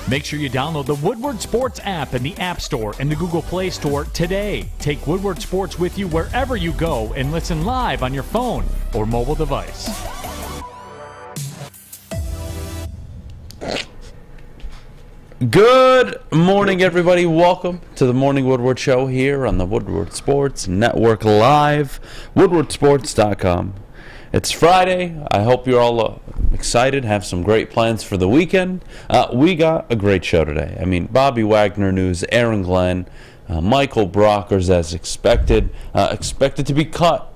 Make sure you download the Woodward Sports app in the App Store and the Google Play Store today. Take Woodward Sports with you wherever you go and listen live on your phone or mobile device. Good morning, everybody. Welcome to the Morning Woodward Show here on the Woodward Sports Network Live, woodwardsports.com. It's Friday. I hope you're all excited, have some great plans for the weekend. We got a great show today. I mean, Bobby Wagner news, Aaron Glenn, Michael Brockers as expected to be cut.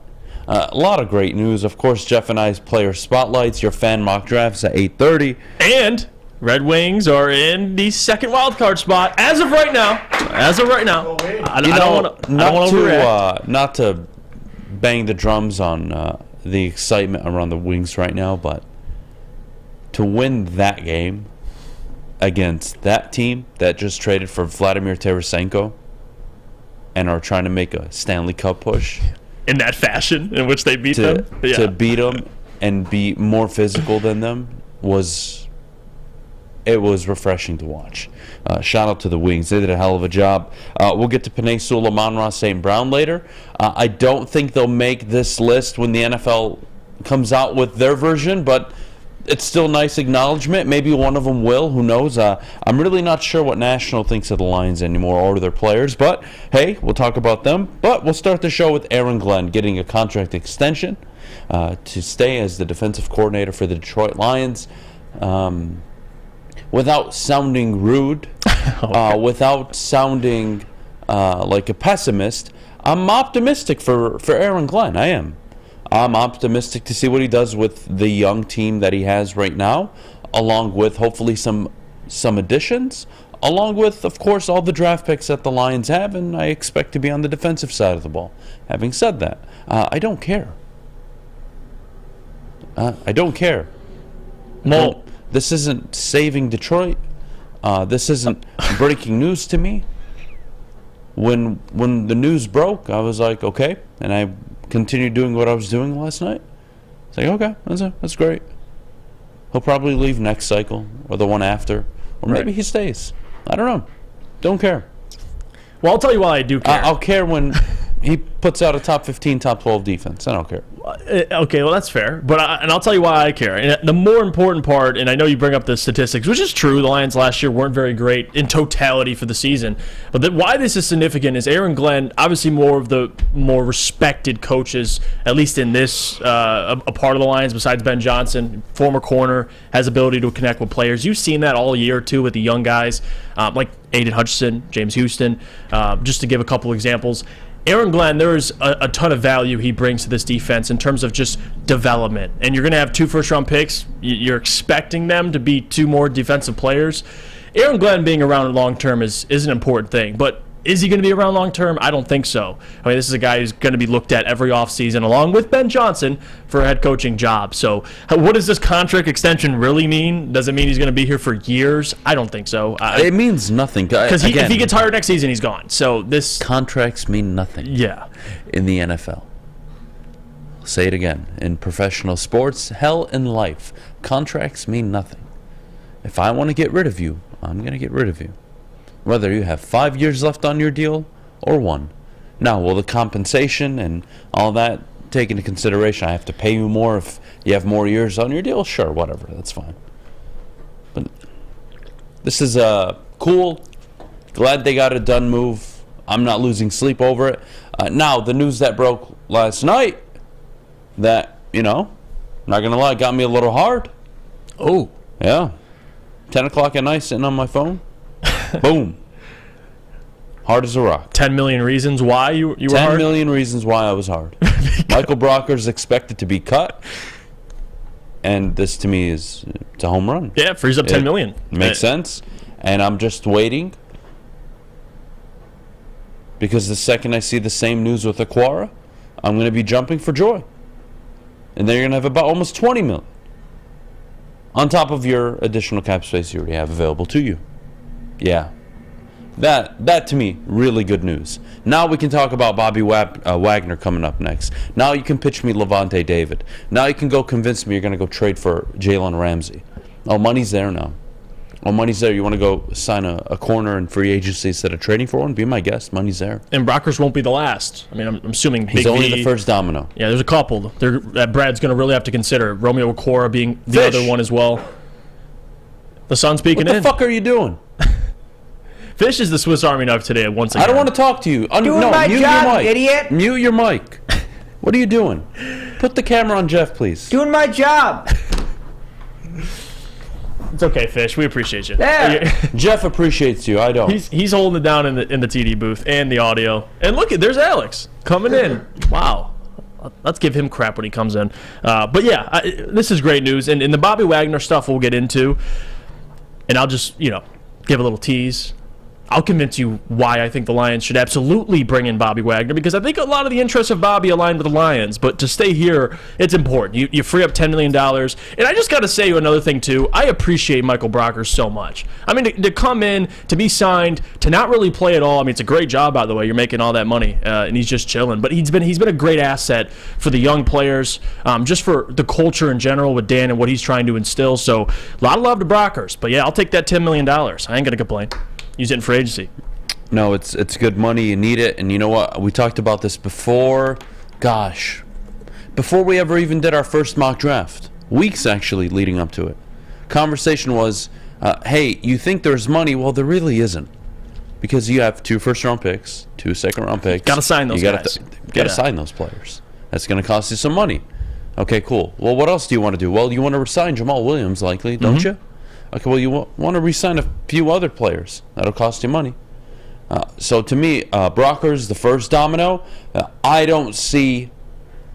A lot of great news. Of course, Jeff and I's player spotlights, your fan mock drafts at 8:30. And Red Wings are in the second wild card spot as of right now. I don't want to overreact. Not to bang the drums on the excitement around the Wings right now, but to win that game against that team that just traded for Vladimir Tarasenko and are trying to make a Stanley Cup push in that fashion in which they beat them, to beat them and be more physical than them was refreshing to watch. Shout out to the Wings. They did a hell of a job. We'll get to Penei Sewell, Monroe St. Brown later. I don't think they'll make this list when the NFL comes out with their version, but it's still nice acknowledgement. Maybe one of them will. Who knows? I'm really not sure what National thinks of the Lions anymore or their players, but hey, we'll talk about them. But we'll start the show with Aaron Glenn getting a contract extension to stay as the defensive coordinator for the Detroit Lions. Without sounding rude, without sounding like a pessimist, I'm optimistic for Aaron Glenn. I am. I'm optimistic to see what he does with the young team that he has right now, along with hopefully some additions, along with, of course, all the draft picks that the Lions have, and I expect to be on the defensive side of the ball. Having said that, I don't care. I don't care. No. This isn't saving Detroit. This isn't breaking news to me. When the news broke, I was like, okay, and I continued doing what I was doing last night. It's like, okay, that's great. He'll probably leave next cycle or the one after, or maybe he stays. I don't know. Don't care. Well, I'll tell you why I do care. I'll care when he puts out a top 15, top 12 defense. I don't care. Okay, well, that's fair. But I'll tell you why I care. And the more important part, and I know you bring up the statistics, which is true. The Lions last year weren't very great in totality for the season. But why this is significant is Aaron Glenn, obviously more of the more respected coaches, at least in this a part of the Lions besides Ben Johnson, former corner, has ability to connect with players. You've seen that all year, too, with the young guys like Aiden Hutchinson, James Houston, just to give a couple examples. Aaron Glenn, there is a ton of value he brings to this defense in terms of just development. And you're going to have 2 first-round picks. You're expecting them to be 2 more defensive players. Aaron Glenn being around long-term is an important thing. But is he going to be around long-term? I don't think so. I mean, this is a guy who's going to be looked at every offseason along with Ben Johnson for a head coaching job. So what does this contract extension really mean? Does it mean he's going to be here for years? I don't think so. It means nothing. Because if he gets hired next season, he's gone. So this contracts mean nothing. Yeah. In the NFL. I'll say it again. In professional sports, hell in life, contracts mean nothing. If I want to get rid of you, I'm going to get rid of you. Whether you have 5 years left on your deal or 1. Now, will the compensation and all that take into consideration? I have to pay you more if you have more years on your deal? Sure, whatever. That's fine. But this is cool. Glad they got a done move. I'm not losing sleep over it. Now, the news that broke last night that, not going to lie, got me a little hard. Oh. Yeah. 10 o'clock at night sitting on my phone. Boom. Hard as a rock. 10 million reasons why you were hard? 10 million reasons why I was hard. Michael Brockers expected to be cut. And this, to me, it's a home run. Yeah, frees up 10 million. Makes sense. And I'm just waiting. Because the second I see the same news with Aquara, I'm going to be jumping for joy. And then you're going to have about almost 20 million. On top of your additional cap space you already have available to you. Yeah. That to me, really good news. Now we can talk about Bobby Wagner coming up next. Now you can pitch me Levante David. Now you can go convince me you're going to go trade for Jalen Ramsey. Oh, money's there now. Well, money's there. You want to go sign a corner in free agency instead of trading for one? Be my guest. Money's there. And Brockers won't be the last. I mean, I'm assuming He's Big only V, the first domino. Yeah, there's a couple that Brad's going to really have to consider. Romeo Okora being the Fish. other one as well. The sun's peeking What the in. fuck are you doing? Fish is the Swiss Army knife today once again. I don't want to talk to you. Doing no, my mute job, your mic. idiot. Mute your mic. What are you doing? Put the camera on Jeff, please. Doing my job. It's okay, Fish. We appreciate you. Yeah. Jeff appreciates you. I don't. He's holding it down in the TD booth and the audio. And look, there's Alex coming in. Wow. Let's give him crap when he comes in. But yeah, this is great news. And the Bobby Wagner stuff we'll get into. And I'll just, give a little tease. I'll convince you why I think the Lions should absolutely bring in Bobby Wagner, because I think a lot of the interests of Bobby align with the Lions. But to stay here, it's important. You free up $10 million. And I just got to say another thing, too. I appreciate Michael Brockers so much. I mean, to come in, to be signed, to not really play at all. I mean, it's a great job, by the way. You're making all that money, and he's just chilling. But he's been a great asset for the young players, just for the culture in general with Dan and what he's trying to instill. So a lot of love to Brockers. But, yeah, I'll take that $10 million. I ain't going to complain. Use it in free agency. No, it's good money. You need it. And you know what? We talked about this before. Gosh. Before we ever even did our first mock draft. Weeks, actually, leading up to it. Conversation was, hey, you think there's money? Well, there really isn't. Because you have 2 first-round picks, 2 second-round picks. Got to sign those guys. You got to sign those players. That's going to cost you some money. Okay, cool. Well, what else do you want to do? Well, you want to resign Jamal Williams, likely, don't you? Okay, well, you want to re-sign a few other players. That'll cost you money. So to me, Brockers, the first domino, I don't see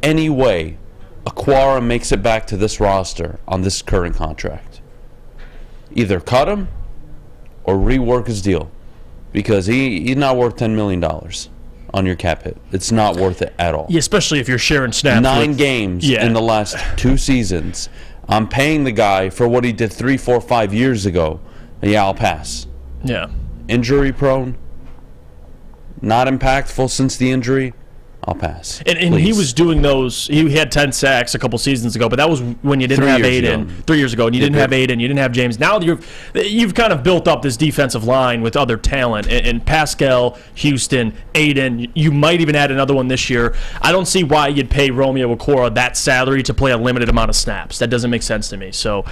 any way Aquara makes it back to this roster on this current contract. Either cut him or rework his deal, because he's not worth $10 million on your cap hit. It's not worth it at all. Yeah, especially if you're sharing snaps. 9 games in the last 2 seasons. I'm paying the guy for what he did 3, 4, 5 years ago. Yeah, I'll pass. Yeah. Injury prone. Not impactful since the injury. I'll pass. And he was doing those. He had 10 sacks a couple seasons ago, but that was when you didn't have Aiden. 3 years ago, and you didn't have Aiden. You didn't have James. Now you've kind of built up this defensive line with other talent. And Pascal, Houston, Aiden. You might even add another one this year. I don't see why you'd pay Romeo Okora that salary to play a limited amount of snaps. That doesn't make sense to me. So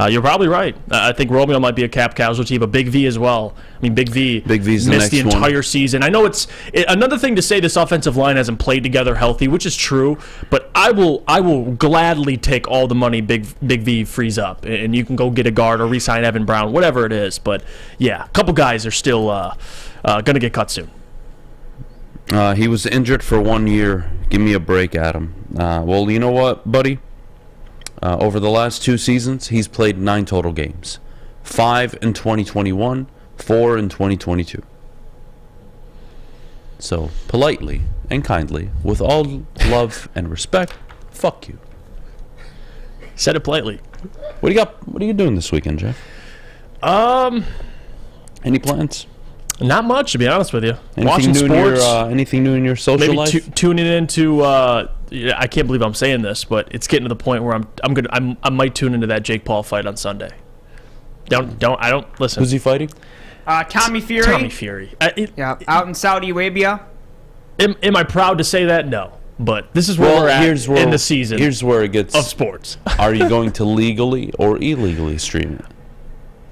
you're probably right. I think Romeo might be a cap casualty, but Big V as well. I mean, Big V's missed the entire season. I know it's another thing to say this offensive line hasn't played together healthy, which is true, but I will gladly take all the money Big V frees up, and you can go get a guard or re-sign Evan Brown, whatever it is. But yeah, a couple guys are still going to get cut soon. He was injured for 1 year. Give me a break, Adam. Well, you know what, buddy? Over the last 2 seasons, he's played 9 total games. 5 in 2021, 4 in 2022. So, politely and kindly, with all love and respect, fuck you. Said it politely. What do you got? What are you doing this weekend, Jeff? Any plans? Not much, to be honest with you. Anything Watching sports. Anything new in your social life? Maybe tuning into. I can't believe I'm saying this, but it's getting to the point where I might tune into that Jake Paul fight on Sunday. I don't listen. Who's he fighting? Tommy Fury. Tommy Fury. Out in Saudi Arabia. Am I proud to say that? No. But this is where we're at in the season. Here's where it gets of sports. Are you going to legally or illegally stream it?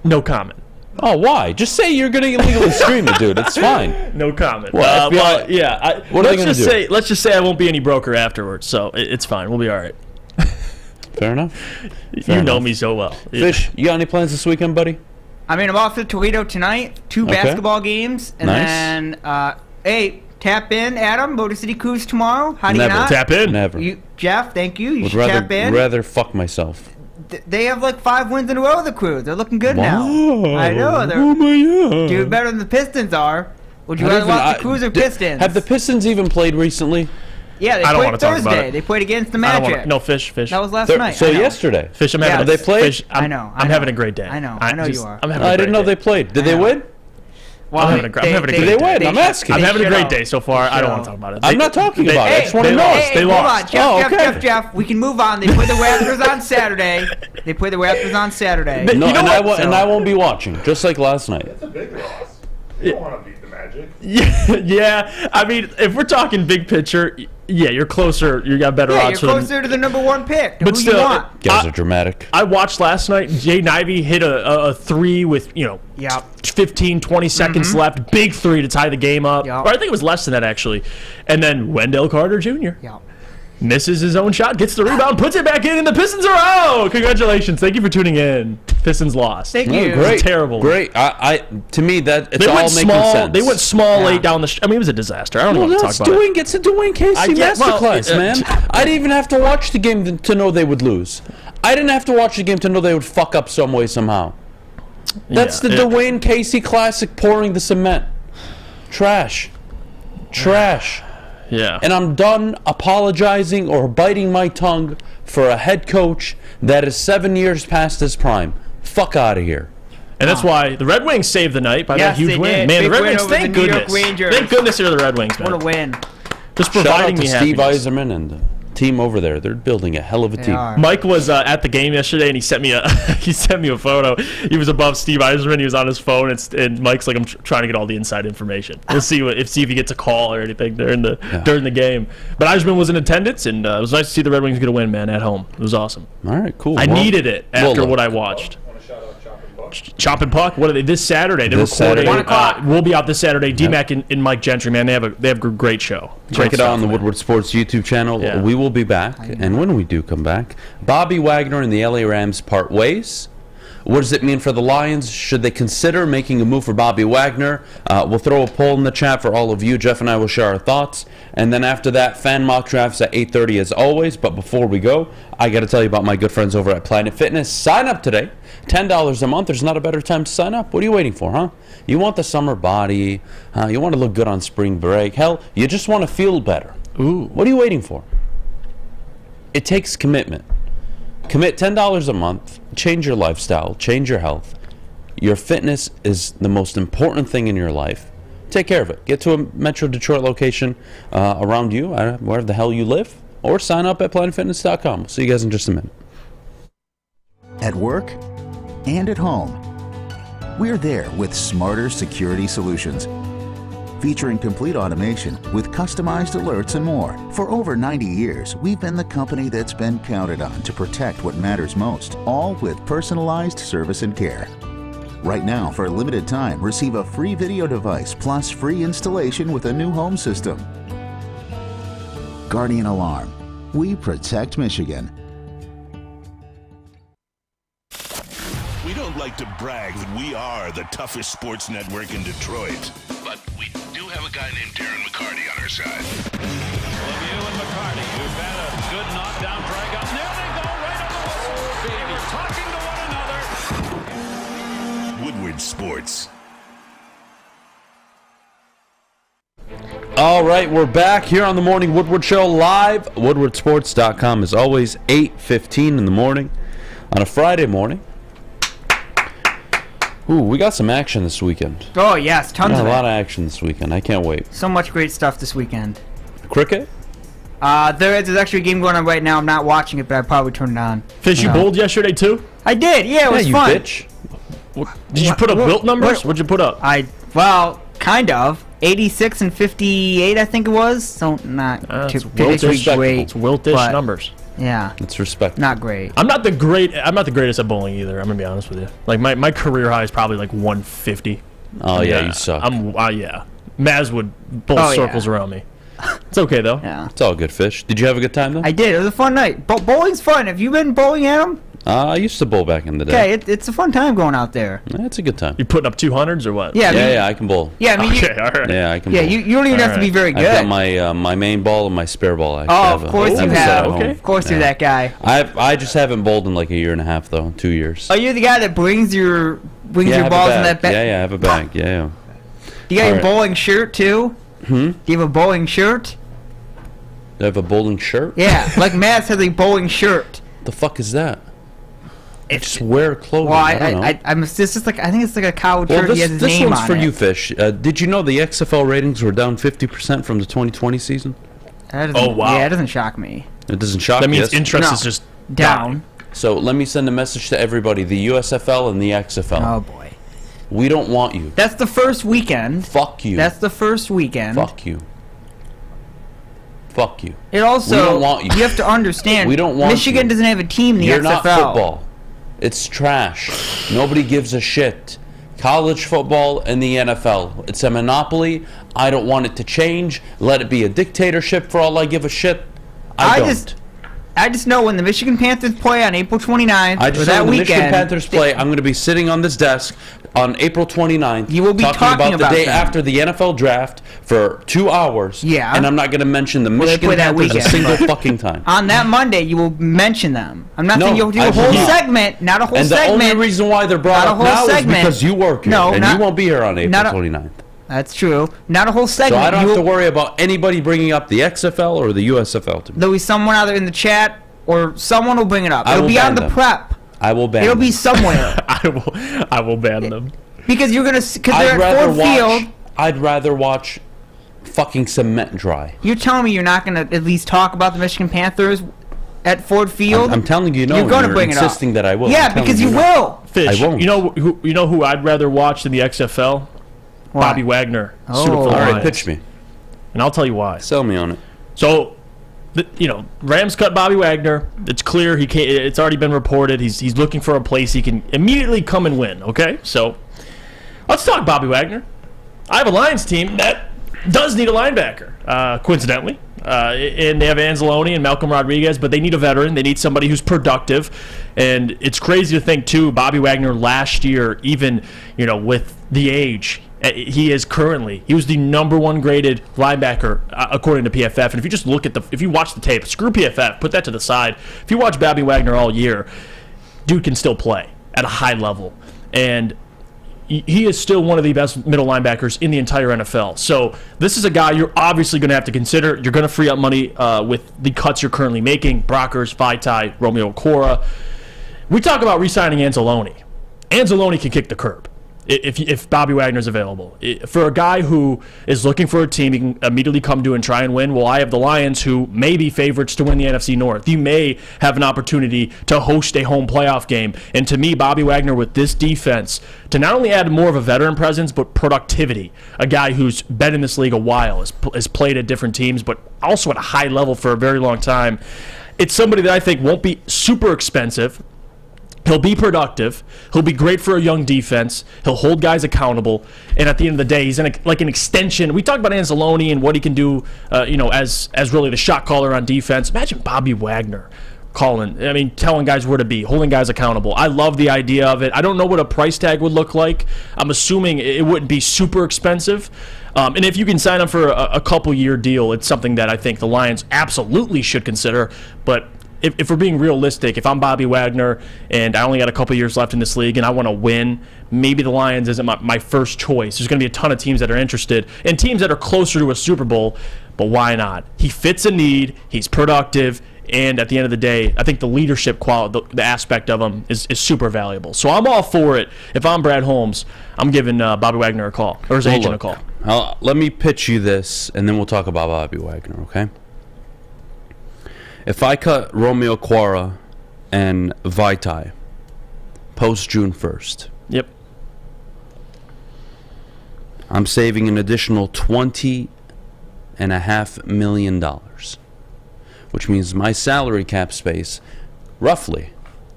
No comment. Oh, why? Just say you're going to illegally stream it, dude. It's fine. No comment. Well, yeah. What are they going to do? Let's just say I won't be any broker afterwards, so it's fine. We'll be all right. Fair enough. You know me so well. Fish, you got any plans this weekend, buddy? I mean, I'm off to Toledo tonight. 2 basketball games, and then hey, tap in, Adam. Motor City Cruise tomorrow. How do you not? Tap in. Never. Jeff, thank you. You should tap in. Rather fuck myself. They have like 5 wins in a row. The Crew. They're looking good now. I know. They're doing better than the Pistons are. Would you rather watch the Crews or Pistons? Have the Pistons even played recently? Yeah, they played Thursday. They played against the Magic. No, Fish. That was last night. So yesterday. Fish, I'm having they played? I'm having a great day. I know you are. I didn't know they played. Did they win? Well, I'm having a great Did they win? I'm asking. I'm having a great out. day so far. I don't want to talk about it. I'm not talking about it. I just want to they know. lost. They lost. Hold on, Jeff, Oh, okay. Jeff. We can move on. They play the Raptors on Saturday. No, You know and what? I won't be watching, just like last night. It's a big loss. You don't want to beat the Magic. Yeah, I mean, if we're talking big picture, yeah, you're closer. You got better Yeah, odds you're for closer to the number one pick. But Who still, you want? Guys are dramatic. I watched last night. Jay Ivey hit a three with, Yep. 15, 20 seconds left. Big three to tie the game up. Yep. Or I think it was less than that, actually. And then Wendell Carter Jr. Yep. misses his own shot, gets the rebound, puts it back in, and the Pistons are out. Congratulations. Thank you for tuning in. Pistons lost. Thank Oh, you. great, Terrible. Great. To me, that it's They all went making small. sense. They went small Yeah. late down the. I mean, it was a disaster. I don't Well, want to that's talk about it. It's a Dwayne Casey masterclass, man. I didn't even have to watch the game to know they would lose. I didn't have to watch the game to know they would fuck up some way somehow. That's the Dwayne Casey classic, pouring the cement. Trash. Yeah. And I'm done apologizing or biting my tongue for a head coach that is 7 years past his prime. Fuck out of here. And that's why the Red Wings saved the night by Yes, that huge they win. did. Man, the Big Red win Wings, over thank the New York goodness. Rangers. Thank goodness they're the Red Wings, man. What a win. Just Shout providing out to me Steve happiness. Yzerman and the team over there. They're building a hell of a They team. are. Mike was at the game yesterday, and he sent me a photo. He was above Steve Yzerman. He was on his phone, and Mike's like, I'm trying to get all the inside information. We'll see if he gets a call or anything during the game. But Yzerman was in attendance, and it was nice to see the Red Wings get a win, man, at home. It was awesome. All right, cool. I Well, needed it after look. what I watched. Want to shout out Chop and Buck? Chop and Puck. What are they? This Saturday. They're This recording. Saturday. 1 o'clock. We'll be out this Saturday. D-Mac and Mike Gentry, man. They have a great show. Check Great it out on stuff, the man. Woodward Sports YouTube channel. Yeah. We will be back. And when we do come back, Bobby Wagner and the LA Rams part ways. What does it mean for the Lions? Should they consider making a move for Bobby Wagner? We'll throw a poll in the chat for all of you. Jeff and I will share our thoughts. And then after that, fan mock drafts at 8:30 as always. But before we go, I got to tell you about my good friends over at Planet Fitness. Sign up today. $10 a month. There's not a better time to sign up. What are you waiting for, huh? You want the summer body. You want to look good on spring break. Hell, you just want to feel better. Ooh. What are you waiting for? It takes commitment. Commit $10 a month. Change your lifestyle. Change your health. Your fitness is the most important thing in your life. Take care of it. Get to a Metro Detroit location around you, wherever the hell you live, or sign up at planetfitness.com. We'll see you guys in just a minute. At work and at home, we're there with smarter security solutions. Featuring complete automation with customized alerts and more. For over 90 years, we've been the company that's been counted on to protect what matters most, all with personalized service and care. Right now, for a limited time, receive a free video device plus free installation with a new home system. Guardian Alarm. We protect Michigan. We don't like to brag that we are the toughest sports network in Detroit, but we do have a guy named Darren McCarty on our side. Lemieux and McCarty, who've had a good knockdown drag up. There they go, right on the whistle. They were talking to one another. Woodward Sports. All right, we're back here on the Morning Woodward Show live. WoodwardSports.com as always, 8:15 in the morning on a Friday morning. Ooh, we got some action this weekend. Oh, yes. Tons Got of a lot it. of action this weekend. I can't wait. So much great stuff this weekend. Cricket? There's actually a game going on right now. I'm not watching it, but I probably turned it on. Fish, you No. bowled yesterday, too? I did. Yeah, it was you fun. bitch. Did you put up What- wilt numbers? what- What'd you put up? Well, kind of. 86 and 58, I think it was. So not too Wiltish, great. it's wiltish but- numbers. Yeah, It's respect. not great. I'm not the greatest at bowling either. I'm gonna be honest with you. Like my career high is probably like 150. Oh, yeah, you suck. Yeah. Maz would bowl Oh, yeah. circles around me. It's okay though. Yeah, It's all good, Fish. Did you have a good time, though? I did. It was a fun night. Bowling's fun. Have you been bowling, Adam? I used to bowl back in the Okay, day. it's a fun time going out there. It's a good time. You putting up 200s or what? Yeah, I mean, Yeah, I can bowl. yeah. I mean, Okay, all right. Yeah, I can yeah. bowl. You don't even have to be Alright. very good. I've got my main ball and my spare ball. I actually Oh, have of course I you a set have. at home. Okay. Of course, you're Yeah. that guy. I just haven't bowled in like a year and a half, though. 2 years. Are you the guy that brings your I your have a balls in bag. that bag? Yeah, I have a bag. Yeah. Do you got your Alright. bowling shirt too? Do you have a bowling shirt? Do I have a bowling shirt? Yeah, like Matt has a bowling shirt. The fuck is that? Just wear clothing. Well, I don't know. I'm it's just like I think it's like a college Well, shirt. He has his this name one's on for it. you, Fish. Did you know the XFL ratings were down 50% from the 2020 season? Oh, wow. Yeah, it doesn't shock me. It doesn't shock That you. means interest is just Down. So let me send a message to everybody, the USFL and the XFL. Oh boy. We don't want you. That's the first weekend. Fuck you. That's the first weekend. Fuck you. Fuck you. It also, We don't want you. have to understand, We don't want Michigan you. doesn't have a team in the You're XFL. not football. It's trash. Nobody gives a shit. College football and the NFL. It's a monopoly. I don't want it to change. Let it be a dictatorship for all I give a shit. I don't. I just know when the Michigan Panthers play on April 29th, I or just that know when the weekend, Michigan Panthers play, I'm going to be sitting on this desk on April 29th. You will be talking about the day them. after the NFL draft for 2 hours. Yeah. And I'm not going to mention the they Michigan play that Panthers a weekend. single fucking time. on that Monday, you will mention them. I'm not No, saying you'll do I a whole will not. segment, not a whole And the segment. only reason why they're brought Not a up whole now segment. is because you work here. No, and not- you won't be here on April not a- 29th. That's true. Not a whole So segment. I don't have You to will- worry about anybody bringing up the XFL or the USFL to me. There'll be someone either in the chat or someone will bring it up. I It'll will be on ban the them. prep. I will ban It'll them. be somewhere. I will ban them. Because you're going to, because they're at Ford Field. I'd rather watch fucking cement dry. You're telling me you're not going to at least talk about the Michigan Panthers at Ford Field? I'm telling you, no. You're going to you're bring it up. insisting that I will. Yeah, I'm telling because you no. will. Fish, I won't. You know who I'd rather watch than the XFL? What? Bobby Wagner. Oh. suited for the All right, Lions. pitch me. And I'll tell you why. Sell me on it. So, Rams cut Bobby Wagner. It's clear he can't. It's already been reported. He's looking for a place he can immediately come and win. Okay, so let's talk Bobby Wagner. I have a Lions team that does need a linebacker, coincidentally. And they have Anzalone and Malcolm Rodriguez, but they need a veteran. They need somebody who's productive. And it's crazy to think, too, Bobby Wagner last year, even, with the age, he was the number one graded linebacker, according to PFF. And if you just if you watch the tape, screw PFF, put that to the side. If you watch Bobby Wagner all year, dude can still play at a high level. And he is still one of the best middle linebackers in the entire NFL. So this is a guy you're obviously going to have to consider. You're going to free up money with the cuts you're currently making. Brockers, Vaitai, Romeo Cora. We talk about re-signing Anzalone. Anzalone can kick the curb if Bobby Wagner's available. For a guy who is looking for a team he can immediately come to and try and win, well, I have the Lions, who may be favorites to win the NFC North. You may have an opportunity to host a home playoff game. And to me, Bobby Wagner with this defense, to not only add more of a veteran presence, but productivity, a guy who's been in this league a while, has played at different teams, but also at a high level for a very long time. It's somebody that I think won't be super expensive. He'll be productive. He'll be great for a young defense. He'll hold guys accountable. And at the end of the day, he's like an extension. We talked about Anzalone and what he can do, as really the shot caller on defense. Imagine Bobby Wagner telling guys where to be, holding guys accountable. I love the idea of it. I don't know what a price tag would look like. I'm assuming it wouldn't be super expensive. And if you can sign him for a couple-year deal, it's something that I think the Lions absolutely should consider. But if we're being realistic, if I'm Bobby Wagner and I only got a couple years left in this league and I want to win, maybe the Lions isn't my first choice. There's going to be a ton of teams that are interested and teams that are closer to a Super Bowl, but why not? He fits a need, he's productive, and at the end of the day, I think the leadership quality, the aspect of him is super valuable. So I'm all for it. If I'm Brad Holmes, I'm giving Bobby Wagner a call, or his agent a call. Let me pitch you this, and then we'll talk about Bobby Wagner, okay? If I cut Romeo Cora and Vaitai post June 1st, yep, I'm saving an additional $20.5 million, which means my salary cap space, roughly,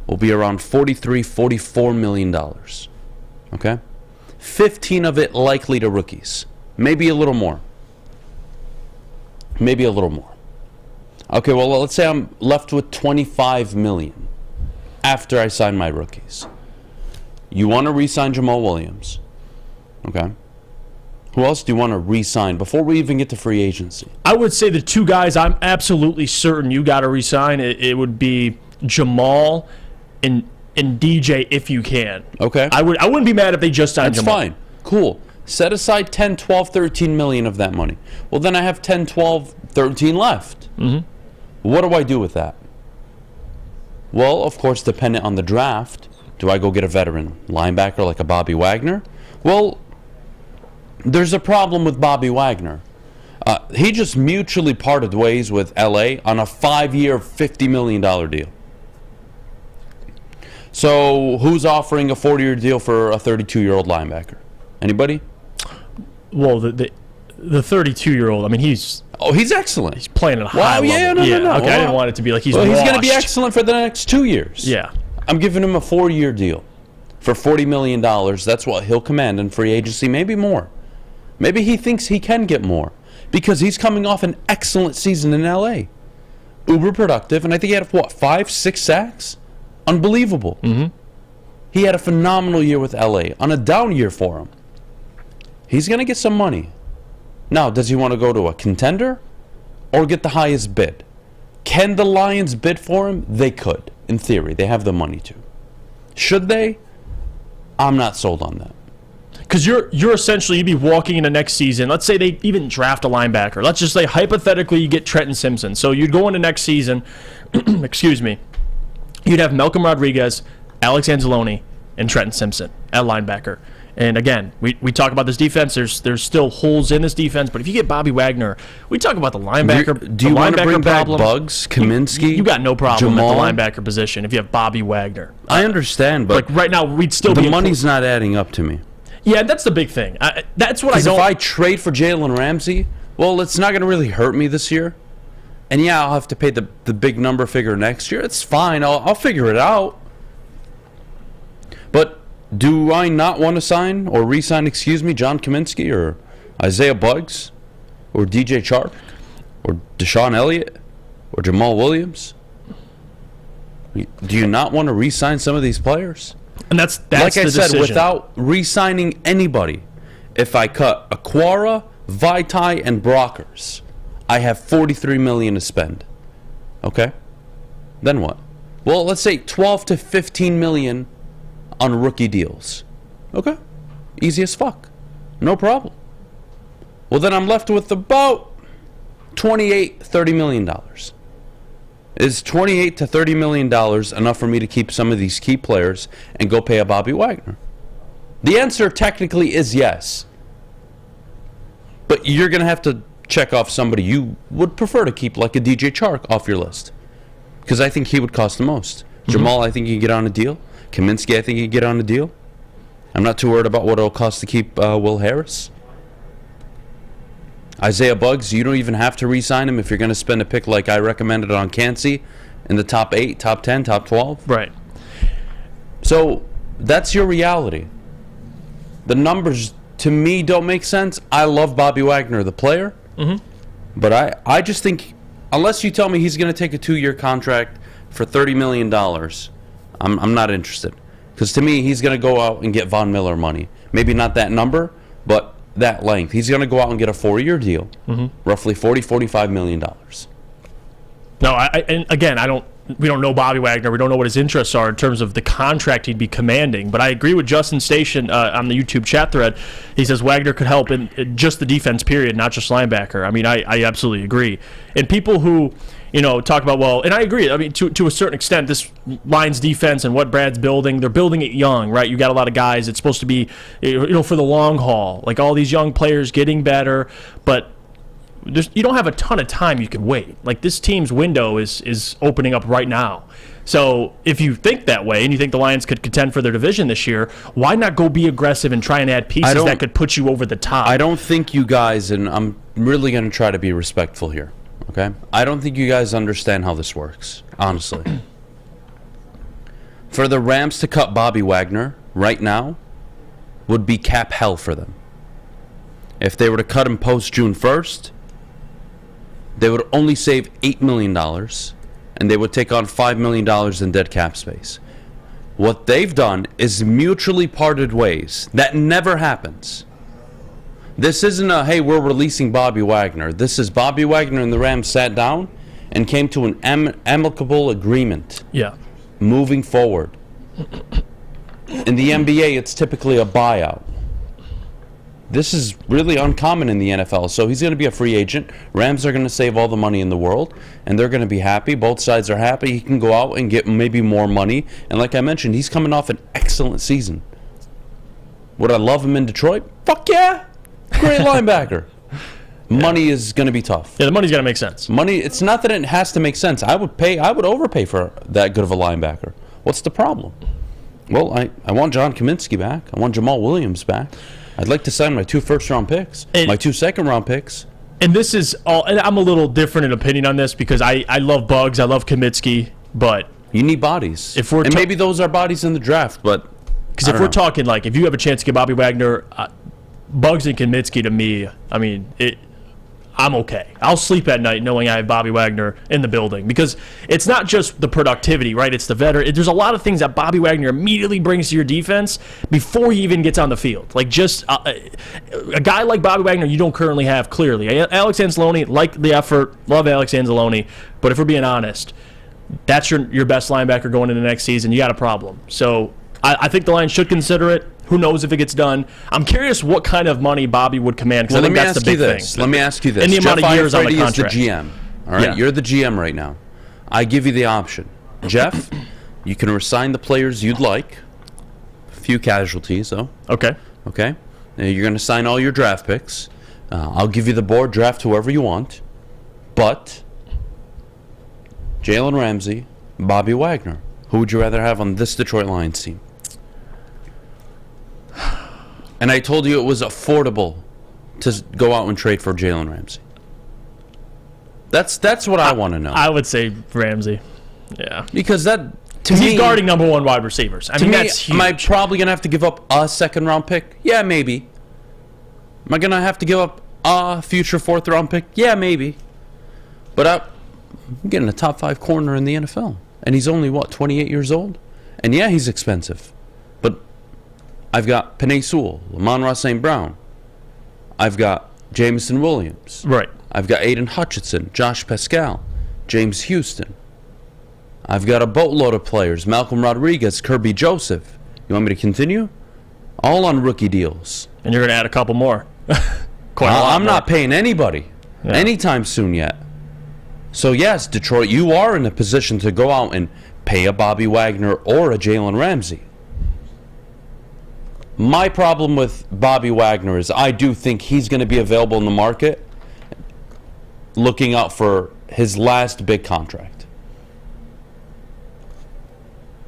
will be around $44 million. Okay? 15 of it likely to rookies. Maybe a little more. Okay, well, let's say I'm left with $25 million after I sign my rookies. You want to re-sign Jamal Williams. Okay? Who else do you want to re-sign before we even get to free agency? I would say the two guys I'm absolutely certain you got to re-sign, it would be Jamal and DJ if you can. Okay. I wouldn't be mad if they just signed Jamal. That's fine. Cool. Set aside 10, 12, 13 million of that money. Well, then I have 10, 12, 13 left. Mm-hmm. What do I do with that? Well, of course, dependent on the draft, do I go get a veteran linebacker like a Bobby Wagner? Well, there's a problem with Bobby Wagner. He just mutually parted ways with LA on a 5-year, $50 million deal. So who's offering a 40-year deal for a 32-year-old linebacker? Anybody? Well, the 32-year-old, I mean, he's excellent. He's playing at a high level. No. Okay, I didn't want it to be like he's going to be washed. excellent for the next 2 years. Yeah. I'm giving him a 4-year deal for $40 million. That's what he'll command in free agency, maybe more. Maybe he thinks he can get more because he's coming off an excellent season in LA. Uber productive, and I think he had, 5-6 sacks? Unbelievable. Mm-hmm. He had a phenomenal year with LA on a down year for him. He's going to get some money. Now, does he want to go to a contender or get the highest bid? Can the Lions bid for him? They could, in theory. They have the money to. Should they? I'm not sold on that. Because you're essentially, you'd be walking into next season. Let's say they even draft a linebacker. Let's just say, hypothetically, you get Trenton Simpson. So you'd go into next season, excuse me, you'd have Malcolm Rodriguez, Alex Anzalone, and Trenton Simpson at linebacker. And again, we talk about this defense. There's still holes in this defense, but if you get Bobby Wagner, we talk about the linebacker. Do you want to bring back problem. Bugs, Kaminsky? You got no problem Jamal? at the linebacker position if you have Bobby Wagner. I understand, but like right now, we'd still the be money's not adding up to me. Yeah, that's the big thing. That's what I don't. If I trade for Jalen Ramsey, well, it's not going to really hurt me this year. And yeah, I'll have to pay the big number figure next year. It's fine. I'll figure it out. But do I not want to sign or re-sign, John Kaminsky or Isaiah Buggs or DJ Chark or Deshaun Elliott or Jamal Williams? Do you not want to re-sign some of these players? And that's like I the said, decision. without re-signing anybody, if I cut Aquara, Vaitai, and Brockers, I have $43 million to spend. Okay? Then what? Well, let's say $12 to $15 million on rookie deals. Okay? Easy as fuck. No problem. Well, then I'm left with about $30 million. Is $28 to $30 million enough for me to keep some of these key players and go pay a Bobby Wagner? The answer technically is yes. But you're going to have to check off somebody you would prefer to keep, like a DJ Chark, off your list. Because I think he would cost the most. Mm-hmm. Jamal, I think you can get on a deal. Kaminsky, I think you can get on a deal. I'm not too worried about what it'll cost to keep Will Harris. Isaiah Buggs, you don't even have to re-sign him if you're going to spend a pick like I recommended on Cansey in the top 8, top 10, top 12. Right. So that's your reality. The numbers, to me, don't make sense. I love Bobby Wagner, the player. Mm-hmm. But I just think, unless you tell me he's going to take a 2-year contract for $30 million, I'm not interested. Because to me, he's going to go out and get Von Miller money. Maybe not that number, but that length. He's going to go out and get a 4-year deal, roughly $45 million. No, and again, we don't know Bobby Wagner. We don't know what his interests are in terms of the contract he'd be commanding. But I agree with Justin Station on the YouTube chat thread. He says Wagner could help in just the defense, period, not just linebacker. I mean, I absolutely agree. And people who, talk about, well, and I agree. I mean, to a certain extent, this Lions defense and what Brad's building, they're building it young, right? You got a lot of guys. It's supposed to be, for the long haul. Like all these young players getting better, but you don't have a ton of time you can wait. Like this team's window is opening up right now. So if you think that way and you think the Lions could contend for their division this year, why not go be aggressive and try and add pieces that could put you over the top? I don't think you guys, and I'm really going to try to be respectful here, okay? I don't think you guys understand how this works, honestly. For the Rams to cut Bobby Wagner right now would be cap hell for them. If they were to cut him post June 1st, they would only save $8 million, and they would take on $5 million in dead cap space. What they've done is mutually parted ways. That never happens. This isn't a, hey, we're releasing Bobby Wagner. This is Bobby Wagner and the Rams sat down and came to an amicable agreement. Yeah. Moving forward. In the NBA, it's typically a buyout. This is really uncommon in the NFL. So he's going to be a free agent. Rams are going to save all the money in the world, and they're going to be happy. Both sides are happy. He can go out and get maybe more money. And like I mentioned, he's coming off an excellent season. Would I love him in Detroit? Fuck yeah. Great linebacker. Money is going to be tough. Yeah, the money's got to make sense. Money, it's not that it has to make sense. I would overpay for that good of a linebacker. What's the problem? Well, I want John Kaminsky back. I want Jamal Williams back. I'd like to sign my 2 first-round picks, my 2 second-round picks. And this is all. And I'm a little different in opinion on this because I love Bugs, I love Kaminsky, but you need bodies. And maybe those are bodies in the draft, but because if we're talking like if you have a chance to get Bobby Wagner, Bugs and Kaminsky to me, I mean I'm okay. I'll sleep at night knowing I have Bobby Wagner in the building because it's not just the productivity, right? It's the veteran. There's a lot of things that Bobby Wagner immediately brings to your defense before he even gets on the field. Like just a guy like Bobby Wagner you don't currently have clearly. Alex Anzalone, like the effort, love Alex Anzalone, but if we're being honest, that's your best linebacker going into the next season. You got a problem. So I think the Lions should consider it. Who knows if it gets done? I'm curious what kind of money Bobby would command because I think that's the big thing. Let me ask you this. And the amount of years on the Is contract. the GM. All right, You're the GM right now. I give you the option. Jeff, you can resign the players you'd like. A few casualties, though. Okay. Okay. Now, you're going to sign all your draft picks. I'll give you the board, draft whoever you want. But Jalen Ramsey, Bobby Wagner. Who would you rather have on this Detroit Lions team? And I told you it was affordable to go out and trade for Jalen Ramsey. That's what I want to know. I would say Ramsey. Yeah. Because he's guarding number 1 wide receivers. I mean, that's huge. Am I probably going to have to give up a second-round pick? Yeah, maybe. Am I going to have to give up a future 4th-round pick? Yeah, maybe. But I'm getting a top 5 corner in the NFL. And he's only, 28 years old? And yeah, he's expensive. But I've got Penei Sewell, Amon-Ra St. Brown. I've got Jameson Williams. Right. I've got Aiden Hutchinson, Josh Pascal, James Houston. I've got a boatload of players, Malcolm Rodriguez, Kirby Joseph. You want me to continue? All on rookie deals. And you're going to add a couple more. I'm not paying anybody anytime soon yet. So yes, Detroit, you are in a position to go out and pay a Bobby Wagner or a Jalen Ramsey. My problem with Bobby Wagner is I do think he's going to be available in the market looking out for his last big contract.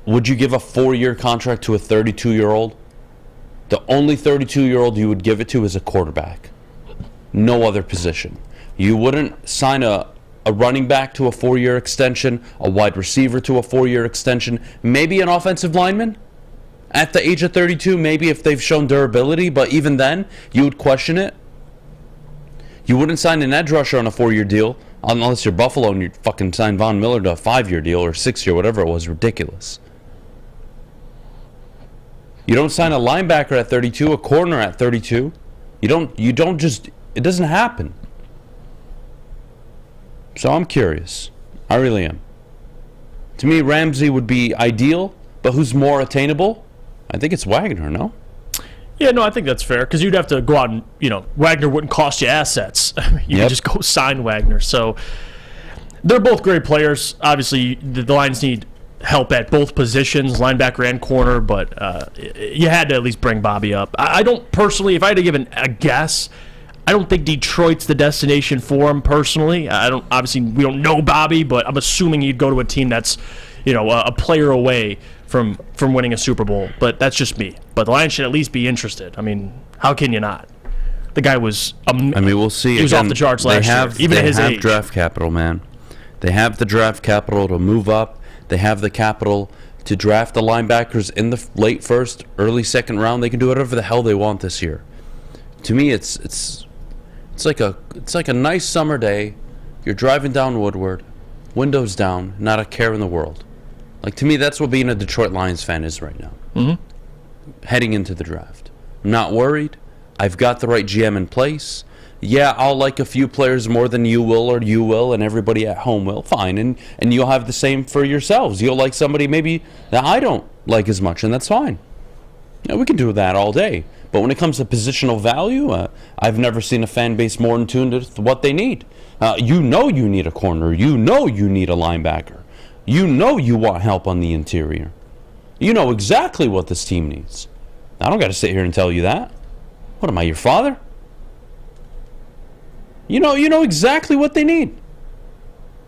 Would you give a 4-year contract to a 32-year-old? The only 32-year-old you would give it to is a quarterback. No other position. You wouldn't sign a running back to a 4-year extension, a wide receiver to a 4-year extension, maybe an offensive lineman? At the age of 32, maybe if they've shown durability, but even then, you would question it. You wouldn't sign an edge rusher on a 4-year deal unless you're Buffalo and you fucking sign Von Miller to a 5-year deal or 6-year, whatever it was. Ridiculous. You don't sign a linebacker at 32, a corner at 32. You don't just, it doesn't happen. So I'm curious. I really am. To me, Ramsey would be ideal, but who's more attainable? I think it's Wagner, no? Yeah, no, I think that's fair because you'd have to go out and, Wagner wouldn't cost you assets. You can just go sign Wagner. So they're both great players. Obviously, the Lions need help at both positions, linebacker and corner, but you had to at least bring Bobby up. I don't personally, if I had to give a guess, I don't think Detroit's the destination for him personally. Obviously, we don't know Bobby, but I'm assuming he'd go to a team that's, a player away from winning a Super Bowl. But that's just me. But the Lions should at least be interested. I mean, how can you not? The guy was. We'll see. He was off the charts last year, even at his age. They have draft capital, man. They have the draft capital to move up. They have the capital to draft the linebackers in the late 1st, early 2nd round. They can do whatever the hell they want this year. To me, it's like a nice summer day. You're driving down Woodward, windows down, not a care in the world. Like, to me, that's what being a Detroit Lions fan is right now. Mm-hmm. Heading into the draft. I'm not worried. I've got the right GM in place. Yeah, I'll like a few players more than you will, and everybody at home will. Fine, and you'll have the same for yourselves. You'll like somebody maybe that I don't like as much, and that's fine. We can do that all day. But when it comes to positional value, I've never seen a fan base more in tune to what they need. You need a corner. You need a linebacker. You want help on the interior. You know exactly what this team needs. I don't got to sit here and tell you that. What am I, your father? You know exactly what they need.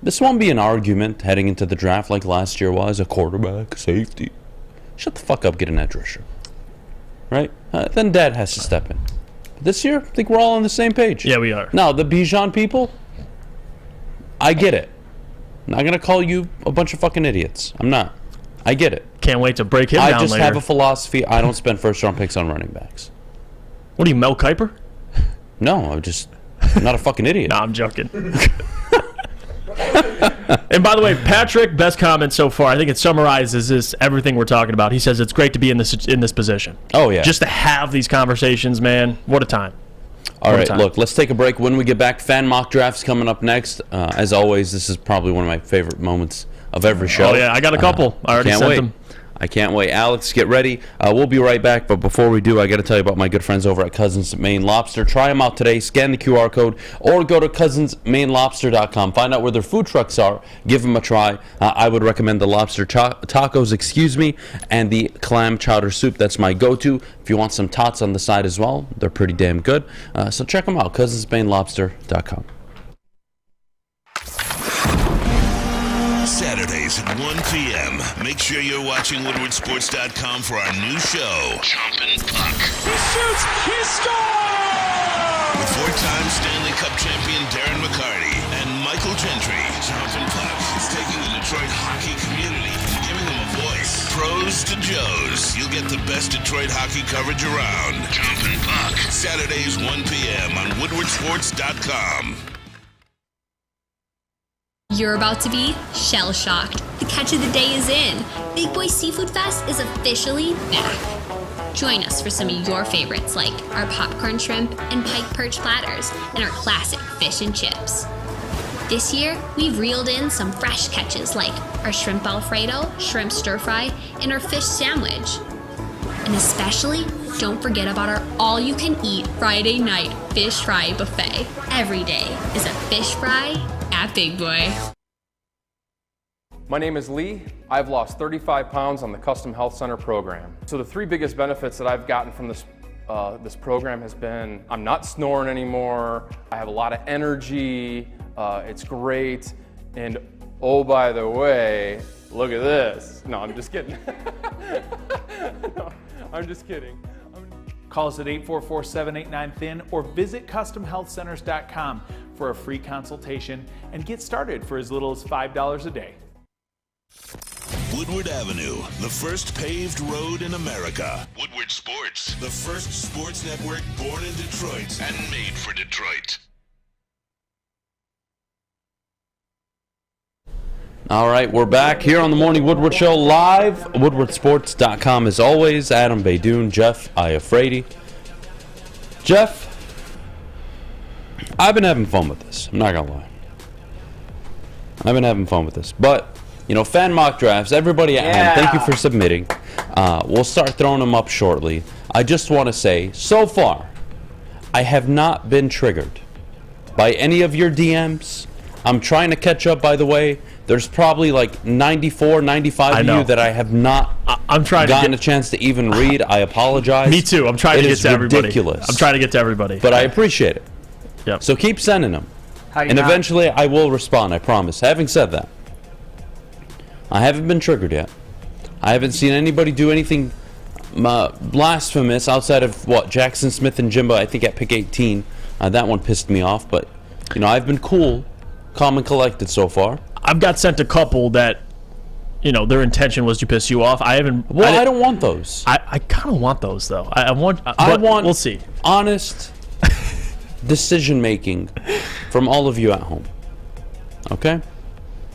This won't be an argument heading into the draft like last year was, a quarterback, safety. Shut the fuck up, get an edge rusher. Right? Then Dad has to step in. This year, I think we're all on the same page. Yeah, we are. Now, the Beydoun people, I get it. I'm not going to call you a bunch of fucking idiots. I'm not. I get it. Can't wait to break him down later. I just have a philosophy. I don't spend first-round picks on running backs. What are you, Mel Kiper? No, I'm not a fucking idiot. Nah, I'm joking. And by the way, Patrick, best comment so far. I think it summarizes everything we're talking about. He says it's great to be in this position. Oh, yeah. Just to have these conversations, man. What a time. All right, look, let's take a break. When we get back, fan mock drafts coming up next. As always, this is probably one of my favorite moments of every show. Oh, yeah, I got a couple. I already sent them. I can't wait. Alex, get ready. We'll be right back, but before we do, I got to tell you about my good friends over at Cousins Maine Lobster. Try them out today. Scan the QR code or go to cousinsmainelobster.com. Find out where their food trucks are. Give them a try. I would recommend the lobster tacos, and the clam chowder soup. That's my go-to. If you want some tots on the side as well, they're pretty damn good. So check them out, cousinsmainelobster.com. Saturdays at 1 p.m. Make sure you're watching WoodwardSports.com for our new show, Chompin' Puck. He shoots! He scores! With four-time Stanley Cup champion Darren McCarty and Michael Gentry, Chompin' Puck is taking the Detroit hockey community and giving them a voice. Pros to Joes. You'll get the best Detroit hockey coverage around. Chompin' Puck. Saturdays 1 p.m. on WoodwardSports.com. You're about to be shell-shocked. The catch of the day is in. Big Boy Seafood Fest is officially back. Join us for some of your favorites like our popcorn shrimp and pike perch platters and our classic fish and chips. This year, we've reeled in some fresh catches like our shrimp Alfredo, shrimp stir-fry, and our fish sandwich. And especially, don't forget about our all-you-can-eat Friday night fish fry buffet. Every day is a fish fry at Big Boy. My name is Lee. I've lost 35 pounds on the Custom Health Center program. So the three biggest benefits that I've gotten from this program has been I'm not snoring anymore, I have a lot of energy, it's great, and oh, by the way, look at this. No, I'm just kidding. No, I'm just kidding. Call us at 844-789-THIN or visit CustomHealthCenters.com for a free consultation and get started for as little as $5 a day. Woodward Avenue, the first paved road in America. Woodward Sports, the first sports network born in Detroit and made for Detroit. All right, we're back here on the Morning Woodward Show live. WoodwardSports.com as always. Adham, Beydoun, Jeff, Iafrate. Jeff, I've been having fun with this. I'm not going to lie. I've been having fun with this. But, fan mock drafts, everybody at home, thank you for submitting. We'll start throwing them up shortly. I just want to say, so far, I have not been triggered by any of your DMs. I'm trying to catch up, by the way. There's probably like 94, 95 of you that I have not gotten a chance to even read. I apologize. Me too. I'm trying to get to everybody. It is ridiculous. I'm trying to get to everybody. But I appreciate it. Yep. So keep sending them. And eventually I will respond, I promise. Having said that, I haven't been triggered yet. I haven't seen anybody do anything blasphemous outside of, Jackson Smith and Jimbo, I think at pick 18. That one pissed me off. But, I've been cool, calm and collected so far. I've got sent a couple that, their intention was to piss you off. I haven't. Well, I don't want those. I kind of want those though. I want. We'll see. Honest decision making from all of you at home. Okay.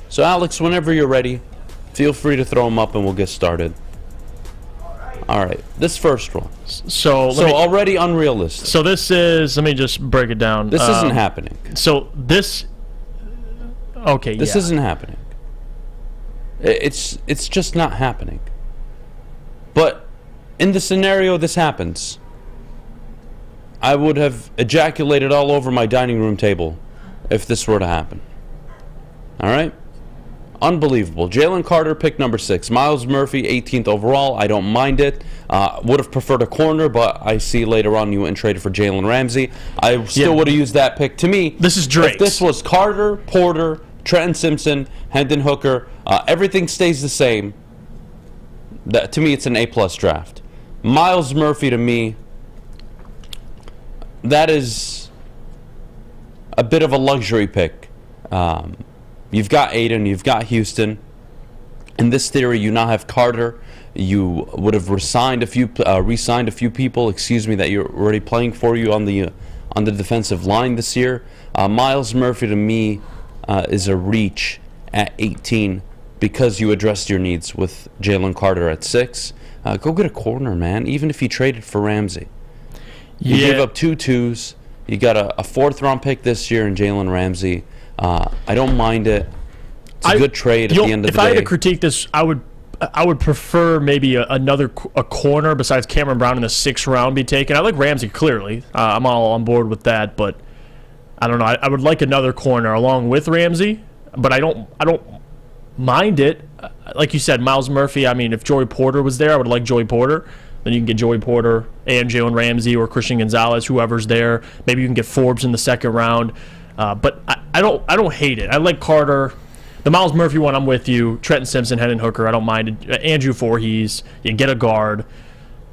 So Alex, whenever you're ready, feel free to throw them up and we'll get started. All right. This first one. So already unrealistic. So this is. Let me just break it down. This isn't happening. So this. Okay, this isn't happening. It's just not happening. But in the scenario this happens, I would have ejaculated all over my dining room table if this were to happen. All right? Unbelievable. Jalen Carter, pick number 6. Miles Murphy, 18th overall. I don't mind it. Would have preferred a corner, but I see later on you went and traded for Jalen Ramsey. I still would have used that pick. To me, this is Drake's. If this was Carter, Porter, Trenton Simpson, Hendon Hooker, everything stays the same. To me, it's an A-plus draft. Miles Murphy, to me, that is a bit of a luxury pick. You've got Adham, you've got Houston. In this theory, you now have Carter. You would have re-signed a few people, that you're already playing for you on the defensive line this year. Miles Murphy, to me, is a reach at 18 because you addressed your needs with Jalen Carter at 6. Go get a corner, man, even if you traded for Ramsey. You gave up 2 2s. You got a 4th-round pick this year in Jalen Ramsey. I don't mind it. It's a good trade at the end of the day. If I had to critique this, I would prefer maybe a corner besides Cameron Brown in the 6th round be taken. I like Ramsey, clearly. I'm all on board with that, but I don't know. I would like another corner along with Ramsey, but I don't mind it. Like you said, Miles Murphy, I mean, if Joey Porter was there, I would like Joey Porter. Then you can get Joey Porter and Jalen Ramsey or Christian Gonzalez, whoever's there. Maybe you can get Forbes in the 2nd round. But I don't hate it. I like Carter. The Miles Murphy one, I'm with you. Trenton Simpson, Hendon Hooker, I don't mind it. Andrew Voorhees, you get a guard.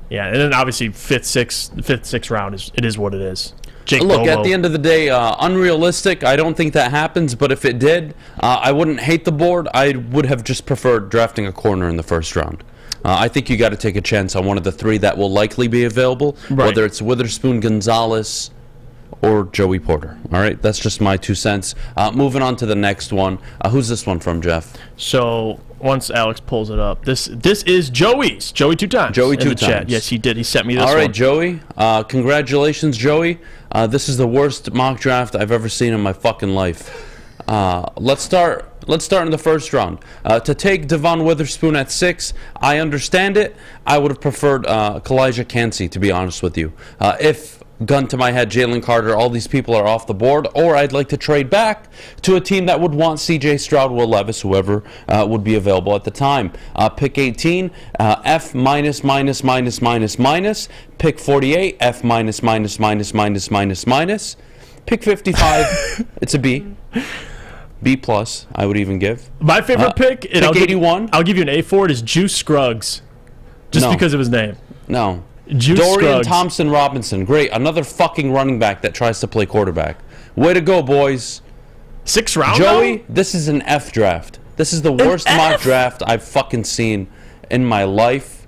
Yeah, and then obviously 5th, 6th round is what it is. Jake Look, Bobo. at the end of the day, unrealistic. I don't think that happens, but if it did, I wouldn't hate the board. I would have just preferred drafting a corner in the 1st round. I think you got to take a chance on one of the 3 that will likely be available, whether it's Witherspoon, Gonzalez, or Joey Porter. All right, that's just my 2 cents. Moving on to the next one. Who's this one from, Jeff? So once Alex pulls it up, this is Joey's. Joey 2 times. Joey 2 times. Chat. Yes, he did. He sent me this one. All right, Joey. Congratulations, Joey. This is the worst mock draft I've ever seen in my fucking life. Let's start in the 1st round. To take Devon Witherspoon at 6, I understand it. I would have preferred Kalijah Cansey, to be honest with you. If gun to my head, Jalen Carter, all these people are off the board, or I'd like to trade back to a team that would want C.J. Stroud, Will Levis, whoever would be available at the time. Pick 18, F minus, minus, minus, minus, minus. Pick 48, F minus, minus, minus, minus, minus, minus. Pick 55, it's a B. B plus, I would even give. My favorite pick, pick 81. I'll give you an A for it, is Juice Scruggs. Just because of his name. No. Juice Dorian Scruggs. Thompson-Robinson. Great. Another fucking running back that tries to play quarterback. Way to go, boys. 6th round, Joey, this is an F draft. This is the worst mock draft I've fucking seen in my life.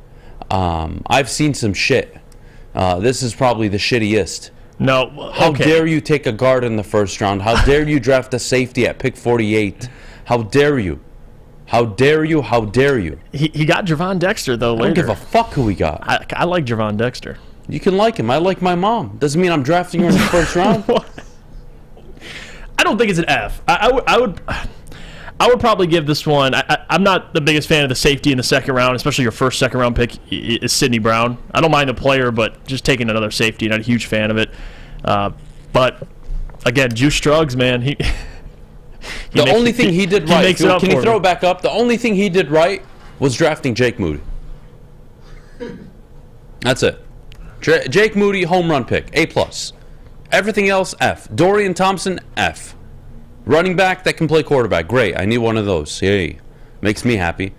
I've seen some shit. This is probably the shittiest. No. How dare you take a guard in the 1st round? How dare you draft a safety at pick 48? How dare you? How dare you? How dare you? He got Javon Dexter, though, later. I don't give a fuck who he got. I like Javon Dexter. You can like him. I like my mom. Doesn't mean I'm drafting her in the 1st round. I don't think it's an F. I would probably give this one. I'm not the biggest fan of the safety in the 2nd round, especially your 1st, 2nd round pick is Sidney Brown. I don't mind the player, but just taking another safety, not a huge fan of it. But again, Juice Scruggs, man, the only thing he did right. Can you throw it back up? The only thing he did right was drafting Jake Moody. That's it. Jake Moody, home run pick, A plus. Everything else, F. Dorian Thompson, F. Running back that can play quarterback, great. I need one of those. Yay, makes me happy.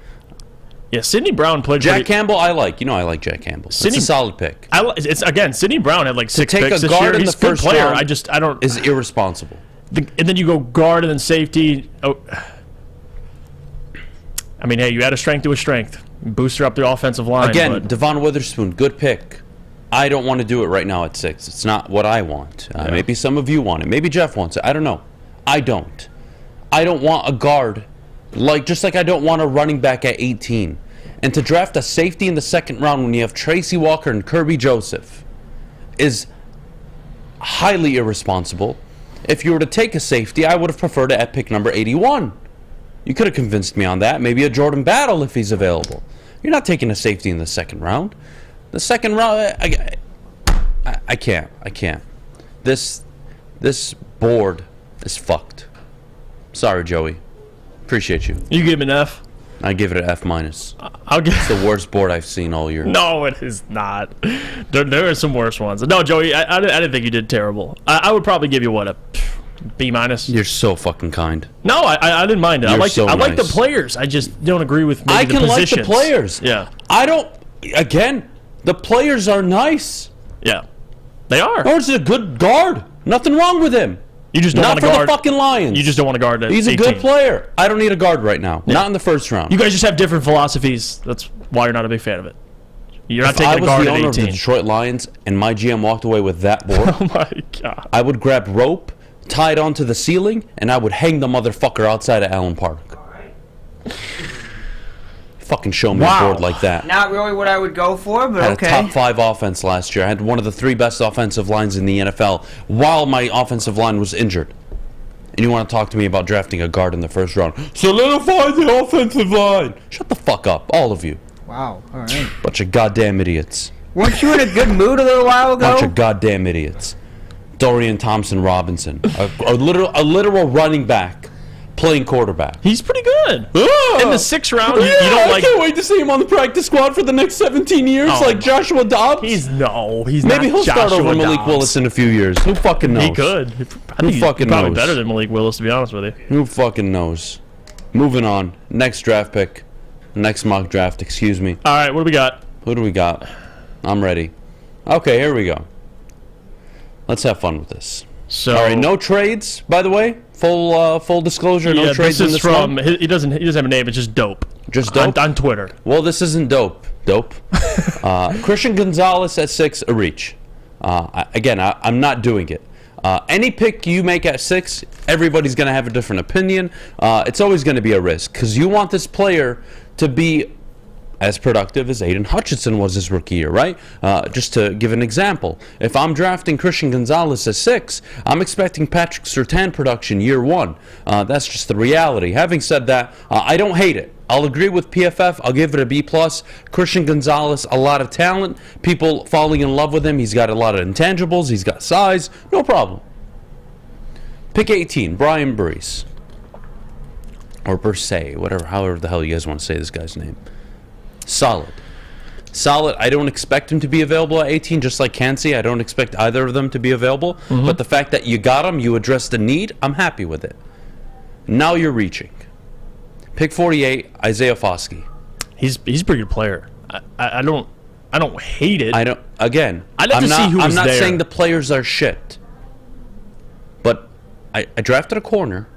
Yeah, Sidney Brown played. Jack Campbell, I like. You know, I like Jack Campbell. It's a solid pick. It's again, Sidney Brown had like 6 picks this year. To take a guard in the 1st player. round, I don't. Is irresponsible. And then you go guard and then safety. Oh. I mean, hey, you add a strength to a strength. Booster up the offensive line. Again, Devon Witherspoon, good pick. I don't want to do it right now at 6. It's not what I want. Maybe some of you want it. Maybe Jeff wants it. I don't know. I don't. I don't want a guard, just like I don't want a running back at 18. And to draft a safety in the 2nd round when you have Tracy Walker and Kirby Joseph is highly irresponsible. If you were to take a safety, I would have preferred it at pick number 81. You could have convinced me on that. Maybe a Jordan Battle if he's available. You're not taking a safety in the 2nd round. The 2nd round, I can't. This board is fucked. Sorry, Joey. Appreciate you. You give him an F? I give it an F minus. I'll give It's the worst board I've seen all year. No, it is not. There are some worse ones. No, Joey, I didn't think you did terrible. I would probably give you what, a B minus? You're so fucking kind. No, I didn't mind it. I like the players. I just don't agree with maybe I can the like positions. the players. Yeah. I don't. Again, the players are nice. Yeah. They are. Lawrence is a good guard. Nothing wrong with him. You just don't want to guard. Not for the fucking Lions. You just don't want to guard at He's a 18. good player. I don't need a guard right now. Yeah. Not in the first round. You guys just have different philosophies. That's why you're not a big fan of it. You're not taking a guard at 18. If I was the owner of the Detroit Lions and my GM walked away with that board, oh my God, I would grab rope, tie it onto the ceiling, and I would hang the motherfucker outside of Allen Park. Fucking show me a board like that. Not really what I would go for, but I had okay. a top 5 offense last year. I had one of the 3 best offensive lines in the NFL while my offensive line was injured. And you want to talk to me about drafting a guard in the first round? Solidify the offensive line. Shut the fuck up, all of you. Wow, all right. Bunch of goddamn idiots. Weren't you in a good mood a little while ago? Bunch of goddamn idiots. Dorian Thompson-Robinson, a literal running back playing quarterback. He's pretty good. In the 6th round, you don't like. I can't wait to see him on the practice squad for the next 17 years, like Joshua Dobbs. He's not. Maybe he'll start over Malik Willis in a few years. Who fucking knows? He could. I think he's probably better than Malik Willis, to be honest with you. Who fucking knows? Moving on. Next draft pick. Next mock draft, excuse me. All right, what do we got? Who do we got? I'm ready. Okay, here we go. Let's have fun with this. So, all right, no trades, by the way. Full disclosure, no trades this in this from, one. He doesn't have a name. It's just dope. Just dope on Twitter. Well, this isn't dope. Christian Gonzalez at 6, a reach. I'm not doing it. Any pick you make at 6, everybody's going to have a different opinion. It's always going to be a risk because you want this player to be as productive as Aiden Hutchinson was his rookie year, right? Just to give an example, if I'm drafting Christian Gonzalez at 6, I'm expecting Patrick Surtain production year 1. That's just the reality. Having said that, I don't hate it. I'll agree with PFF. I'll give it a B+. Christian Gonzalez, a lot of talent. People falling in love with him. He's got a lot of intangibles. He's got size. No problem. Pick 18, Brian Brees. Or Bursay, however the hell you guys want to say this guy's name. Solid. I don't expect him to be available at 18, just like Kancey. I don't expect either of them to be available. Mm-hmm. But the fact that you got him, you addressed the need, I'm happy with it. Now you're reaching. Pick 48, Isaiah Foskey. He's a pretty good player. I don't hate it. I'm not saying the players are shit. But I drafted a corner.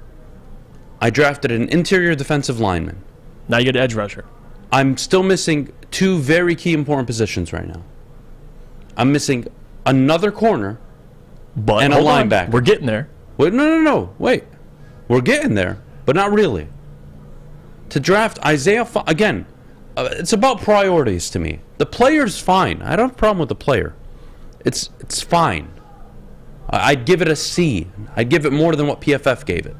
I drafted an interior defensive lineman. Now you get an edge rusher. I'm still missing 2 very key important positions right now. I'm missing another corner and a linebacker. We're getting there. Wait, no. Wait. We're getting there, but not really. To draft Isaiah, again, it's about priorities to me. The player's fine. I don't have a problem with the player. It's fine. I'd give it a C. I'd give it more than what PFF gave it.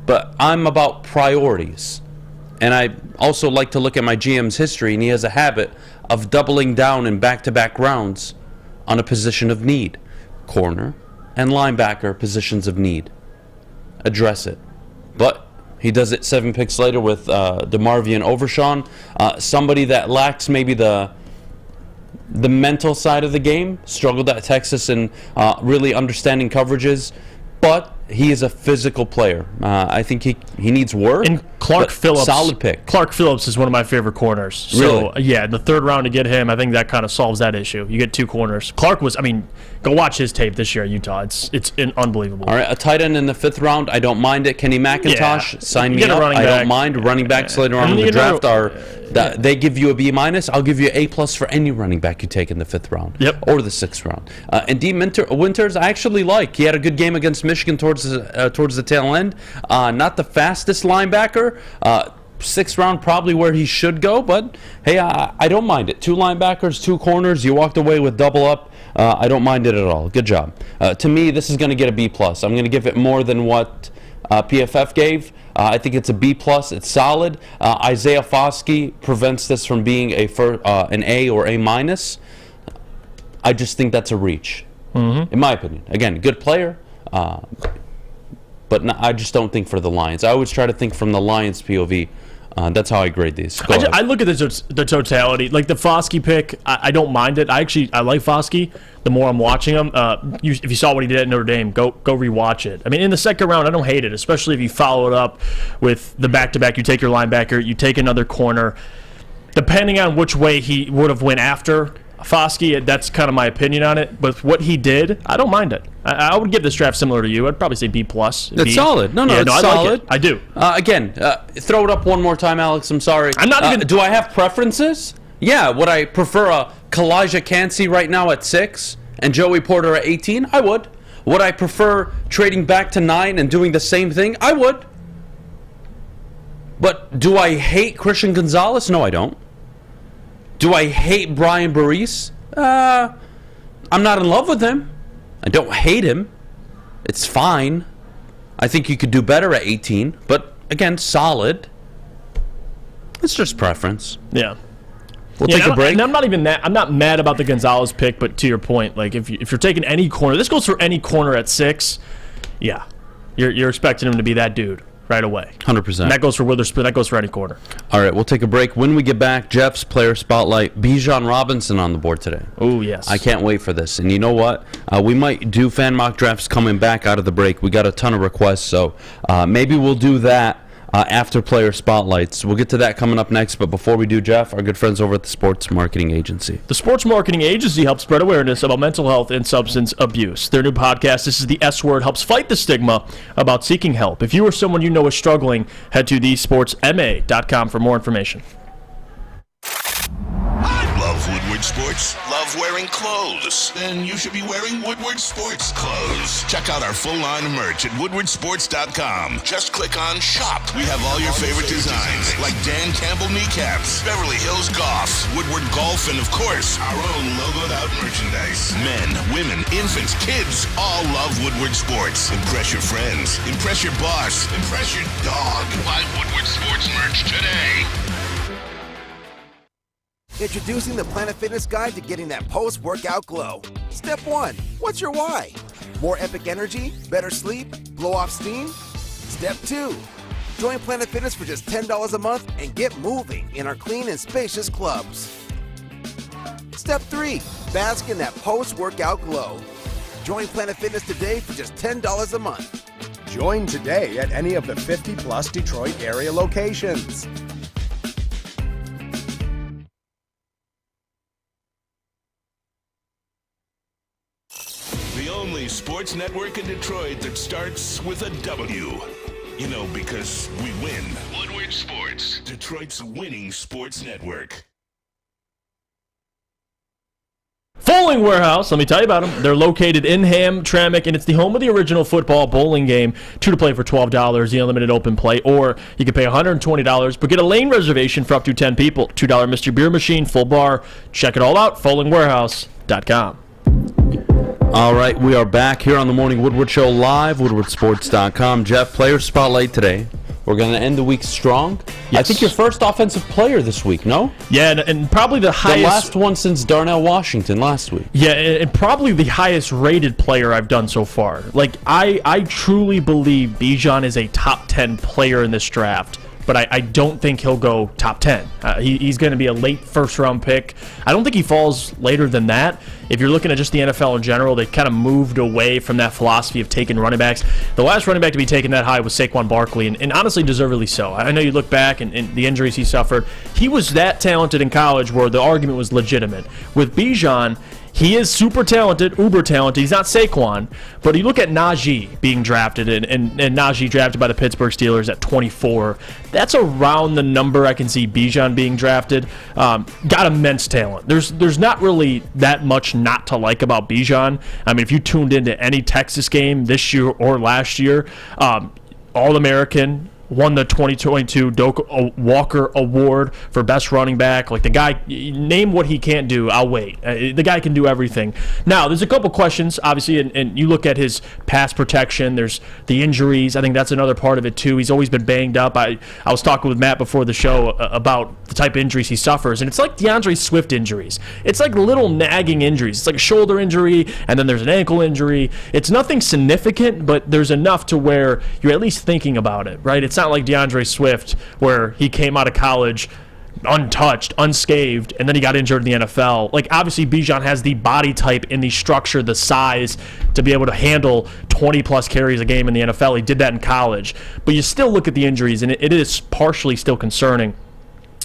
But I'm about priorities. And I also like to look at my GM's history, and he has a habit of doubling down in back-to-back rounds on a position of need. Corner and linebacker positions of need. Address it. But he does it 7 picks later with DeMarvion Overshawn. Somebody that lacks maybe the mental side of the game. Struggled at Texas in really understanding coverages. But he is a physical player. I think he needs work. And Clark Phillips, solid pick. Clark Phillips is one of my favorite corners. So, really? Yeah, in the 3rd round to get him, I think that kind of solves that issue. You get 2 corners. Clark was, go watch his tape this year at Utah. It's unbelievable. All right, a tight end in the 5th round, I don't mind it. Kenny McIntosh, sign me up. I don't mind. Running backs later on in the draft they give you a B-. I'll give you an A+ for any running back you take in the 5th round. Yep. Or the 6th round. And D. Winters, I actually like. He had a good game against Michigan towards the tail end. Not the fastest linebacker. 6th round probably where he should go, but hey, I don't mind it. 2 linebackers, 2 corners. You walked away with double up. I don't mind it at all. Good job. To me, this is going to get a B+. I'm going to give it more than what PFF gave. I think it's a B+. It's solid. Isaiah Foskey prevents this from being an A or A-. I just think that's a reach, in my opinion. Again, good player, but I just don't think for the Lions. I always try to think from the Lions' POV. That's how I grade these. I look at the totality. Like the Foskey pick, I don't mind it. I like Foskey. The more I'm watching him, if you saw what he did at Notre Dame, go rewatch it. I mean, in the second round, I don't hate it, especially if you follow it up with the back-to-back. You take your linebacker, you take another corner. Depending on which way he would have went after Foskey, that's kind of my opinion on it. But what he did, I don't mind it. I would give this draft similar to you. I'd probably say B+. It's solid. No, it's I solid. like it. I do. Again, throw it up one more time, Alex. I'm sorry. I'm not even. Do I have preferences? Yeah. Would I prefer a Kalijah Cansey right now at 6 and Joey Porter at 18? I would. Would I prefer trading back to 9 and doing the same thing? I would. But do I hate Christian Gonzalez? No, I don't. Do I hate Brian Burris? I'm not in love with him. I don't hate him. It's fine. I think you could do better at 18, but again, solid. It's just preference. Yeah. We'll take a break. And I'm not mad about the Gonzalez pick, but to your point, like if you're taking any corner, this goes for any corner at 6. Yeah, you're expecting him to be that dude right away. 100%. And that goes for Witherspoon. That goes for any corner. All right, we'll take a break. When we get back, Jeff's player spotlight. Beydoun Robinson on the board today. Oh, yes. I can't wait for this. And you know what? We might do fan mock drafts coming back out of the break. We got a ton of requests, so maybe we'll do that after player spotlights. We'll get to that coming up next, but before we do, Jeff, our good friends over at the Sports Marketing Agency. The Sports Marketing Agency helps spread awareness about mental health and substance abuse. Their new podcast, This is the S Word, helps fight the stigma about seeking help. If you or someone you know is struggling, head to thesportsma.com for more information. Love Woodward Sports? Love wearing clothes? Then you should be wearing Woodward Sports clothes. Check out our full line of merch at woodwardsports.com. Just click on Shop. We have all your favorite designs, like Dan Campbell kneecaps, Beverly Hills Golf, Woodward Golf, and of course, our own logoed out merchandise. Men, women, infants, kids all love Woodward Sports. Impress your friends. Impress your boss. Impress your dog. Buy Woodward Sports merch today. Introducing the Planet Fitness Guide to getting that post-workout glow. Step 1. What's your why? More epic energy? Better sleep? Blow off steam? Step 2. Join Planet Fitness for just $10 a month and get moving in our clean and spacious clubs. Step 3. Bask in that post-workout glow. Join Planet Fitness today for just $10 a month. Join today at any of the 50-plus Detroit area locations. The only sports network in Detroit that starts with a W. You know, because we win. Woodward Sports, Detroit's winning sports network. Bowling Warehouse, let me tell you about them. They're located in Hamtramck, and it's the home of the original football bowling game. 2 to play for $12, the unlimited open play, or you can pay $120, but get a lane reservation for up to 10 people. $2 Mr. Beer Machine, full bar. Check it all out, bowlingwarehouse.com. All right, we are back here on the Morning Woodward Show live, woodwardsports.com. Jeff, player spotlight today. We're going to end the week strong. Yes. I think your first offensive player this week, no? Yeah, and probably the highest... The last one since Darnell Washington last week. Yeah, and probably the highest rated player I've done so far. Like, I truly believe Beydoun is a top 10 player in this draft. But I don't think he'll go top 10. He's going to be a late first-round pick. I don't think he falls later than that. If you're looking at just the NFL in general, they kind of moved away from that philosophy of taking running backs. The last running back to be taken that high was Saquon Barkley, and honestly, deservedly so. I know you look back and the injuries he suffered. He was that talented in college where the argument was legitimate. With Beydoun, he is super talented, uber talented. He's not Saquon, but you look at Najee being drafted, and Najee drafted by the Pittsburgh Steelers at 24. That's around the number I can see Beydoun being drafted. Got immense talent. There's not really that much not to like about Beydoun. I mean, if you tuned into any Texas game this year or last year, All-American, won the 2022 Walker Award for best running back. Like, the guy, name what he can't do, I'll wait. The guy can do everything. Now, there's a couple questions, obviously, and you look at his pass protection. There's the injuries. I think that's another part of it, too. He's always been banged up. I was talking with Matt before the show about the type of injuries he suffers, and it's like DeAndre Swift injuries. It's like little nagging injuries. It's like a shoulder injury, and then there's an ankle injury. It's nothing significant, but there's enough to where you're at least thinking about it, right? It's not like DeAndre Swift, where he came out of college untouched, unscathed, and then he got injured in the NFL. Like, obviously, Beydoun has the body type and the structure, the size to be able to handle 20-plus carries a game in the NFL. He did that in college. But you still look at the injuries, and it is partially still concerning.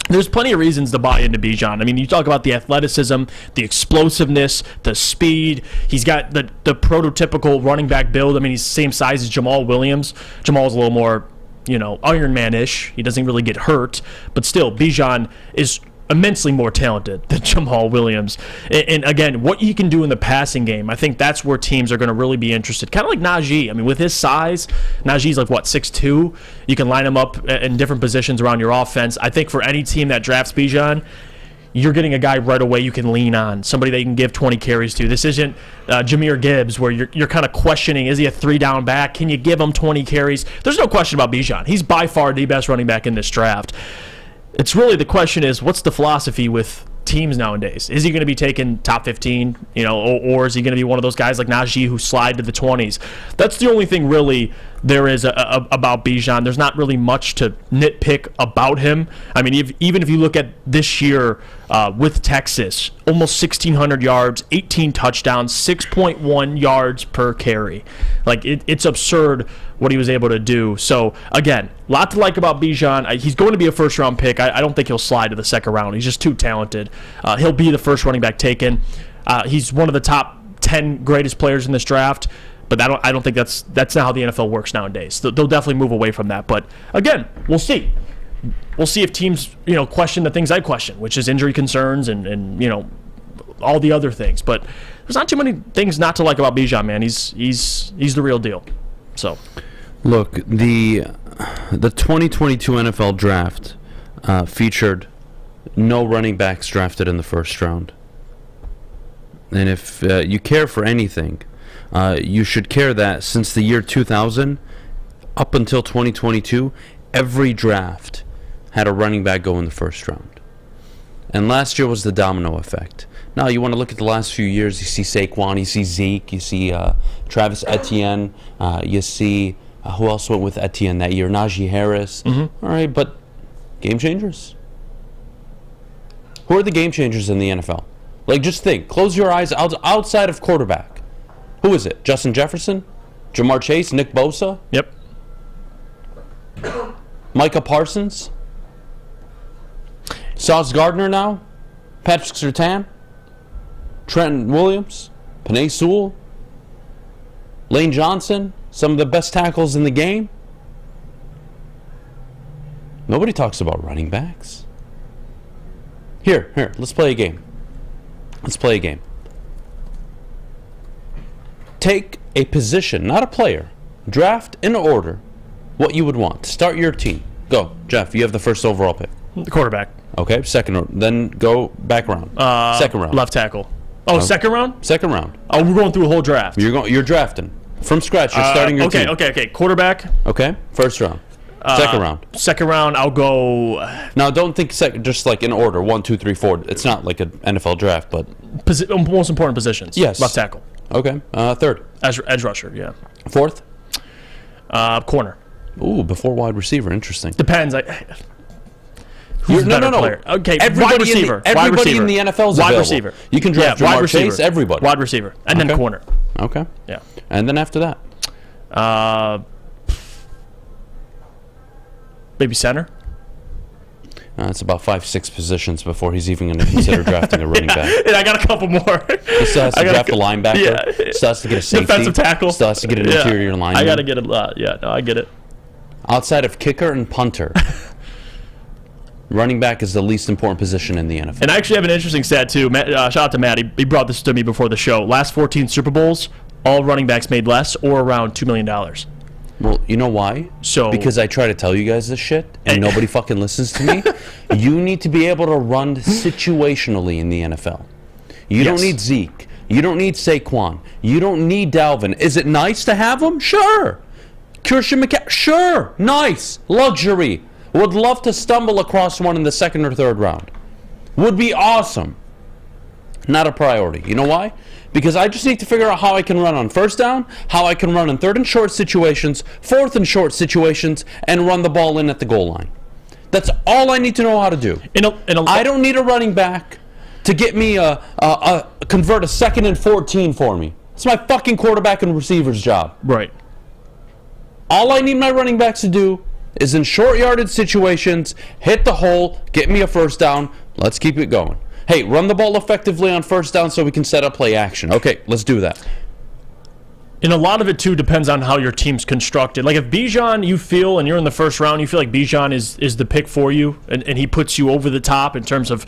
There's plenty of reasons to buy into Beydoun. I mean, you talk about the athleticism, the explosiveness, the speed. He's got the prototypical running back build. I mean, he's the same size as Jamal Williams. Jamal's a little more, Iron Man-ish. He doesn't really get hurt. But still, Beydoun is immensely more talented than Jamal Williams. And again, what he can do in the passing game, I think that's where teams are going to really be interested. Kind of like Najee. I mean, with his size, Najee's like, 6'2"? You can line him up in different positions around your offense. I think for any team that drafts Beydoun, you're getting a guy right away you can lean on, somebody that you can give 20 carries to. This isn't Jahmyr Gibbs, where you're kind of questioning, is he a 3-down back? Can you give him 20 carries? There's no question about Beydoun. He's by far the best running back in this draft. It's really, the question is, what's the philosophy with teams nowadays? Is he going to be taken top 15, or is he going to be one of those guys like Najee who slide to the 20s? That's the only thing really there is about Beydoun. There's not really much to nitpick about him. I mean, even if you look at this year with Texas, almost 1,600 yards, 18 touchdowns, 6.1 yards per carry. Like, it's absurd what he was able to do. So, again, a lot to like about Beydoun. He's going to be a first-round pick. I don't think he'll slide to the second round. He's just too talented. He'll be the first running back taken. He's one of the top 10 greatest players in this draft. But I don't think that's not how the NFL works nowadays. They'll definitely move away from that. But again, we'll see. We'll see if teams question the things I question, which is injury concerns and all the other things. But there's not too many things not to like about Beydoun, man. He's the real deal. So, look, the 2022 NFL draft featured no running backs drafted in the first round. And if you care for anything, you should care that since the year 2000 up until 2022, every draft had a running back go in the first round. And last year was the domino effect. Now, you want to look at the last few years, you see Saquon, you see Zeke, you see Travis Etienne, you see who else went with Etienne that year? Najee Harris. Mm-hmm. All right, but game changers? Who are the game changers in the NFL? Like, just think. Close your eyes outside of quarterback. Who is it? Justin Jefferson? Jamar Chase? Nick Bosa? Yep. Micah Parsons? Sauce Gardner now? Patrick Surtain? Trenton Williams? Penei Sewell? Lane Johnson? Some of the best tackles in the game? Nobody talks about running backs. Here, let's play a game. Take a position, not a player. Draft in order what you would want. Start your team. Go, Jeff. You have the first overall pick. The quarterback. Okay, second. Then go back round. Second round. Left tackle. Oh, second round? Second round. Oh, we're going through a whole draft. You're drafting from scratch. You're starting your team. Okay. Quarterback. Okay, first round. Second round. Second round, I'll go. Now, don't think just like in order 1, 2, 3, 4. It's not like an NFL draft, but most important positions. Yes. Left tackle. Okay. Third. Edge rusher. Yeah. Fourth. Corner. Ooh, before wide receiver. Interesting. Depends. Who's no. Player? Okay. Everybody wide receiver. Everybody in the NFL is wide available. Receiver. You can draft Jamar Chase. Everybody. Wide receiver, and then corner. Okay. Yeah. And then after that. Maybe center. It's about 5-6 positions before he's even going to consider drafting a running back. And I got a couple more. He still has to draft a linebacker. Yeah. Still has to get a safety. Defensive tackle. Still has to get an interior lineman. I got to get a lot. Yeah, no, I get it. Outside of kicker and punter, running back is the least important position in the NFL. And I actually have an interesting stat, too. Shout out to Matt. He brought this to me before the show. Last 14 Super Bowls, all running backs made less or around $2 million. Well, you know why? Because I try to tell you guys this shit, and nobody fucking listens to me. You need to be able to run situationally in the NFL. You don't need Zeke. You don't need Saquon. You don't need Dalvin. Is it nice to have them? Sure. Christian McCaffrey? Sure. Nice. Luxury. Would love to stumble across one in the second or third round. Would be awesome. Not a priority. You know why? Because I just need to figure out how I can run on first down, how I can run in third and short situations, fourth and short situations, and run the ball in at the goal line. That's all I need to know how to do. I don't need a running back to get me convert a 2nd and 14 for me. It's my fucking quarterback and receiver's job. Right. All I need my running backs to do is in short yardage situations, hit the hole, get me a first down. Let's keep it going. Hey, run the ball effectively on first down so we can set up play action. Okay, let's do that. And a lot of it, too, depends on how your team's constructed. Like, if Beydoun, you feel, and you're in the first round, you feel like Beydoun is the pick for you, and he puts you over the top in terms of,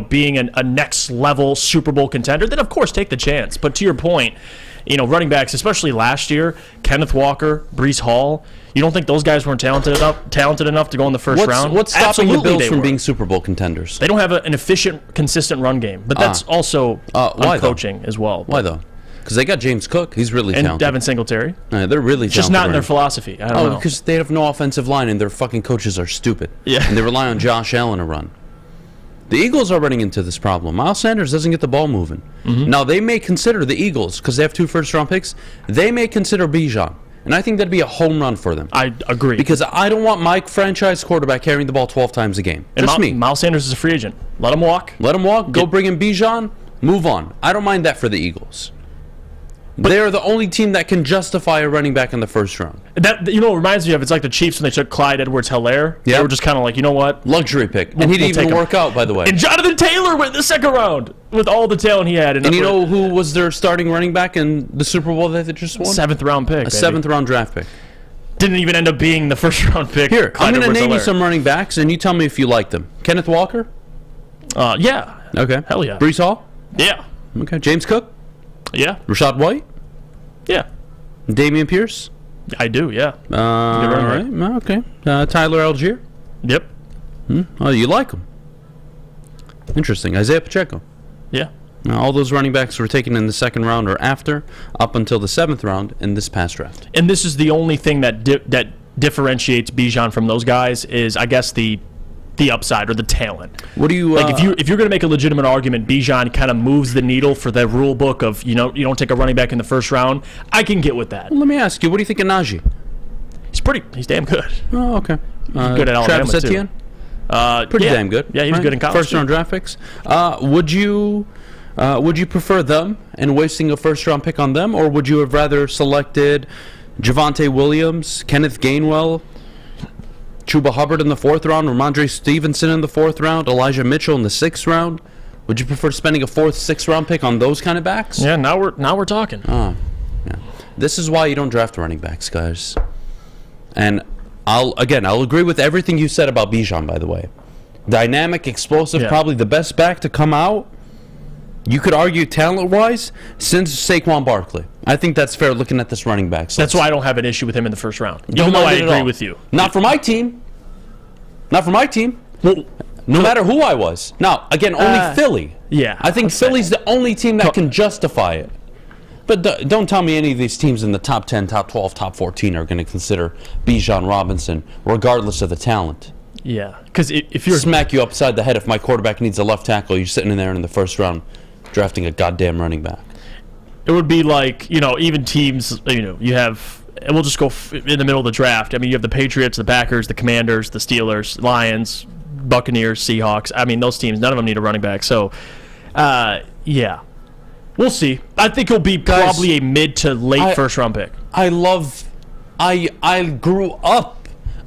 being a next-level Super Bowl contender, then, of course, take the chance. But to your point, running backs, especially last year, Kenneth Walker, Breece Hall, you don't think those guys weren't talented enough to go in the first round? What's stopping the Bills from being Super Bowl contenders? They don't have an efficient, consistent run game. But that's also coaching as well. Why, though? Because they got James Cook. He's really talented. And Devin Singletary. They're really talented. Just not in their philosophy. I don't know. Because they have no offensive line, and their fucking coaches are stupid. Yeah. And they rely on Josh Allen to run. The Eagles are running into this problem. Miles Sanders doesn't get the ball moving. Mm-hmm. Now, they may consider the Eagles, because they have 2 first-round picks, they may consider Beydoun. And I think that'd be a home run for them. I agree. Because I don't want my franchise quarterback carrying the ball 12 times a game. And Just me. Miles Sanders is a free agent. Let him walk. Go bring in Beydoun. Move on. I don't mind that for the Eagles. But they're the only team that can justify a running back in the first round. That it reminds me of, it's like the Chiefs when they took Clyde Edwards-Helaire. Yeah. They were just kind of like, you know what? Luxury pick. And he didn't even work out, by the way. And Jonathan Taylor went in the second round with all the talent he had. And you know who was their starting running back in the Super Bowl that they just won? 7th round pick. A 7th round draft pick. Didn't even end up being the first round pick. Here, I'm going to name you some running backs, and you tell me if you like them. Kenneth Walker? Yeah. Okay. Hell yeah. Breece Hall? Yeah. Okay. James Cook? Yeah. Rashad White? Yeah. Damian Pierce? I do, yeah. All right. Okay. Tyler Algier? Yep. Oh, you like him. Interesting. Isaiah Pacheco? Yeah. All those running backs were taken in the second round or after, up until the 7th round in this past draft. And this is the only thing that differentiates Beydoun from those guys is, I guess, the upside or the talent. What do you like? If you're going to make a legitimate argument, Beydoun kind of moves the needle for the rule book of you don't take a running back in the first round. I can get with that. Well, let me ask you, what do you think of Najee? He's damn good. Oh, okay. He's good at Alabama Travis Etienne? Pretty damn good. Yeah, he was good in college. First round draft picks. Would you prefer them and wasting a first round pick on them, or would you have rather selected Javonte Williams, Kenneth Gainwell, Chuba Hubbard in the 4th round, Ramondre Stevenson in the 4th round, Elijah Mitchell in the 6th round? Would you prefer spending a 4th, 6th round pick on those kind of backs? Yeah, now we're talking. Oh, yeah. This is why you don't draft running backs, guys. And I'll agree with everything you said about Beydoun, by the way. Dynamic, explosive, probably the best back to come out. You could argue talent-wise since Saquon Barkley. I think that's fair looking at this running back. That's why I don't have an issue with him in the first round. Even though I agree with you. Not for my team. Not for my team. No matter who I was. Now, again, only Philly. Yeah. I think Philly's the only team that can justify it. But don't tell me any of these teams in the top 10, top 12, top 14 are going to consider Bijan Robinson, regardless of the talent. Yeah. Because if you're... Smack you upside the head if my quarterback needs a left tackle, you're sitting in there in the first round drafting a goddamn running back. It would be like, even teams, you have, and we'll just go in the middle of the draft. I mean, you have the Patriots, the Packers, the Commanders, the Steelers, Lions, Buccaneers, Seahawks. I mean, those teams, none of them need a running back. So, yeah. We'll see. I think he'll be probably a mid to late first round pick. I grew up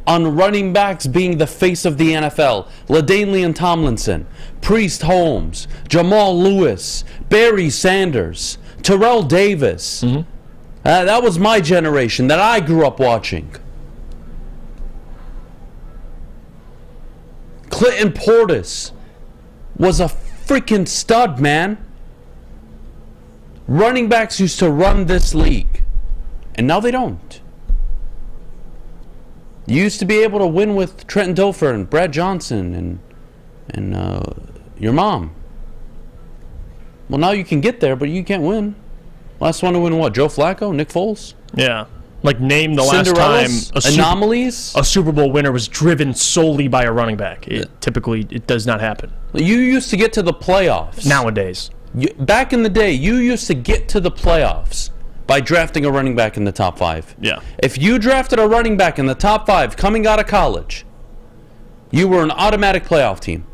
on running backs being the face of the NFL. LaDainian Tomlinson, Priest Holmes, Jamal Lewis, Barry Sanders, Terrell Davis. Mm-hmm. That was my generation that I grew up watching. Clinton Portis was a freaking stud, man. Running backs used to run this league, and now they don't. You used to be able to win with Trenton Dilfer and Brad Johnson and your mom. Well, now you can get there, but you can't win. Last one to win what? Joe Flacco? Nick Foles? Yeah. Like, name the last time anomalies? a Super Bowl winner was driven solely by a running back. Typically, it does not happen. You used to get to the playoffs. Nowadays. Back in the day, you used to get to the playoffs by drafting a running back in the top 5. Yeah. If you drafted a running back in the top 5 coming out of college, you were an automatic playoff team.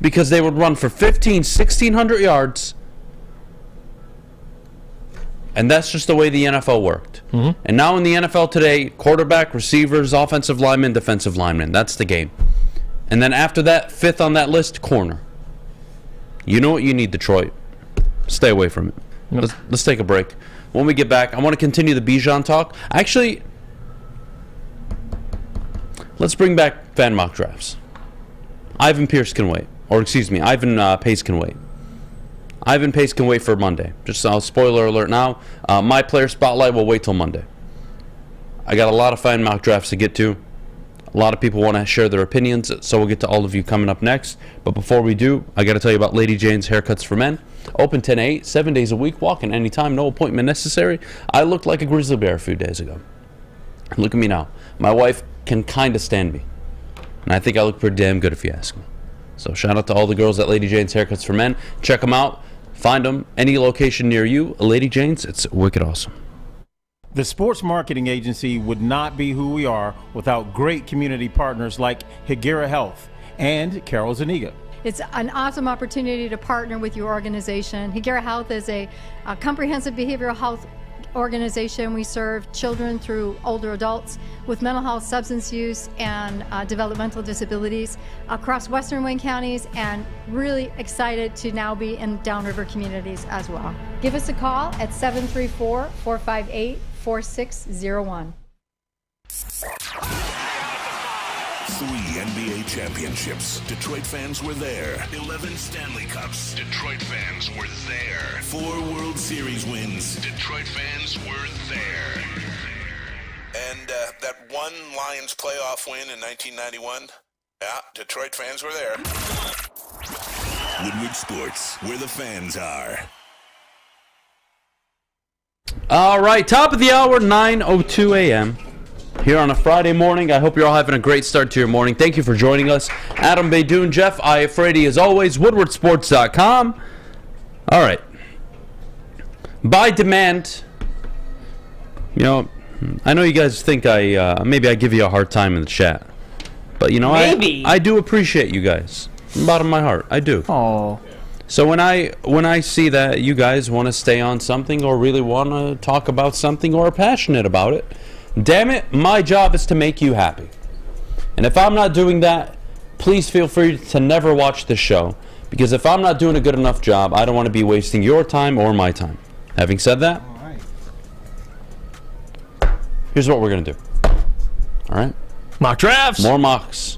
Because they would run for 1,600 yards. And that's just the way the NFL worked. Mm-hmm. And now in the NFL today, quarterback, receivers, offensive linemen, defensive linemen. That's the game. And then after that, 5th on that list, corner. You know what you need, Detroit. Stay away from it. Yep. Let's take a break. When we get back, I want to continue the Beydoun talk. Actually, let's bring back fan mock drafts. Ivan Pace can wait. Ivan Pace can wait. Ivan Pace can wait for Monday. Just spoiler alert now. My player spotlight will wait till Monday. I got a lot of fan mock drafts to get to. A lot of people want to share their opinions, so we'll get to all of you coming up next. But before we do, I got to tell you about Lady Jane's Haircuts for Men. Open 10 to 8, 7 days a week, walk in anytime, no appointment necessary. I looked like a grizzly bear a few days ago. Look at me now. My wife can kind of stand me. And I think I look pretty damn good if you ask me. So shout out to all the girls at Lady Jane's Haircuts for Men. Check them out. Find them any location near you. Lady Jane's, it's wicked awesome. The sports marketing agency would not be who we are without great community partners like Higuera Health and Carol Zuniga. It's an awesome opportunity to partner with your organization. Higuera Health is a comprehensive behavioral health organization. We serve children through older adults with mental health, substance use, and developmental disabilities across Western Wayne counties, and really excited to now be in Downriver communities as well. Give us a call at 734-458-4601. 3 NBA championships. Detroit fans were there. 11 Stanley Cups. Detroit fans were there. 4 World Series wins. Detroit fans were there. And that one Lions playoff win in 1991? Yeah, Detroit fans were there. Woodward Sports, where the fans are. All right, top of the hour, 9:02 a.m. Here on a Friday morning. I hope you're all having a great start to your morning. Thank you for joining us. Adham, Beydoun, Jeff, Iafrate as always, woodwardsports.com. All right. By demand, I know you guys think maybe I give you a hard time in the chat. But, I do appreciate you guys. From the bottom of my heart, I do. Oh. So when I see that you guys want to stay on something or really want to talk about something or are passionate about it, damn it, my job is to make you happy. And if I'm not doing that, please feel free to never watch this show. Because if I'm not doing a good enough job, I don't want to be wasting your time or my time. Having said that, here's what we're going to do. All right? Mock drafts. More mocks.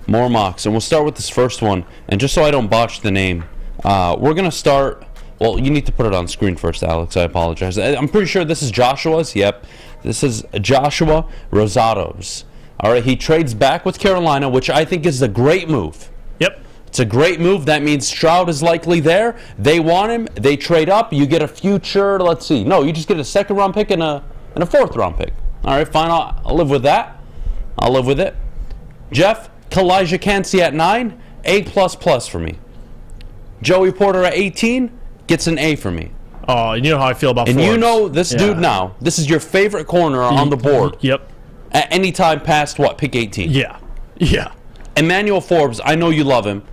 And we'll start with this first one. And just so I don't botch the name, we're going to start... Well, you need to put it on screen first, Alex. I apologize. I'm pretty sure this is Joshua's. Yep. This is Joshua Rosado's. All right, he trades back with Carolina, which I think is a great move. Yep. It's a great move. That means Stroud is likely there. They want him. They trade up. You get a future, let's see. No, you just get a second-round pick and a fourth-round pick. All right, fine. I'll live with that. I'll live with it. Jeff, Kalijah Kancey at 9, A++ for me. Joey Porter at 18 gets an A for me. Oh, you know how I feel about Forbes. And you know this dude now. This is your favorite corner on the board. Yep. At any time past, pick 18? Yeah. Emmanuel Forbes, I know you love him.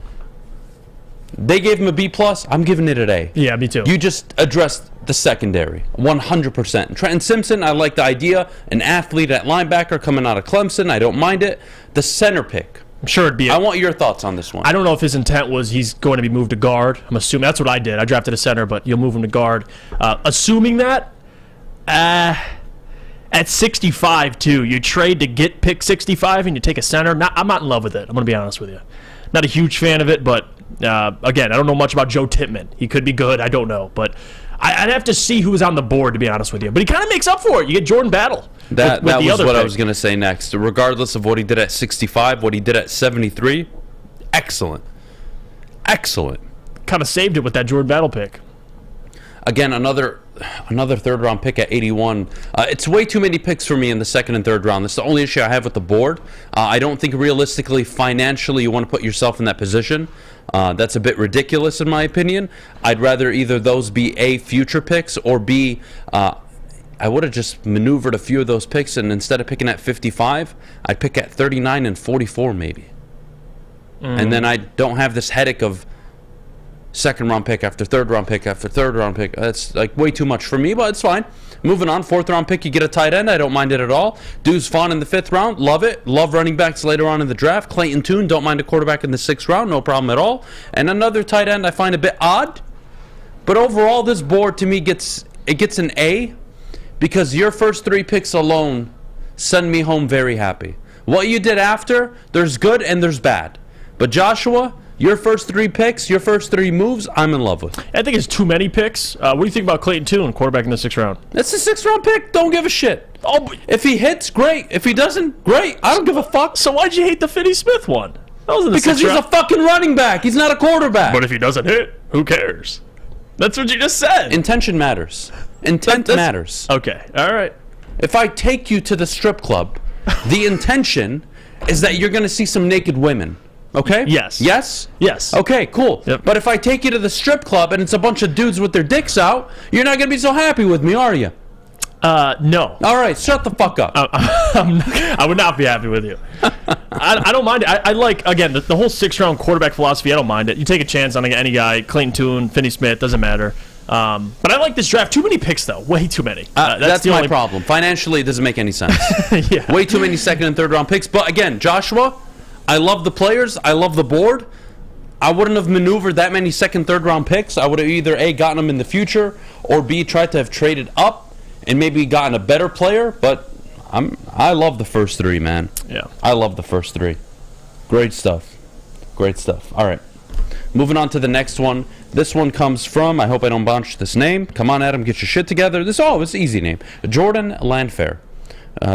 They gave him a B+. I'm giving it an A. Yeah, me too. You just addressed the secondary, 100%. Trenton Simpson, I like the idea. An athlete at linebacker coming out of Clemson. I don't mind it. The center pick. I'm sure it'd be. I want your thoughts on this one. I don't know if his intent was he's going to be moved to guard. I'm assuming that's what I did. I drafted a center, but you'll move him to guard. Assuming that, at 65 too, you trade to get pick 65 and you take a center. I'm not in love with it. I'm going to be honest with you. Not a huge fan of it, but again, I don't know much about Joe Tippmann. He could be good. I don't know, but I'd have to see who was on the board, to be honest with you. But he kind of makes up for it. You get Jordan Battle. That was what pick. I was going to say next. Regardless of what he did at 65, what he did at 73, excellent. Excellent. Kind of saved it with that Jordan Battle pick. Again, another third-round pick at 81. It's way too many picks for me in the second and third round. That's the only issue I have with the board. I don't think realistically, financially, you want to put yourself in that position. That's a bit ridiculous in my opinion. I'd rather either those be A, future picks, or B, I would have just maneuvered a few of those picks, and instead of picking at 55, I'd pick at 39 and 44 maybe. And then I don't have this headache of second round pick after third round pick after third round pick. That's like way too much for me, but it's fine. Moving on, fourth round pick, you get a tight end. I don't mind it at all. Deuce Vaughn in the fifth round, love it. Love running backs later on in the draft. Clayton Tune, don't mind a quarterback in the sixth round, no problem at all. And another tight end I find a bit odd, but overall this board to me gets an A, because your first three picks alone send me home very happy. What you did after, there's good and there's bad. But Joshua, your first three picks, your first three moves, I'm in love with. I think it's too many picks. What do you think about Clayton Tune, quarterback in the sixth round? That's the sixth round pick. Don't give a shit. Oh, if he hits, great. If he doesn't, great. I don't give a fuck. So why'd you hate the Finney Smith one? That was in the because sixth he's round. a fucking running back. He's not a quarterback. But if he doesn't hit, who cares? That's what you just said. Intention matters. Intent matters. Okay. All right. If I take you to the strip club, the intention is that you're going to see some naked women. Okay? Yes. Yes? Yes. Okay, cool. Yep. But if I take you to the strip club and it's a bunch of dudes with their dicks out, you're not going to be so happy with me, are you? No. All right, shut the fuck up. I would not be happy with you. I don't mind it. I like, again, the whole sixth-round quarterback philosophy, I don't mind it. You take a chance on any guy, Clayton Tune, Finney Smith, doesn't matter. But I like this draft. Too many picks, though. Way too many. That's my problem. Financially, it doesn't make any sense. Yeah. Way too many second and third round picks. But again, Joshua, I love the players. I love the board. I wouldn't have maneuvered that many second, third round picks. I would have either A, gotten them in the future, or B, tried to have traded up and maybe gotten a better player. But I love the first three, man. Yeah. I love the first three. Great stuff. Great stuff. All right. Moving on to the next one. This one comes from, I hope I don't botch this name. Come on, Adam, get your shit together. It's an easy name. Jordan Landfair.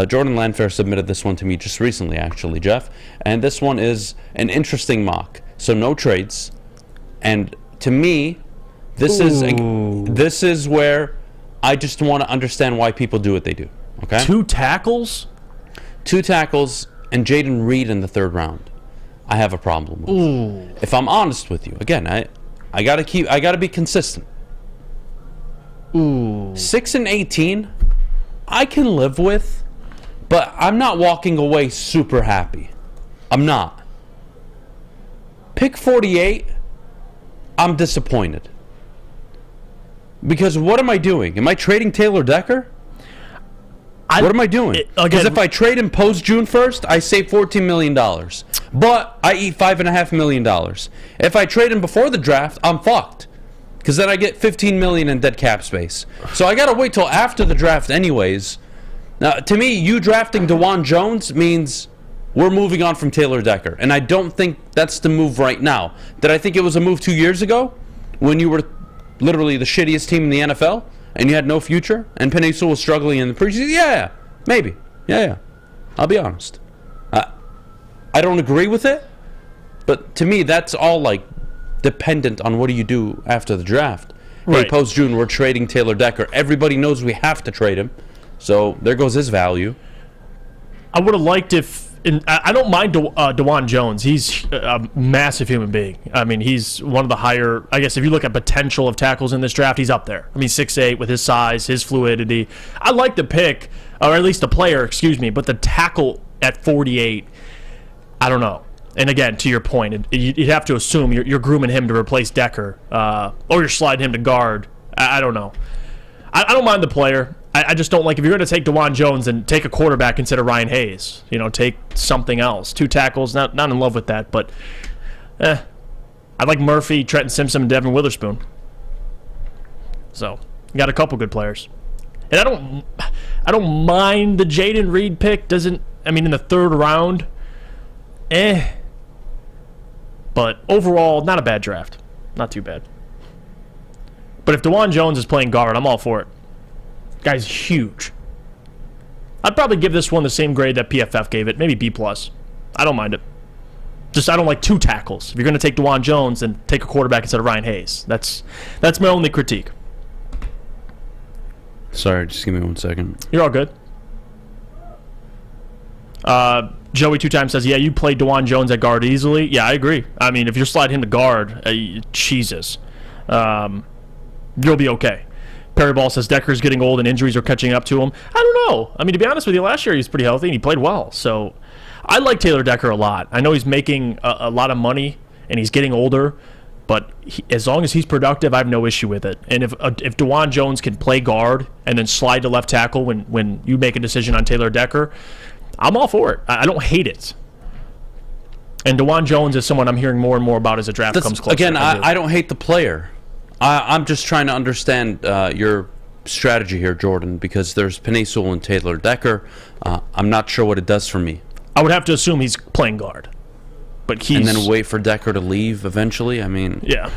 Jordan Landfair submitted this one to me just recently, actually, Jeff. And this one is an interesting mock. So no trades. And to me, this is where I just want to understand why people do what they do. Okay? 2 tackles? 2 tackles and Jaden Reed in the third round. I have a problem with. Ooh. If I'm honest with you, again, I gotta be consistent. Ooh. 6 and 18, I can live with, but I'm not walking away super happy. I'm not. Pick 48, I'm disappointed. Because what am I doing? Am I trading Taylor Decker? What am I doing? Because if I trade him post June 1st, I save $14 million. But I eat $5.5 million. If I trade him before the draft, I'm fucked. Because then I get $15 million in dead cap space. So I got to wait till after the draft anyways. Now, to me, you drafting DeJuan Jones means we're moving on from Taylor Decker. And I don't think that's the move right now. Did I think it was a move 2 years ago when you were literally the shittiest team in the NFL? And you had no future, and Penei Sewell was struggling in the preseason? Yeah, maybe. Yeah. I'll be honest. I don't agree with it, but to me, that's all, like, dependent on what do you do after the draft. Right. Hey, post-June, we're trading Taylor Decker. Everybody knows we have to trade him, so there goes his value. I would have liked if... I don't mind DeJuan Jones. He's a massive human being. I mean, he's one of the higher... I guess if you look at potential of tackles in this draft, he's up there. I mean, 6'8", with his size, his fluidity. I like the pick, or at least the player, excuse me, but the tackle at 48, I don't know. And again, to your point, you'd have to assume you're grooming him to replace Decker, or you're sliding him to guard. I don't know. I don't mind the player. I just don't like, if you're going to take DeJuan Jones and take a quarterback instead of Ryan Hayes, take something else. 2 tackles, not in love with that, but I like Murphy, Trenton Simpson, and Devin Witherspoon. So, you got a couple good players. And I don't mind the Jaden Reed pick. In the third round, but overall, not a bad draft. Not too bad. But if DeJuan Jones is playing guard, I'm all for it. Guy's huge. I'd probably give this one the same grade that PFF gave it, maybe B+. I don't mind it. Just I don't like 2 tackles. If you're going to take DeJuan Jones, then take a quarterback instead of Ryan Hayes. That's my only critique. Sorry, just give me 1 second. You're all good. Joey 2 times says, yeah, you play DeJuan Jones at guard easily. Yeah, I agree. I mean, if you're sliding him to guard, Jesus, you'll be okay. Perry Ball says Decker's getting old and injuries are catching up to him. I don't know. I mean, to be honest with you, last year he was pretty healthy and he played well. So I like Taylor Decker a lot. I know he's making a lot of money and he's getting older, but as long as he's productive, I have no issue with it. And if DeJuan Jones can play guard and then slide to left tackle when you make a decision on Taylor Decker, I'm all for it. I don't hate it. And DeJuan Jones is someone I'm hearing more and more about as the draft comes closer. Again, I don't hate the player. I'm just trying to understand your strategy here, Jordan, because there's Penei Sewell and Taylor Decker. I'm not sure what it does for me. I would have to assume he's playing guard. But and then wait for Decker to leave eventually? I mean... Yeah.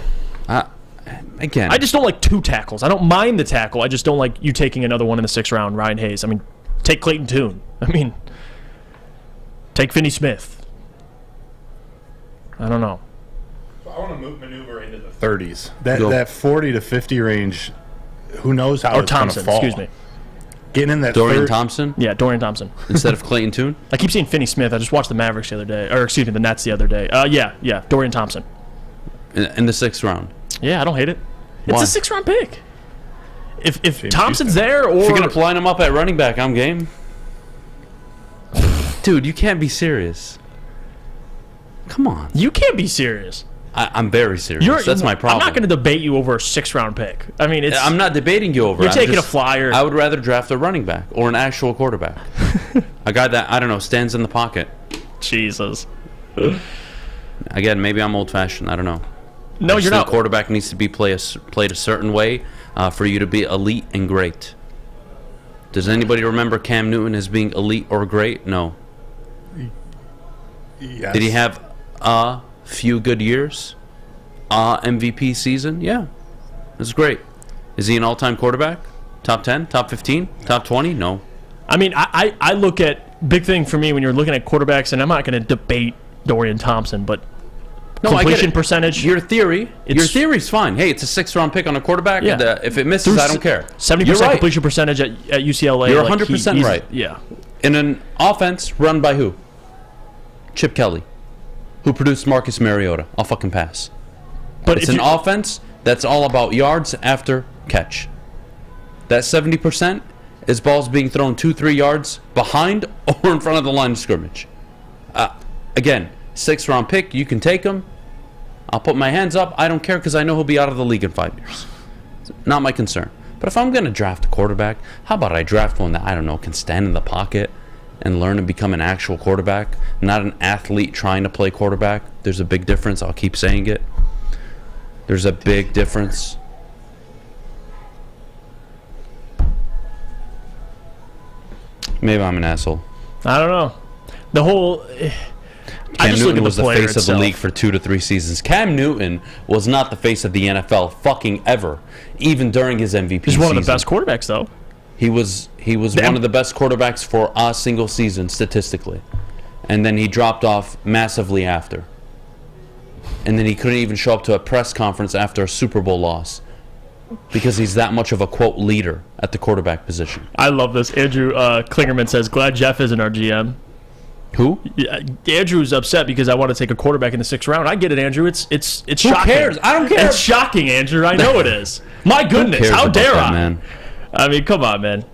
Again... I just don't like 2 tackles. I don't mind the tackle. I just don't like you taking another one in the 6th round, Ryan Hayes. I mean, take Clayton Tune. I mean, take Finney Smith. I don't know. I want to maneuver into the 30s. That 40 to 50 range, who knows how it's going to fall. Excuse me. Getting in that Dorian Thompson? Yeah, Dorian Thompson. Instead of Clayton Tune? I keep seeing Finney Smith. I just watched the Mavericks the other day. Or, excuse me, the Nets the other day. Yeah, Dorian Thompson. In the 6th round? Yeah, I don't hate it. Why? It's a 6th round pick. If Thompson's there, or... If you're going to line him up at running back, I'm game. Dude, you can't be serious. Come on. You can't be serious. I'm very serious. That's my problem. I'm not going to debate you over a 6th round pick. I mean, I'm not debating you over. You're taking a flyer. I would rather draft a running back or an actual quarterback. A guy that, I don't know, stands in the pocket. Jesus. Again, maybe I'm old-fashioned. I don't know. No, you're not. The quarterback needs to be played a certain way for you to be elite and great. Does anybody remember Cam Newton as being elite or great? No. Yes. Did he have a few good years? MVP season? Yeah. That's great. Is he an all-time quarterback? Top 10? Top 15? Top 20? No. I mean, I look at, big thing for me when you're looking at quarterbacks, and I'm not going to debate Dorian Thompson, but completion percentage. Your theory's fine. Hey, it's a 6th round pick on a quarterback. Yeah. And, if it misses, I don't care. 70% completion percentage at UCLA. You're 100% right. Yeah. In an offense run by who? Chip Kelly, who produced Marcus Mariota. I'll fucking pass. But it's an offense that's all about yards after catch. That 70% is balls being thrown 2-3 yards behind or in front of the line of scrimmage. Again, 6th round pick, you can take him. I'll put my hands up. I don't care because I know he'll be out of the league in 5 years. It's not my concern. But if I'm going to draft a quarterback, how about I draft one that, I don't know, can stand in the pocket and learn to become an actual quarterback, not an athlete trying to play quarterback. There's a big difference. I'll keep saying it. There's a big difference. Maybe I'm an asshole. I don't know. The whole... Cam Newton was the face of the league for 2 to 3 seasons. Cam Newton was not the face of the NFL fucking ever, even during his MVP season. He's one of the best quarterbacks, though. He was one of the best quarterbacks for a single season, statistically. And then he dropped off massively after. And then he couldn't even show up to a press conference after a Super Bowl loss because he's that much of a, quote, leader at the quarterback position. I love this. Andrew Klingerman says, glad Jeff isn't our GM. Who? Yeah, Andrew's upset because I want to take a quarterback in the 6th round. I get it, Andrew. It's shocking. Who cares? I don't care. It's shocking, Andrew. I know it is. My goodness. How dare I? Man? I mean, come on, man.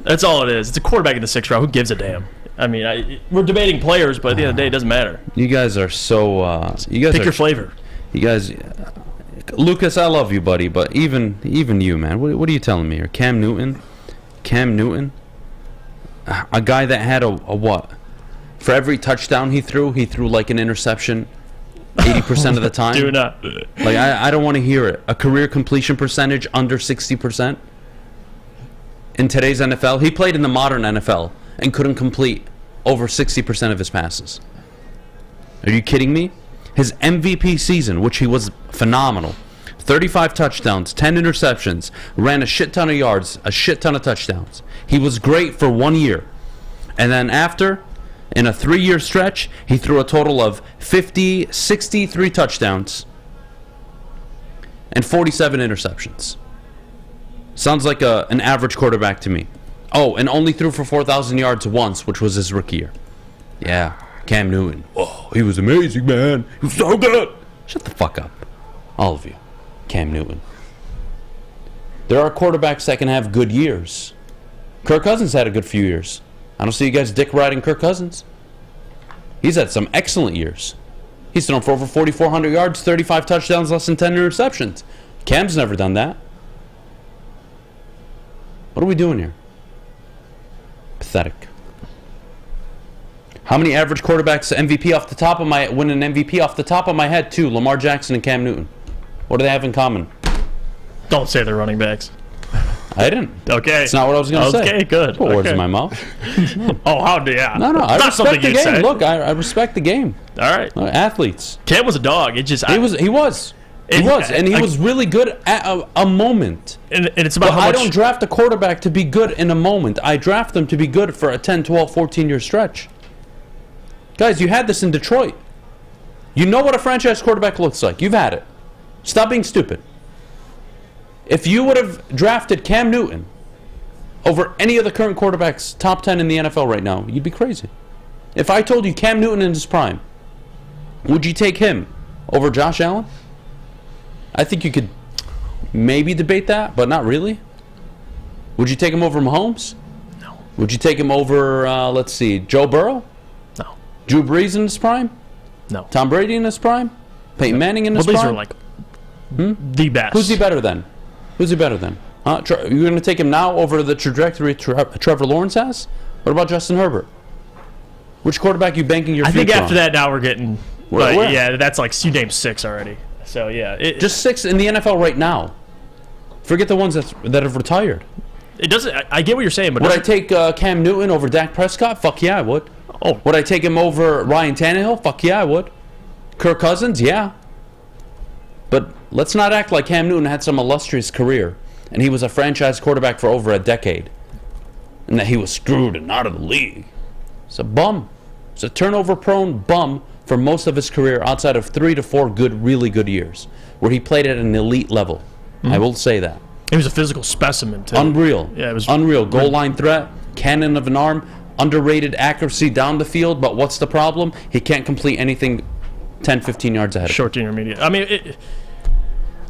That's all it is. It's a quarterback in the 6th round. Who gives a damn? I mean, we're debating players, but at the end of the day, it doesn't matter. You guys are so... Pick your flavor. You guys... Lucas, I love you, buddy, but even you, man. What are you telling me here? Cam Newton? A guy that had a what? For every touchdown he threw like an interception 80% of the time. Do not. Like, I don't want to hear it. A career completion percentage under 60%. In today's NFL, he played in the modern NFL and couldn't complete over 60% of his passes. Are you kidding me? His MVP season, which he was phenomenal, 35 touchdowns, 10 interceptions, ran a shit ton of yards, a shit ton of touchdowns. He was great for 1 year. And then after, in a 3-year stretch, he threw a total of 63 touchdowns and 47 interceptions. Sounds like an average quarterback to me. Oh, and only threw for 4,000 yards once, which was his rookie year. Yeah, Cam Newton. Oh, he was amazing, man. He was so good. Shut the fuck up. All of you. Cam Newton. There are quarterbacks that can have good years. Kirk Cousins had a good few years. I don't see you guys dick riding Kirk Cousins. He's had some excellent years. He's thrown for over 4,400 yards, 35 touchdowns, less than 10 interceptions. Cam's never done that. What are we doing here? Pathetic. How many average quarterbacks MVP off the top of my win an MVP off the top of my head? 2, Lamar Jackson and Cam Newton. What do they have in common? Don't say they're running backs. I didn't. Okay. That's not what I was going to say. Okay, good. Put words in my mouth. Oh, how do you? No. I respect the game. Say. Look, I respect the game. All right. Athletes. Cam was a dog. He was, and he was really good at a moment. And it's about how much... I don't draft a quarterback to be good in a moment. I draft them to be good for a 10, 12, 14-year stretch. Guys, you had this in Detroit. You know what a franchise quarterback looks like. You've had it. Stop being stupid. If you would have drafted Cam Newton over any of the current quarterbacks, top 10 in the NFL right now, you'd be crazy. If I told you Cam Newton in his prime, would you take him over Josh Allen? I think you could maybe debate that, but not really. Would you take him over Mahomes? No. Would you take him over, let's see, Joe Burrow? No. Drew Brees in his prime? No. Tom Brady in his prime? Peyton Manning in his prime? These are like the best. Who's he better than? You're going to take him now over the trajectory Trevor Lawrence has? What about Justin Herbert? Which quarterback are you banking your future on? I think after that now we're getting... Where? Yeah, that's like... You named 6 already. So, yeah. Just 6 in the NFL right now. Forget the ones that have retired. It doesn't... I get what you're saying, but... Would I take Cam Newton over Dak Prescott? Fuck yeah, I would. Oh. Would I take him over Ryan Tannehill? Fuck yeah, I would. Kirk Cousins? Yeah. But let's not act like Cam Newton had some illustrious career and he was a franchise quarterback for over a decade and that he was screwed and out of the league. It's a bum. It's a turnover-prone bum for most of his career outside of 3 to 4 really good years where he played at an elite level. Mm-hmm. I will say that. He was a physical specimen, too. Unreal. Yeah, it was unreal. Goal line threat, cannon of an arm, underrated accuracy down the field, but what's the problem? He can't complete anything 10, 15 yards ahead. Short to intermediate. I mean,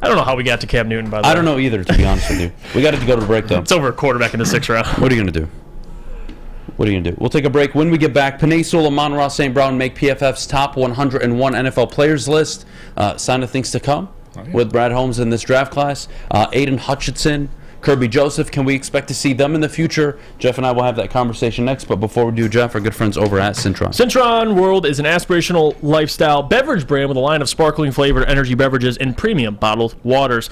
I don't know how we got to Cam Newton, by the way. I don't know either, to be honest with you. We got to go to break, though. It's over a quarterback in the 6th round. What are you going to do? We'll take a break. When we get back, Panay Sewell, Amon-Ra St. Brown make PFF's top 101 NFL players list. Sign of things to come with Brad Holmes in this draft class. Aiden Hutchinson, Kirby Joseph, can we expect to see them in the future? Jeff and I will have that conversation next, but before we do, Jeff, our good friends over at Cintron. Cintron World is an aspirational lifestyle beverage brand with a line of sparkling flavored energy beverages and premium bottled waters.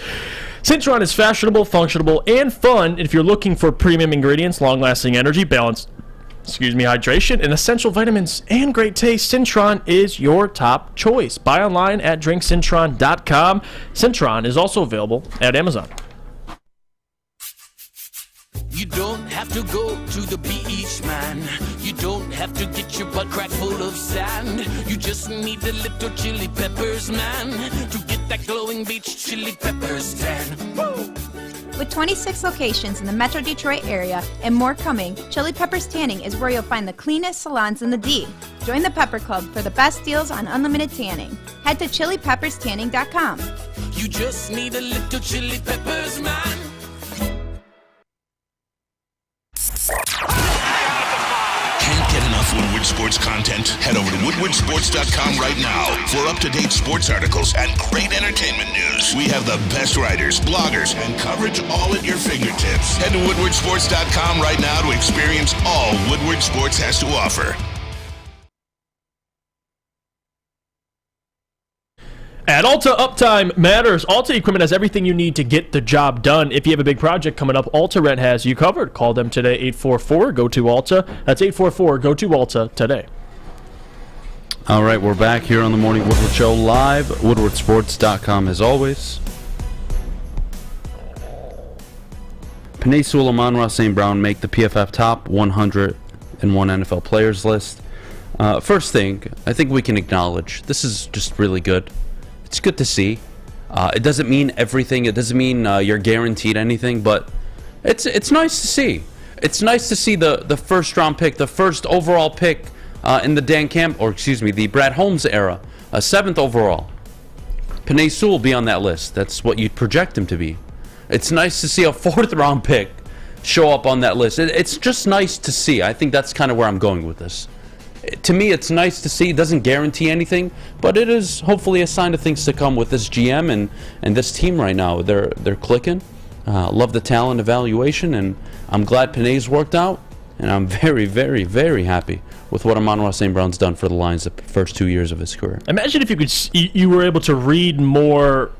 Cintron is fashionable, functional, and fun. And if you're looking for premium ingredients, long-lasting energy, balanced hydration, and essential vitamins, and great taste, Cintron is your top choice. Buy online at drinkcintron.com. Cintron is also available at Amazon. You don't have to go to the beach, man. You don't have to get your butt crack full of sand. You just need a little chili peppers, man, to get that glowing beach chili peppers tan. Woo! With 26 locations in the Metro Detroit area and more coming, Chili Peppers Tanning is where you'll find the cleanest salons in the D. Join the Pepper Club for the best deals on unlimited tanning. Head to chilipepperstanning.com. You just need a little chili peppers, man. Can't get enough Woodward Sports content? Head over to woodwardsports.com right now for up-to-date sports articles and great entertainment news. We have the best writers, bloggers, and coverage all at your fingertips. Head to woodwardsports.com right now to experience all Woodward Sports has to offer. At Alta, uptime matters. Alta Equipment has everything you need to get the job done. If you have a big project coming up, Alta Rent has you covered. Call them today, 844-GO-TO-ALTA. That's 844-GO-TO-ALTA today. All right, we're back here on the Morning Woodward Show live. WoodwardSports.com as always. Penei Sewell, Amon-Ra St. Brown make the PFF top 101 NFL players list. First thing, I think we can acknowledge, this is just really good. It's good to see. It doesn't mean everything. It doesn't mean you're guaranteed anything, but it's nice to see. It's nice to see the first round pick, the first overall pick in the the Brad Holmes era, 7th overall. Penei Sewell be on that list. That's what you'd project him to be. It's nice to see a 4th round pick show up on that list. It's just nice to see. I think that's kind of where I'm going with this. To me, it's nice to see. It doesn't guarantee anything, but it is hopefully a sign of things to come with this GM and this team right now. They're clicking. Love the talent evaluation, and I'm glad Penei's worked out, and I'm very, very, very happy with what Amon-Ra St. Brown's done for the Lions the first 2 years of his career. Imagine if you were able to read more,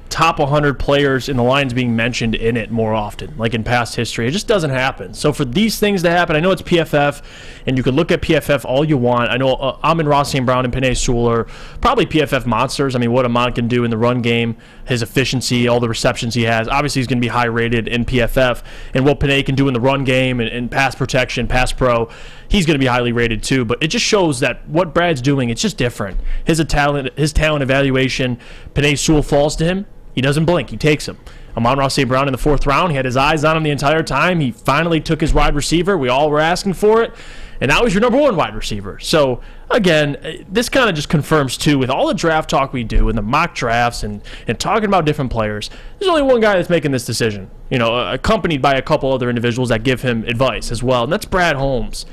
top 100 players in the Lions being mentioned in it more often, like in past history. It just doesn't happen. So for these things to happen, I know it's PFF, and you can look at PFF all you want. I know Amon-Ra St. Brown and Penei Sewell are probably PFF monsters. I mean, what Amon can do in the run game, his efficiency, all the receptions he has. Obviously, he's going to be high rated in PFF, and what Penei can do in the run game and pass protection, pass pro, he's going to be highly rated too. But it just shows that what Brad's doing, it's just different. His talent evaluation, Penei Sewell falls to him. He doesn't blink. He takes him. Amon-Ra St. Brown in the 4th round. He had his eyes on him the entire time. He finally took his wide receiver. We all were asking for it. And now he's your number 1 wide receiver. So, again, this kind of just confirms, too, with all the draft talk we do and the mock drafts and talking about different players, there's only one guy that's making this decision, accompanied by a couple other individuals that give him advice as well, and that's Brad Holmes.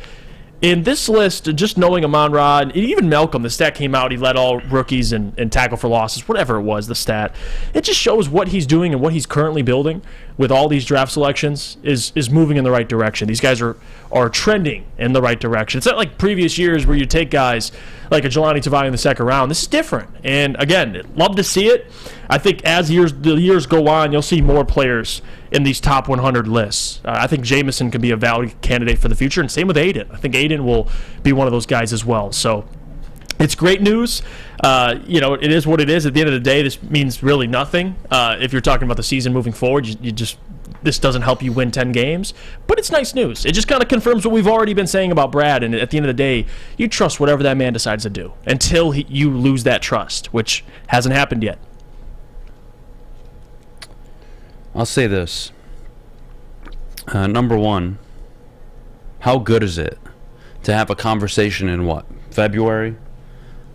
In this list, just knowing Amon-Ra, and even Malcolm, the stat came out, he led all rookies in tackle for losses, whatever it was, the stat. It just shows what he's doing and what he's currently building with all these draft selections is moving in the right direction. These guys are trending in the right direction. It's not like previous years where you take guys like a Jelani Tavai in the 2nd round. This is different. And, again, love to see it. I think as the years go on, you'll see more players in these top 100 lists. I think Jamison can be a valid candidate for the future, and same with Aiden. I think Aiden will be one of those guys as well. So it's great news. It is what it is. At the end of the day, this means really nothing. If you're talking about the season moving forward, this doesn't help you win 10 games. But it's nice news. It just kind of confirms what we've already been saying about Brad. And at the end of the day, you trust whatever that man decides to do until you lose that trust, which hasn't happened yet. I'll say this. Number 1, how good is it to have a conversation in February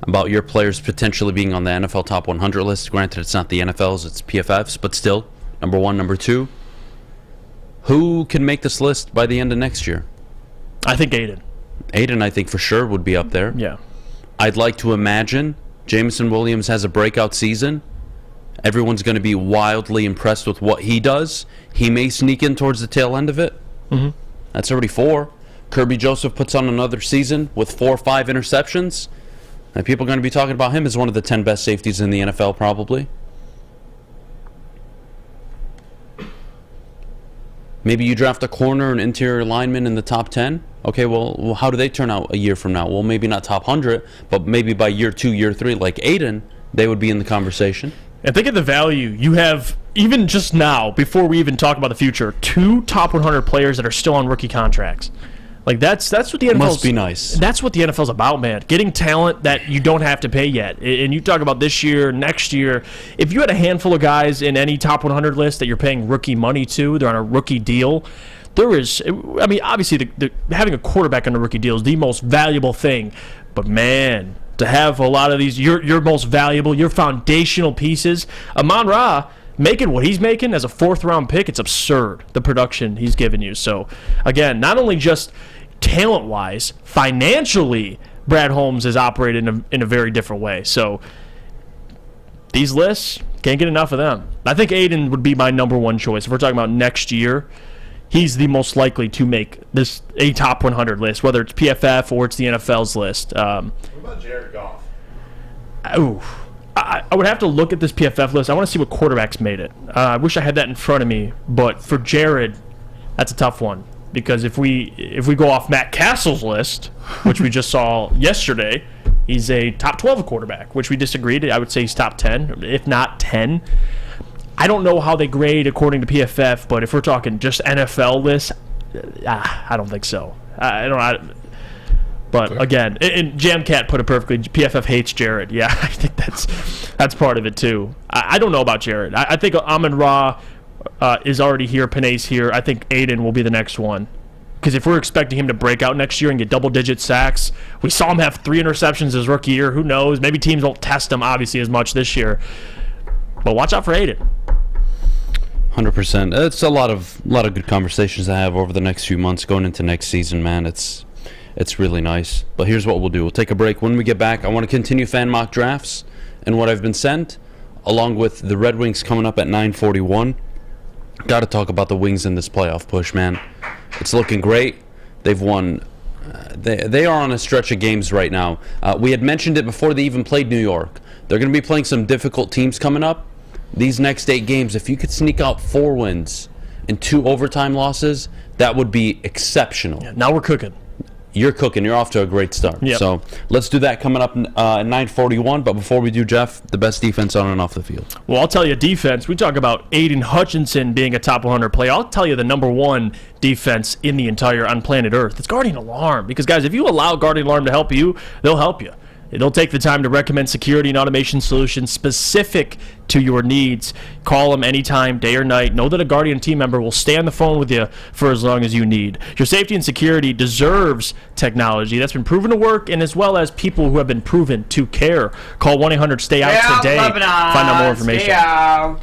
about your players potentially being on the NFL top 100 list? Granted, it's not the NFL's, it's PFF's, but still, number 1. Number 2, who can make this list by the end of next year? I think Aiden. Aiden, I think for sure would be up there. Yeah. I'd like to imagine Jameson Williams has a breakout season. Everyone's going to be wildly impressed with what he does. He may sneak in towards the tail end of it. Mm-hmm. That's already 4. Kirby Joseph puts on another season with 4 or 5 interceptions. And people are going to be talking about him as one of the 10 best safeties in the NFL, probably. Maybe you draft a corner, an interior lineman in the top 10. Okay, well, how do they turn out a year from now? Well, maybe not top 100, but maybe by year 2, year 3, like Aiden, they would be in the conversation. And think of the value. You have, even just now, before we even talk about the future, 2 top 100 players that are still on rookie contracts. Like, that's what the NFL's... Must be nice. That's what the NFL's about, man. Getting talent that you don't have to pay yet. And you talk about this year, next year. If you had a handful of guys in any top 100 list that you're paying rookie money to, they're on a rookie deal, there is... I mean, obviously, having a quarterback on a rookie deal is the most valuable thing. But, man... to have a lot of these, your most valuable, your foundational pieces. Amon-Ra making what he's making as a 4th round pick, it's absurd, the production he's given you. So, again, not only just talent-wise, financially, Brad Holmes has operated in a very different way. So, these lists, can't get enough of them. I think Aiden would be my number 1 choice. If we're talking about next year, he's the most likely to make this a top 100 list, whether it's PFF or it's the NFL's list. What about Jared Goff? I would have to look at this PFF list. I want to see what quarterbacks made it. I wish I had that in front of me, but for Jared, that's a tough one. Because if we go off Matt Castle's list, which we just saw yesterday, he's a top 12 quarterback, which we disagreed. I would say he's top 10, if not 10. I don't know how they grade according to PFF, but if we're talking just NFL lists, I don't think so. But again, and Jamcat put it perfectly. PFF hates Jared. Yeah, I think that's part of it too. I don't know about Jared. I think Amon-Ra is already here. Panay's here. I think Aiden will be the next one. Because if we're expecting him to break out next year and get double-digit sacks, we saw him have 3 interceptions his rookie year. Who knows? Maybe teams won't test him, obviously, as much this year. But watch out for Aiden. 100%. It's a lot of good conversations to have over the next few months going into next season, man. It's really nice. But here's what we'll do. We'll take a break. When we get back, I want to continue fan mock drafts and what I've been sent, along with the Red Wings coming up at 9:41. Got to talk about the Wings in this playoff push, man. It's looking great. They've won. They are on a stretch of games right now. We had mentioned it before they even played New York. They're going to be playing some difficult teams coming up. These next 8 games, if you could sneak out 4 wins and 2 overtime losses, that would be exceptional. Yeah, now we're cooking. You're cooking. You're off to a great start. Yep. So let's do that coming up at 9:41. But before we do, Jeff, the best defense on and off the field. Well, I'll tell you defense. We talk about Aiden Hutchinson being a top 100 player. I'll tell you the number 1 defense in the entire on planet Earth. It's Guardian Alarm. Because, guys, if you allow Guardian Alarm to help you, they'll help you. They'll take the time to recommend security and automation solutions specific to your needs. Call them anytime, day or night. Know that a Guardian team member will stay on the phone with you for as long as you need. Your safety and security deserves technology that's been proven to work, and as well as people who have been proven to care. Call 1-800-STAY-OUT today. Find out more information. Stay out.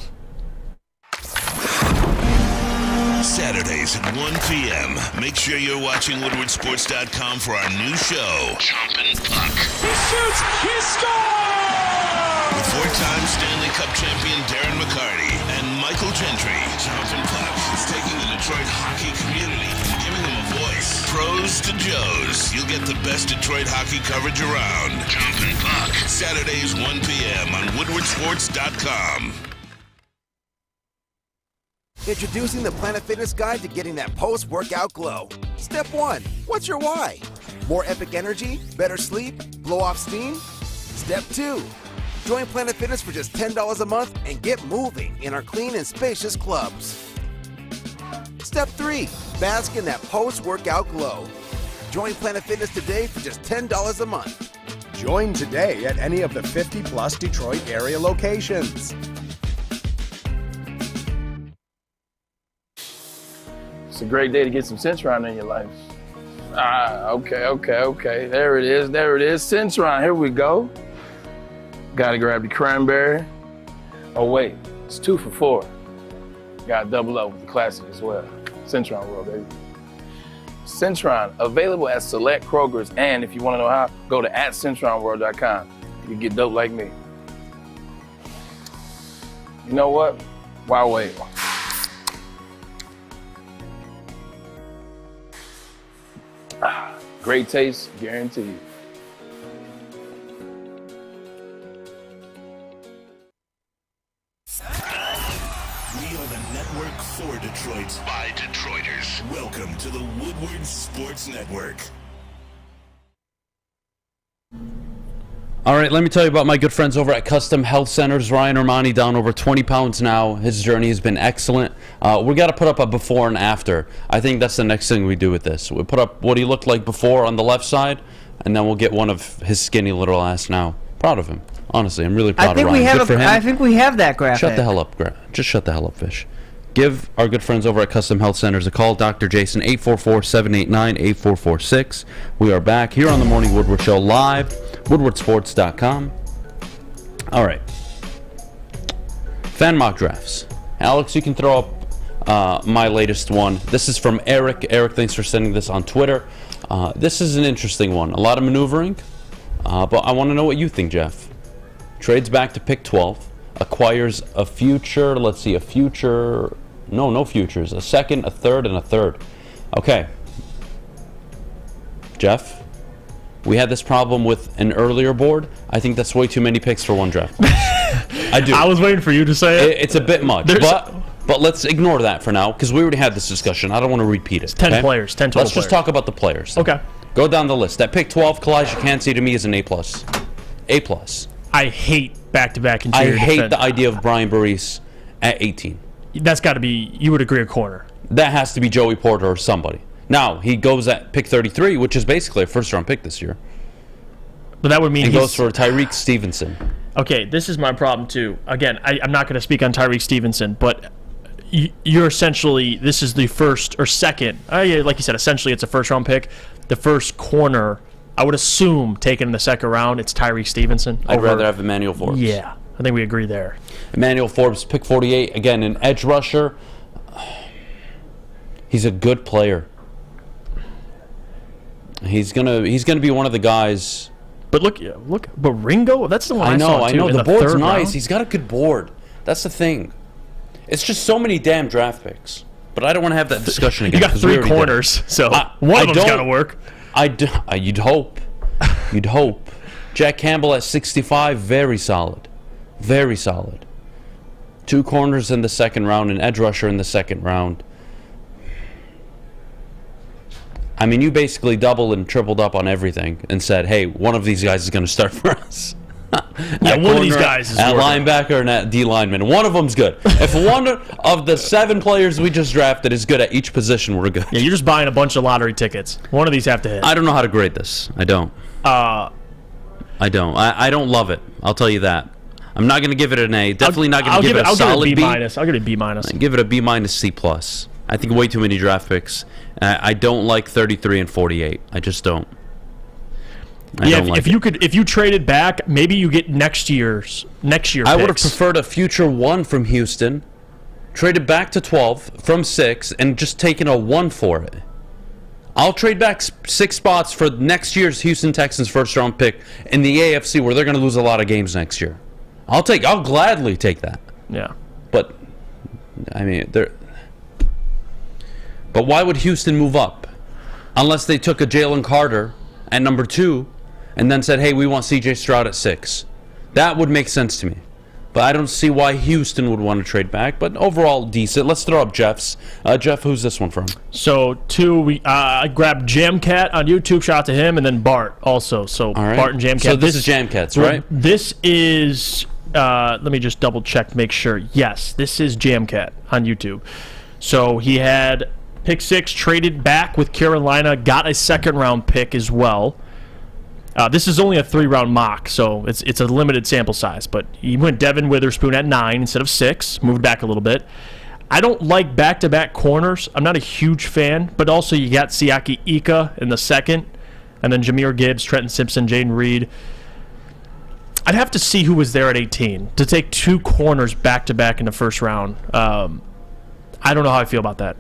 Saturdays at 1 p.m. Make sure you're watching WoodwardSports.com for our new show, Chompin' Puck. He shoots! He scores! With 4-time Stanley Cup champion Darren McCarty and Michael Gentry, Chompin' Puck is taking the Detroit hockey community and giving them a voice. Pros to Joes. You'll get the best Detroit hockey coverage around. Chompin' Puck. Saturdays 1 p.m. on WoodwardSports.com. Introducing the Planet Fitness Guide to getting that post-workout glow. Step 1. What's your why? More epic energy? Better sleep? Blow off steam? Step 2. Join Planet Fitness for just $10 a month and get moving in our clean and spacious clubs. Step 3. Bask in that post-workout glow. Join Planet Fitness today for just $10 a month. Join today at any of the 50-plus Detroit area locations. It's a great day to get some Centron in your life. Okay. There it is. Centron, here we go. Gotta grab the cranberry. Oh wait, it's 2 for $4. Gotta double up with the classic as well. Centron World, baby. Centron, available at select Kroger's, and if you wanna know how, go to @CentronWorld.com. You can get dope like me. You know what? Why wait? Great taste, guaranteed. We are the network for Detroit by Detroiters. Welcome to the Woodward Sports Network. All right, let me tell you about my good friends over at Custom Health Centers. Ryan Ermanni down over 20 pounds now. His journey has been excellent. We got to put up a before and after. I think that's the next thing we do with this. We put up what he looked like before on the left side, and then we'll get one of his skinny little ass now. Proud of him. Honestly, I'm really proud of Ryan. Good for him. I think we have that graphic. Shut the hell up, just shut the hell up, Fish. Give our good friends over at Custom Health Centers a call. Dr. Jason, 844-789-8446. We are back here on the Morning Woodward Show live, woodwardsports.com. All right. Fan mock drafts. Alex, you can throw up my latest one. This is from Eric. Eric, thanks for sending this on Twitter. This is an interesting one. A lot of maneuvering, but I want to know what you think, Jeff. Trades back to pick 12. Acquires a future. Let's see, a future. No futures. A second, a third, and a third. Okay. Jeff, we had this problem with an earlier board. I think that's way too many picks for one draft. I do. I was waiting for you to say it. It's a bit much, but let's ignore that for now because we already had this discussion. I don't want to repeat it. It's 10 players, 10 total Let's just talk about the players. Okay. Go down the list. That pick 12, Kalijah Kancey to me is an A+. A+. I hate back-to-back I interior hate defense. the idea of Brian Boris at 18. That's got to be, you would agree, a corner. That has to be Joey Porter or somebody. Now, he goes at pick 33, which is basically a first-round pick this year. But that would mean he goes for Tyreek Stevenson. Okay, this is my problem, too. Again, I'm not going to speak on Tyreek Stevenson, but you're essentially, this is the first or second, like you said, essentially it's a first-round pick. The first corner, I would assume, taken in the second round, it's Tyreek Stevenson. I'd rather have Emmanuel Forbes. Yeah, I think we agree there. Emmanuel Forbes, pick 48. Again, an edge rusher. He's a good player. He's gonna be one of the guys. But look, but Ringo, that's the one I saw too. I know. In The board's nice. round. He's got a good board. That's the thing. It's just so many damn draft picks. But I don't want to have that discussion again. You got 3 corners, so one of them's got to work. You'd hope. You'd hope. Jack Campbell at 65, very solid. Very solid. 2 corners in the second round, an edge rusher in the second round. I mean, you basically doubled and tripled up on everything and said, hey, one of these guys is going to start for us. Yeah, one of these guys is at linebacker and at D lineman. One of them's good. If one of the 7 players we just drafted is good at each position, we're good. Yeah, you're just buying a bunch of lottery tickets. One of these have to hit. I don't know how to grade this. I don't. I don't love it. I'll tell you that. I'm not going to give it an A. Definitely not going to give it a solid B. I'll give it a B minus. Give it a B minus C plus. I think way too many draft picks. I don't like 33 and 48. I just don't. If you traded back, maybe you get next year. I would have preferred a future 1 from Houston, traded back to 12 from 6, and just taken a 1 for it. I'll trade back 6 spots for next year's Houston Texans first-round pick in the AFC, where they're going to lose a lot of games next year. I'll gladly take that. Yeah. But I mean, but why would Houston move up unless they took a Jalen Carter at number 2 and then said, hey, we want CJ Stroud at 6? That would make sense to me. But I don't see why Houston would want to trade back. But overall, decent. Let's throw up Jeff's. Jeff, who's this one from? So, 2, I grabbed Jamcat on YouTube. Shout out to him. And then Bart also. So, right. Bart and Jamcat. So, this is Jamcat's, right? This is, let me just double check, make sure. Yes, this is Jamcat on YouTube. So, he had pick 6, traded back with Carolina, got a second-round pick as well. This is only a 3-round mock, so it's a limited sample size. But he went Devin Witherspoon at 9 instead of 6, moved back a little bit. I don't like back-to-back corners. I'm not a huge fan. But also you got Siaki Ika in the second, and then Jahmyr Gibbs, Trenton Simpson, Jaden Reed. I'd have to see who was there at 18 to take 2 corners back-to-back in the first round. I don't know how I feel about that.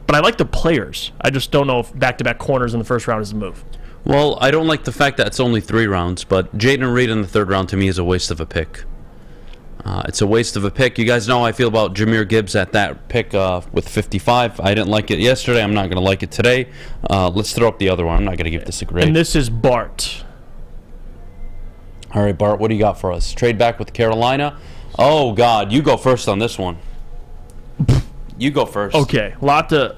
But I like the players. I just don't know if back-to-back corners in the first round is the move. Well, I don't like the fact that it's only 3 rounds, but Jaden Reed in the 3rd round to me is a waste of a pick. It's a waste of a pick. You guys know how I feel about Jahmyr Gibbs at that pick with 55. I didn't like it yesterday. I'm not going to like it today. Let's throw up the other one. I'm not going to give this a grade. And this is Bart. All right, Bart, what do you got for us? Trade back with Carolina. Oh, God. You go first on this one. You go first. Okay, lot to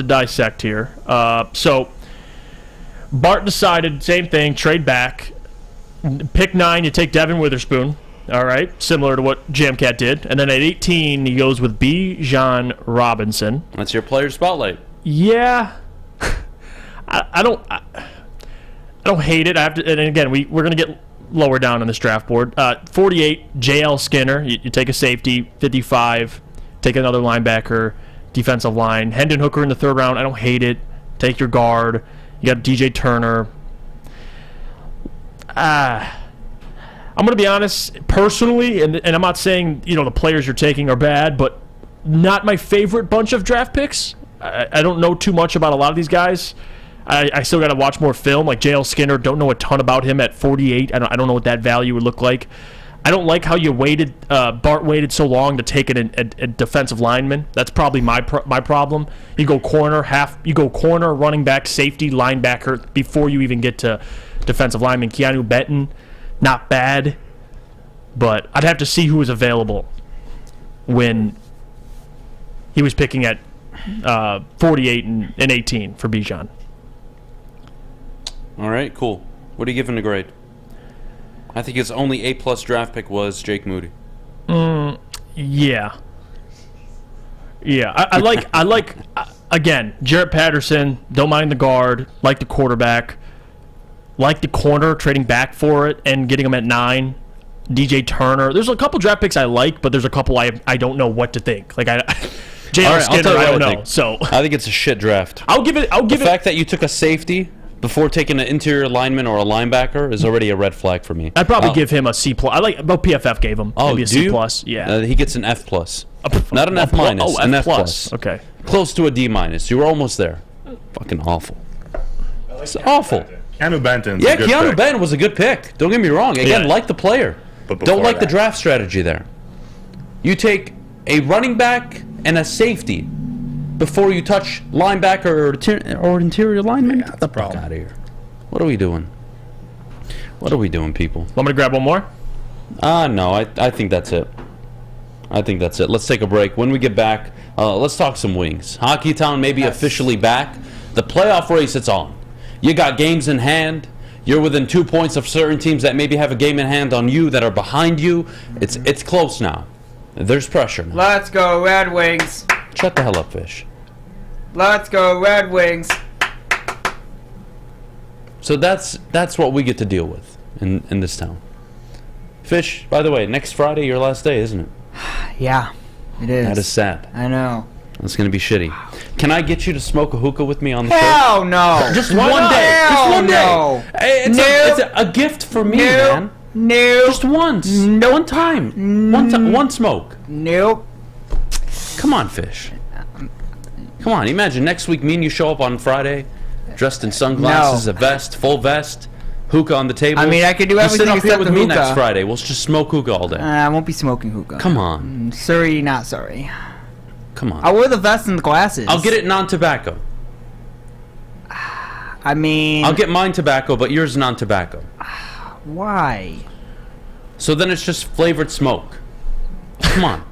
dissect here. So Bart decided same thing, trade back. Pick 9, you take Devin Witherspoon. All right, similar to what Jamcat did. And then at 18, he goes with Bijan Robinson. That's your player spotlight. Yeah, I don't hate it. I have to, and again, we're gonna get lower down on this draft board. 48, J.L. Skinner. You take a safety. 55. Take another linebacker, defensive line. Hendon Hooker in the 3rd round. I don't hate it. Take your guard. You got DJ Turner. I'm going to be honest, personally, and I'm not saying the players you're taking are bad, but not my favorite bunch of draft picks. I don't know too much about a lot of these guys. I still got to watch more film. Like J.L. Skinner, don't know a ton about him at 48. I don't know what that value would look like. I don't like how you Bart waited so long to take a defensive lineman. That's probably my problem. You go corner, running back, safety, linebacker before you even get to defensive lineman. Keanu Benton, not bad, but I'd have to see who was available when he was picking at 48 and 18 for Bijan. All right, cool. What are you giving the grade? I think his only A+ draft pick was Jake Moody. Yeah. I like again, Jarrett Patterson, don't mind the guard, like the quarterback, like the corner, trading back for it and getting him at 9. DJ Turner. There's a couple draft picks I like, but there's a couple I don't know what to think. Like J.R. Skinner, I don't know. So I think it's a shit draft. The fact that you took a safety before taking an interior lineman or a linebacker is already a red flag for me. I'd probably give him a C+. I like about PFF gave him. Maybe a C+. Yeah. He gets an F+. Not an F-, an F+. Okay. Close to a D-. You were almost there. Fucking awful. It's awful. Keanu Benton's a good pick. Benton was a good pick. Don't get me wrong. Again, like the player. But don't like the draft strategy there. You take a running back and a safety before you touch linebacker or interior lineman. Get the fuck out of here. What are we doing? What are we doing, people? Want me to grab one more? No. I think that's it. Let's take a break. When we get back, let's talk some wings. Hockey Town may be officially back. The playoff race, it's on. You got games in hand. You're within 2 points of certain teams that maybe have a game in hand on you that are behind you. It's close now. There's pressure now. Let's go Red Wings. Shut the hell up, Fish. Let's go Red Wings. So that's what we get to deal with in this town. Fish, by the way, next Friday, your last day, isn't it? Yeah, it is. That is sad. I know. That's going to be shitty. Can I get you to smoke a hookah with me on the show? Hell no. Just one day. Just one day. Hey, it's a gift for me, man. No. Just once. Nope. One time. One smoke. Nope. Come on, Fish. Come on. Imagine next week me and you show up on Friday, dressed in sunglasses, a vest, full vest, hookah on the table. I mean, I could do everything except except with the me hookah. next Friday. We'll just smoke hookah all day. I won't be smoking hookah. Come on. Sorry, not sorry. Come on. I'll wear the vest and the glasses. I'll get it non-tobacco. I mean... I'll get mine tobacco, but yours non-tobacco. Why? So then it's just flavored smoke. Come on.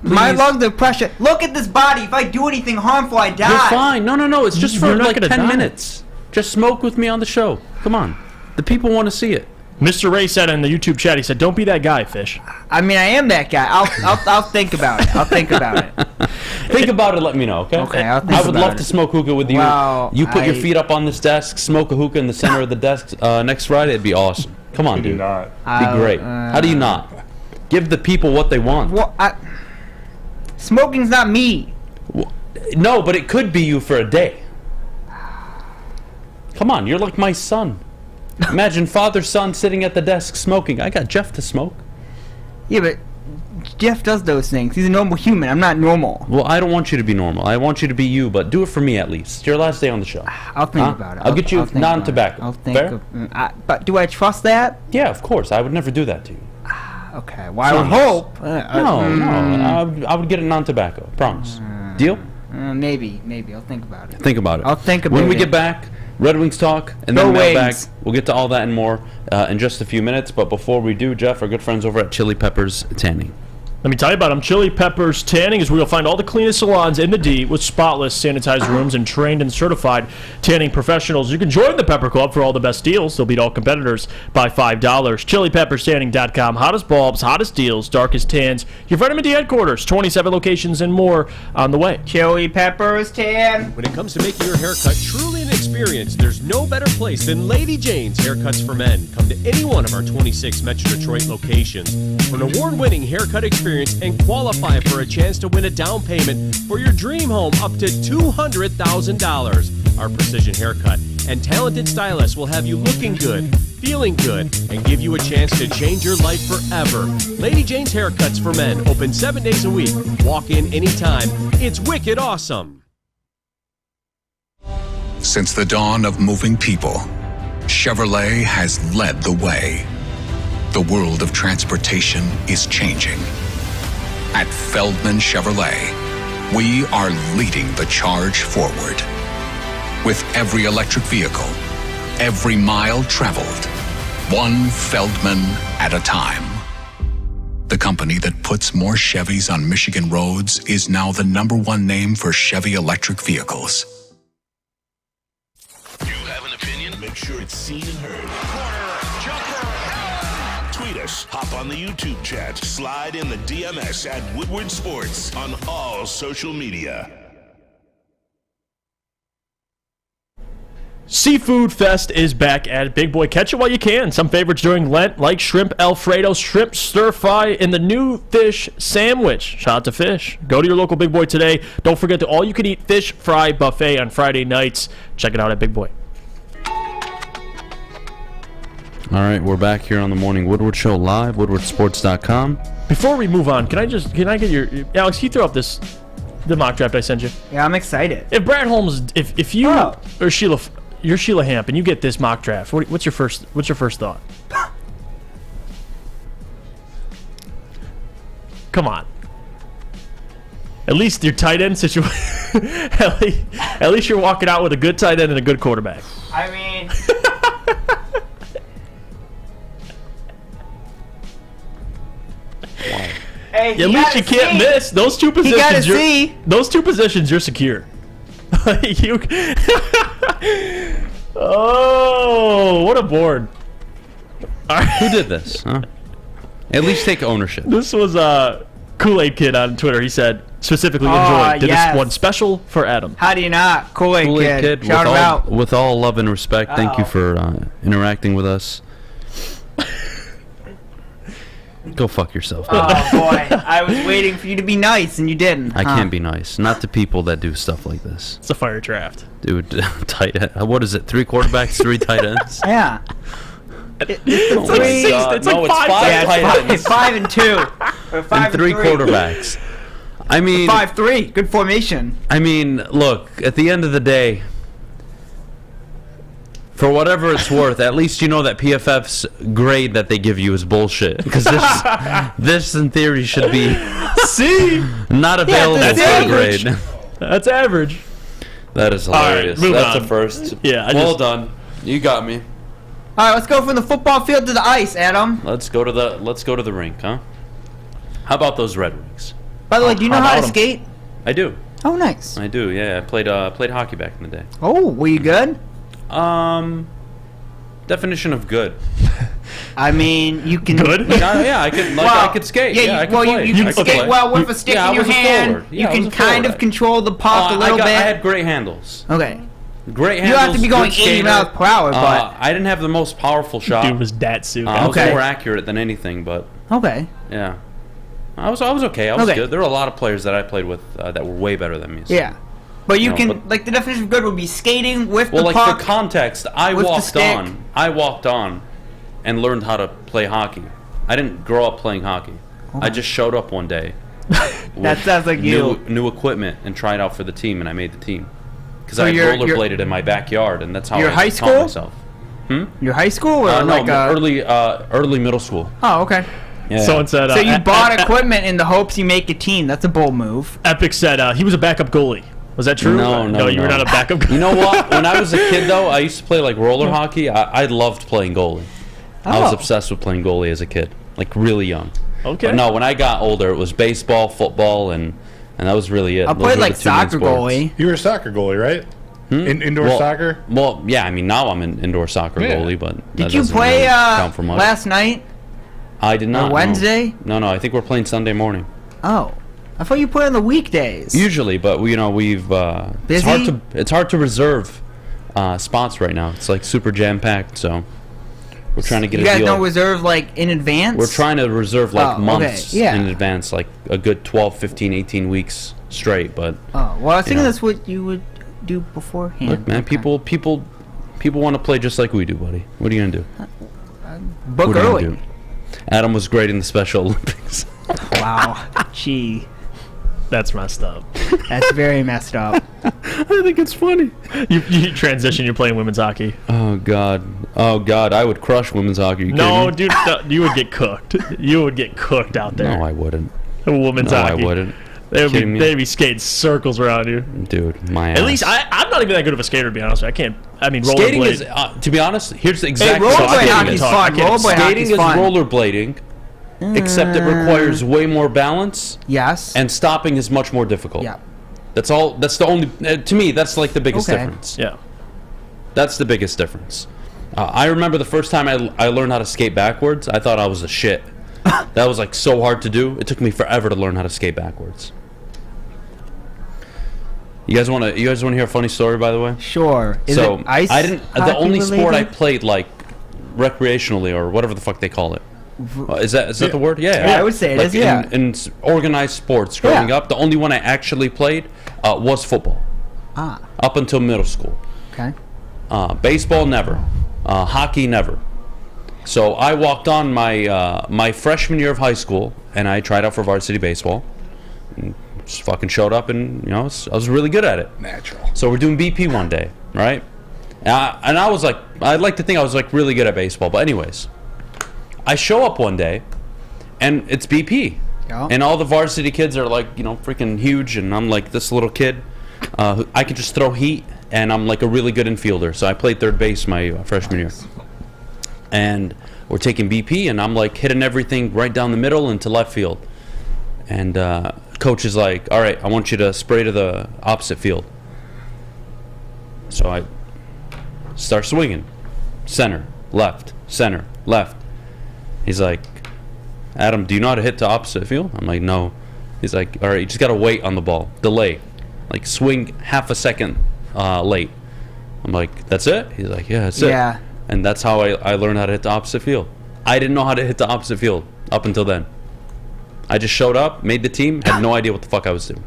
My lungs are pressure. Look at this body. If I do anything harmful, I die. You're fine. No. It's just for You're not like gonna 10 die. minutes. Just smoke with me on the show. Come on. The people want to see it. Mr. Ray said in the YouTube chat, he said, don't be that guy, Fish. I mean, I am that guy. I'll think about it. Think about it, let me know, okay? Okay, I'll think I would about love it. to smoke hookah with you. Well, You put your feet up on this desk, smoke a hookah in the center of the desk next Friday. It'd be awesome. Come on, dude. Not. It'd be great. How do you not? Give the people what they want. Well, smoking's not me. No, but it could be you for a day. Come on, you're like my son. Imagine father-son sitting at the desk smoking. I got Jeff to smoke. Yeah, but Jeff does those things. He's a normal human. I'm not normal. Well, I don't want you to be normal. I want you to be you, but do it for me at least. It's your last day on the show. I'll think about it. I'll get you think non-tobacco. I'll think Fair? but do I trust that? Yeah, of course. I would never do that to you. Okay, well, I would hope. No. I would get a non-tobacco. Promise. Deal? Maybe. I'll think about it. Think about it. I'll think about When it. we get back, Red Wings talk, and Go then mailbag. Wings. We'll get to all that and more in just a few minutes. But before we do, Jeff, our good friends over at Chili Peppers Tanning. Let me tell you about them. Chili Peppers Tanning is where you'll find all the cleanest salons in the D with spotless, sanitized rooms and trained and certified tanning professionals. You can join the Pepper Club for all the best deals. They'll beat all competitors by $5. ChiliPeppersTanning.com. Hottest bulbs, hottest deals, darkest tans. Your Vitamin D headquarters. 27 locations and more on the way. Chili Peppers Tan. When it comes to making your haircut truly an experience, there's no better place than Lady Jane's Haircuts for Men. Come to any one of our 26 Metro Detroit locations for an award-winning haircut experience and qualify for a chance to win a down payment for your dream home up to $200,000. Our precision haircut and talented stylists will have you looking good, feeling good, and give you a chance to change your life forever. Lady Jane's Haircuts for Men, open 7 days a week. Walk in anytime. It's wicked awesome. Since the dawn of moving people, Chevrolet has led the way. The world of transportation is changing. At Feldman Chevrolet, we are leading the charge forward. With every electric vehicle, every mile traveled, one Feldman at a time. The company that puts more Chevys on Michigan roads is now the #1 name for Chevy electric vehicles. You have an opinion? Make sure it's seen and heard. Tweet us, hop on the YouTube chat, slide in the DMS at Woodward Sports on all social media. Seafood Fest is back at Big Boy. Catch it while you can. Some favorites during Lent, like shrimp Alfredo, shrimp stir fry, and the new fish sandwich. Shout out to Fish. Go to your local Big Boy today. Don't forget the all-you-can-eat fish fry buffet on Friday nights. Check it out at Big Boy. All right, we're back here on the Morning Woodward Show live, woodwardsports.com. Before we move on, can I get your Alex? Can you throw up the mock draft I sent you? Yeah, I'm excited. If Brad Holmes, if you or Sheila, you're Sheila Hamp, and you get this mock draft, what's your first thought? Come on. At least your tight end situation. At least you're walking out with a good tight end and a good quarterback. I mean. Hey, at least you can't miss those two positions. Those two positions, you're secure. Oh, what a board! Who did this? Huh? At least take ownership. This was Kool-Aid Kid on Twitter. He said specifically enjoyed. Did this one special for Adham. How do you not? Kool-Aid Kid. Shout him out. With all love and respect, thank you for interacting with us. Go fuck yourself. Oh, boy. I was waiting for you to be nice, and you didn't. I can't be nice. Not to people that do stuff like this. It's a fire draft. Dude, tight end. What is it? 3 quarterbacks, 3 tight ends? Yeah. It's like 6. It's like 5 tight ends. It's 5 and 2. Or 5 and 3 quarterbacks. I mean... 5-3. Good formation. I mean, look, at the end of the day... For whatever it's worth, at least you know that PFF's grade that they give you is bullshit. Because this, in theory, should be not available for a grade. That's average. That is hilarious. Right, that's on. a first. Yeah, well done. You got me. All right, let's go from the football field to the ice, Adam. Let's go to the rink, huh? How about those Red Wings? By the way, do you know how to skate? I do. Oh, nice. I do. Yeah, I played hockey back in the day. Oh, were you good? Definition of good. I mean, you can. Good? Yeah, I could. I could skate. Yeah, I could play. You can skate well with a stick in your hand. You can kind of control the puck a little bit. I had great handles. Okay. Great handles. You have to be going 80 miles per hour, but I didn't have the most powerful shot. Dude was Datsu. I was more accurate than anything, but okay. Yeah, I was okay. I was good. There were a lot of players that I played with that were way better than me. So. Yeah. But you can, like, the definition of good would be skating with the puck. Well, like, for context, I walked on and learned how to play hockey. I didn't grow up playing hockey. I just showed up one day. That sounds like new equipment and tried out for the team, and I made the team. Because I had rollerbladed in my backyard, and that's how I taught myself. Your high school? Or early middle school. Oh, okay. Yeah. Someone said... So you bought equipment in the hopes you make a team. That's a bold move. Epic said he was a backup goalie. Was that true? No, you were not a backup. You know what? When I was a kid, though, I used to play like roller hockey. I loved playing goalie. I was obsessed with playing goalie as a kid, like really young. Okay. But no, when I got older, it was baseball, football, and that was really it. I played like soccer goalie. You were a soccer goalie, right? Indoor soccer? Well, yeah. I mean, now I'm an indoor soccer goalie, but did you play really count for much. Last night? I did not. Or Wednesday? No, I think we're playing Sunday morning. Oh. I thought you play on the weekdays. Usually, but we've busy? It's hard to reserve spots right now. It's like super jam packed, so we're trying to get a deal. You guys don't reserve like in advance? We're trying to reserve like months in advance, like a good 12, 15, 18 weeks straight. But well, I was thinking that's what you would do beforehand. Look, man, people want to play just like we do, buddy. What are you gonna do? Book early. Adam was great in the Special Olympics. Wow, gee. That's messed up. That's very messed up. I think it's funny. You transition. You're playing women's hockey. Oh God. I would crush women's hockey. No, dude, you would get cooked. You would get cooked out there. No, I wouldn't. Women's hockey. I wouldn't. They'd be skating circles around you. Dude, my ass. At least I'm not even that good of a skater, to be honest. I can't. I mean, skating rollerblade. is, to be honest, here's the exact. Rollerblade hockey's fun. Skating is rollerblading. Except it requires way more balance. Yes. And stopping is much more difficult. Yeah. That's all. That's the only. To me, that's like the biggest difference. Yeah. That's the biggest difference. I remember the first time I learned how to skate backwards. I thought I was a shit. That was like so hard to do. It took me forever to learn how to skate backwards. You guys want to hear a funny story, by the way? Sure. Is it ice the only sport I played like recreationally or whatever the fuck they call it. Is that the word? Yeah, I would say it like is. Yeah. In organized sports growing up, the only one I actually played was football. Up until middle school. Okay. Baseball never. Hockey never. So I walked on my freshman year of high school and I tried out for varsity baseball. Just fucking showed up and I was really good at it. Natural. So we're doing BP one day, right? And I was like, I'd like to think I was like really good at baseball, but anyways, I show up one day and it's BP. Yeah. And all the varsity kids are like, freaking huge, and I'm like this little kid. I could just throw heat, and I'm like a really good infielder. So I played third base my freshman year. And we're taking BP, and I'm like hitting everything right down the middle into left field. And coach is like, all right, I want you to spray to the opposite field. So I start swinging. Center, left, center, left. He's like, Adam, do you know how to hit to opposite field? I'm like, no. He's like, all right, you just got to wait on the ball. Delay. Like swing half a second late. I'm like, that's it? He's like, yeah, that's it. Yeah. And that's how I learned how to hit the opposite field. I didn't know how to hit the opposite field up until then. I just showed up, made the team, had no idea what the fuck I was doing.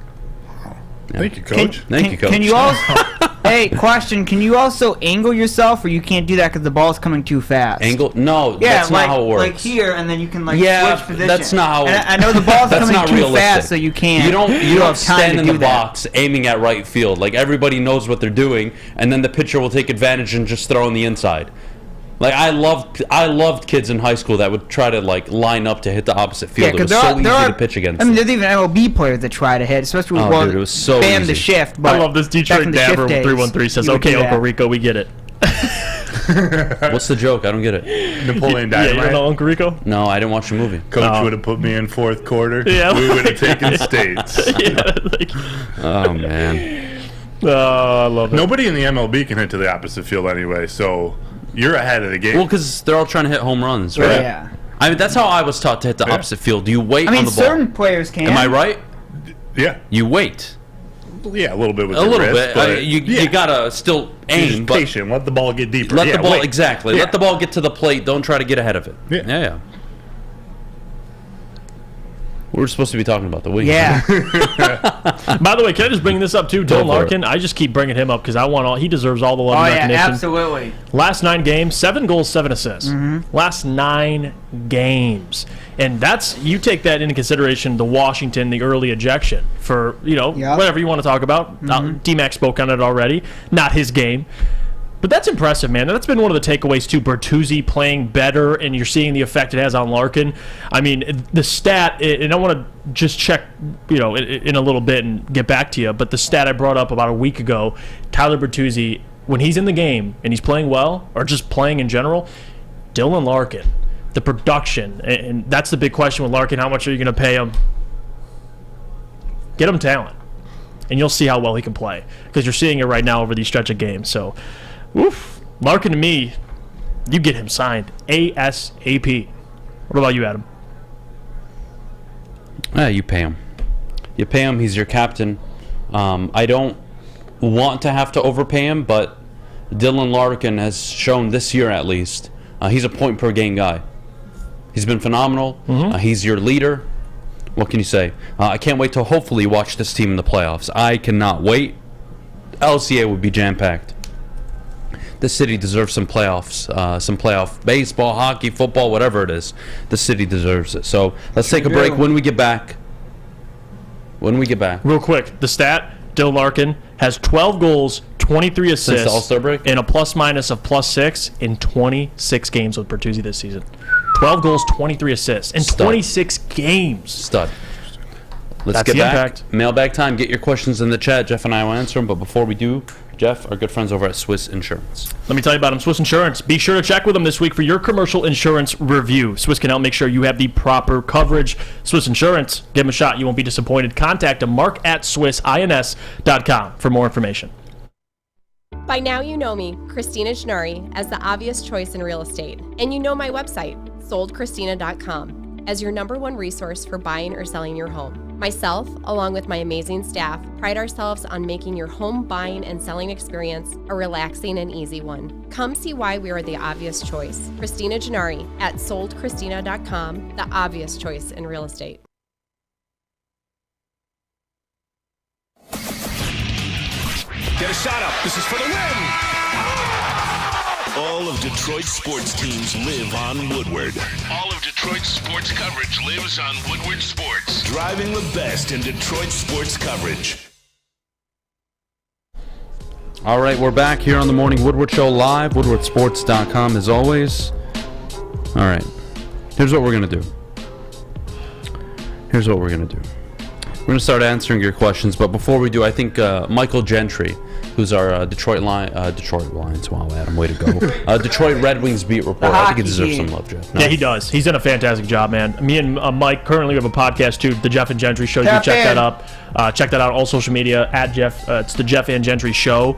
Yeah. Thank you, Coach. Thank you, Coach. Can you also... Hey, question. Can you also angle yourself, or you can't do that because the ball's coming too fast? Angle? No, that's not how it works. Like here, and then you can switch position. That's not how. I know the ball's coming too realistic. fast, so you can't. You don't stand in the that. box aiming at right field. Like everybody knows what they're doing, and then the pitcher will take advantage and just throw on the inside. Like I loved kids in high school that would try to like line up to hit the opposite field. It was so easy to pitch against. I mean, there's even MLB players that try to hit, especially with dude, it was so bam easy. the shift. I love this Detroit Dabber 313 says, "Okay, Uncle Rico, we get it." What's the joke? I don't get it. Napoleon Dynamite. Yeah, you know Uncle Rico? No, I didn't watch the movie. Coach would have put me in fourth quarter. Yeah. We would have taken states. Oh man. Oh, I love it. Nobody in the MLB can hit to the opposite field anyway, so you're ahead of the game. Well, because they're all trying to hit home runs, right? Yeah. I mean, that's how I was taught to hit the opposite field. Do you wait I mean, on the ball? certain players can. Am I right? Yeah. You wait. Yeah, a little bit with a your little wrist, bit. but You gotta still aim, but patient. Let the ball get deeper. let the ball wait. exactly. Yeah. Let the ball get to the plate. Don't try to get ahead of it. Yeah. We're supposed to be talking about the week. Yeah. By the way, can I just bring this up too? Dylan Larkin, I just keep bringing him up because he deserves all the love and recognition. Absolutely. Last 9 games, 7 goals, 7 assists. Last 9 games. And you take that into consideration, the Washington, the early ejection for, whatever you want to talk about. D-Mac spoke on it already. Not his game. But that's impressive, man. That's been one of the takeaways, too. Bertuzzi playing better, and you're seeing the effect it has on Larkin. I mean, the stat, and I want to just check, in a little bit and get back to you, but the stat I brought up about a week ago, Tyler Bertuzzi, when he's in the game and he's playing well, or just playing in general, Dylan Larkin, the production, and that's the big question with Larkin. How much are you going to pay him? Get him talent, and you'll see how well he can play, because you're seeing it right now over these stretch of games. So, oof, Larkin to me, you get him signed ASAP. What about you, Adam? You pay him. You pay him. He's your captain. I don't want to have to overpay him, but Dylan Larkin has shown this year at least he's a point per game guy. He's been phenomenal. He's your leader. What can you say? I can't wait to hopefully watch this team in the playoffs. I cannot wait. LCA would be jam-packed. This city deserves some playoffs, some playoff baseball, hockey, football, whatever it is. The city deserves it. So let's take a break. When we get back, real quick, the stat: Dylan Larkin has 12 goals, 23 assists, since the All-Star break, and a plus-minus of +6 in 26 games with Bertuzzi this season. 12 goals, 23 assists in 26 games. Stud. Let's get back. Mailbag time. Get your questions in the chat. Jeff and I will answer them. But before we do, Jeff, our good friends over at Swiss Insurance. Let me tell you about them, Swiss Insurance. Be sure to check with them this week for your commercial insurance review. Swiss can help make sure you have the proper coverage. Swiss Insurance, give them a shot. You won't be disappointed. Contact them, mark@swissins.com for more information. By now you know me, Christina Gennari, as the obvious choice in real estate. And you know my website, soldchristina.com, as your #1 resource for buying or selling your home. Myself, along with my amazing staff, pride ourselves on making your home buying and selling experience a relaxing and easy one. Come see why we are the obvious choice. Christina Gennari at soldchristina.com, the obvious choice in real estate. Get a shot up. This is for the win. All of Detroit's sports teams live on Woodward. All of Detroit's sports coverage lives on Woodward Sports. Driving the best in Detroit sports coverage. All right, we're back here on the Morning Woodward Show live, woodwardsports.com as always. All right, here's what we're going to do. We're going to start answering your questions, but before we do, I think Michael Gentry, who's our Detroit Lions, wow, Adam, way to go. Detroit Red Wings beat reporter. I think he deserves some love, Jeff. No? Yeah, he does. He's done a fantastic job, man. Me and Mike currently have a podcast, too, The Jeff and Gentry Show. You can check that up. Check that out on all social media, at Jeff. It's The Jeff and Gentry Show.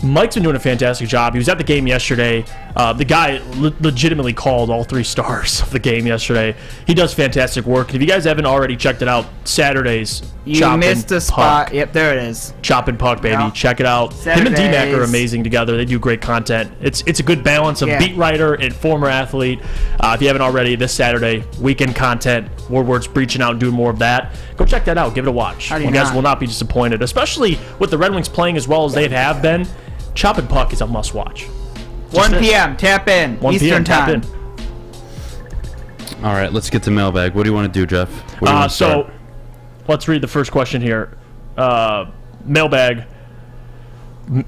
Mike's been doing a fantastic job. He was at the game yesterday. The guy legitimately called all 3 stars of the game yesterday. He does fantastic work. And if you guys haven't already checked it out, Saturdays, You missed the spot. Yep, there it is. Chop and Puck, baby. Yep. Check it out. Saturdays. Him and D-Mac are amazing together. They do great content. It's a good balance of beat writer and former athlete. If you haven't already, this Saturday, weekend content. Woodward's reaching out and doing more of that. Go check that out. Give it a watch. You guys will not be disappointed, especially with the Red Wings playing as well as they have been. Chop and Puck is a must-watch. 1 p.m. Tap in. 1 Eastern p.m. Tap time. in. All right, let's get to mailbag. What do you want to do, Jeff? So let's read the first question here. Mailbag.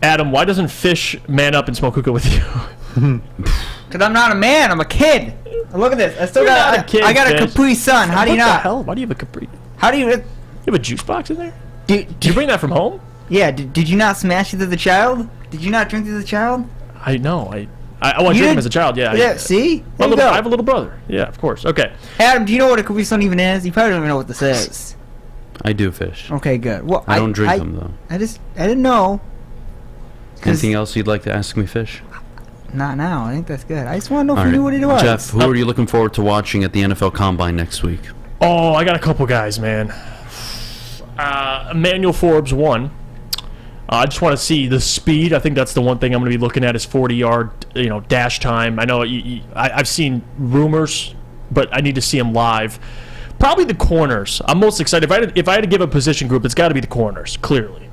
Adam, why doesn't Fish man up and smoke hookah with you? Because I'm not a man. I'm a kid. Look at this. I still You're got not a kid, I got a Fish. Capri Sun. How do you What not? the hell? Why do you have a Capri? How do you? You have a juice box in there? Did you bring that from home? Yeah. Did you not smash it as a child? Did you not drink it as a child? I know. I drank him as a child. Yeah. Yeah. See? I There you go. have a little brother. Yeah, of course. Okay. Adam, do you know what a Capri Sun even is? You probably don't even know what this is. I do, Fish. Okay, good. Well, I don't drink them, though. I didn't know. Anything else you'd like to ask me, Fish? Not now. I think that's good. I just want to know All if you right. knew what it was. Jeff, who are you looking forward to watching at the NFL Combine next week? Oh, I got a couple guys, man. Emmanuel Forbes, one. I just want to see the speed. I think that's the one thing I'm going to be looking at is 40-yard, dash time. I know I've seen rumors, but I need to see him live. Probably the corners. I'm most excited. If I had to give a position group, it's got to be the corners, clearly,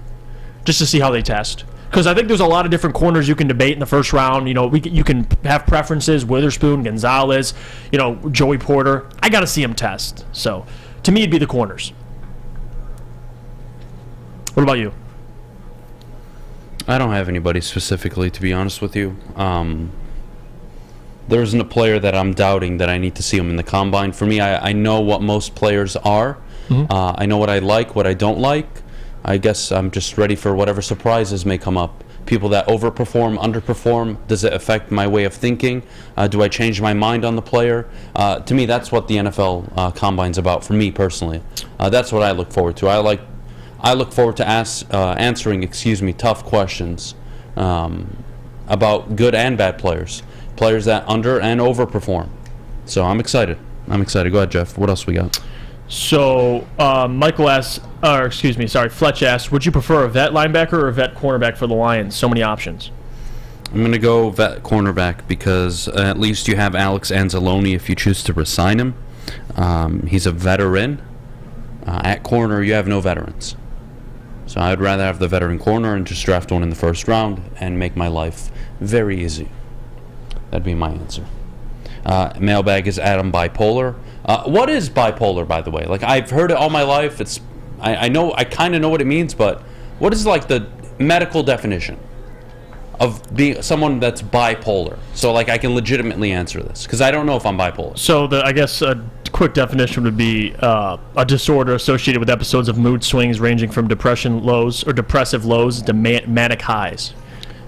just to see how they test. Because I think there's a lot of different corners you can debate in the first round. You can have preferences: Witherspoon, Gonzalez, Joey Porter. I got to see him test. So, to me, it'd be the corners. What about you? I don't have anybody specifically, to be honest with you. There isn't a player that I'm doubting that I need to see him in the Combine. For me, I know what most players are. I know what I like, what I don't like. I guess I'm just ready for whatever surprises may come up. People that overperform, underperform, does it affect my way of thinking? Do I change my mind on the player? To me, that's what the NFL Combine's about, for me personally. That's what I look forward to. I look forward to answering tough questions about good and bad players that under and overperform. So I'm excited. Go ahead, Jeff. What else we got? So Fletch asked, would you prefer a vet linebacker or a vet cornerback for the Lions? So many options. I'm going to go vet cornerback because at least you have Alex Anzalone if you choose to resign him. He's a veteran. At corner, you have no veterans. So I'd rather have the veteran corner and just draft one in the first round and make my life very easy. That'd be my answer. Mailbag is Adham bipolar. What is bipolar, by the way? Like, I've heard it all my life. I kind of know what it means, but what is like the medical definition of being someone that's bipolar? So like I can legitimately answer this because I don't know if I'm bipolar. So I guess a quick definition would be a disorder associated with episodes of mood swings ranging from depressive lows to manic highs.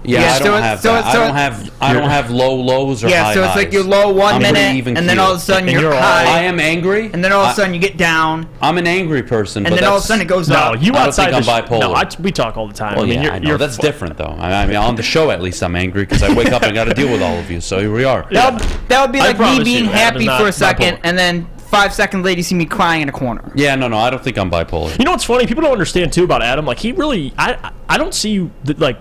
Yeah, I don't have that. I don't have low lows or high highs. Yeah, so it's like you're low 1 minute, and then all of a sudden you're high. I am angry, and then all of a sudden you get down. I'm an angry person, and then all of a sudden it goes up. No, you I don't outside think I'm bipolar. No, we talk all the time. Well, I mean, yeah, I know. That's different, though. I mean, on the show, at least, I'm angry because I wake up and got to deal with all of you. So here we are. That would be like me being happy for a second, and then 5 seconds later you see me crying in a corner. Yeah, no, I don't think I'm bipolar. You know what's funny? People don't understand too about Adam. Like he really, I don't see you like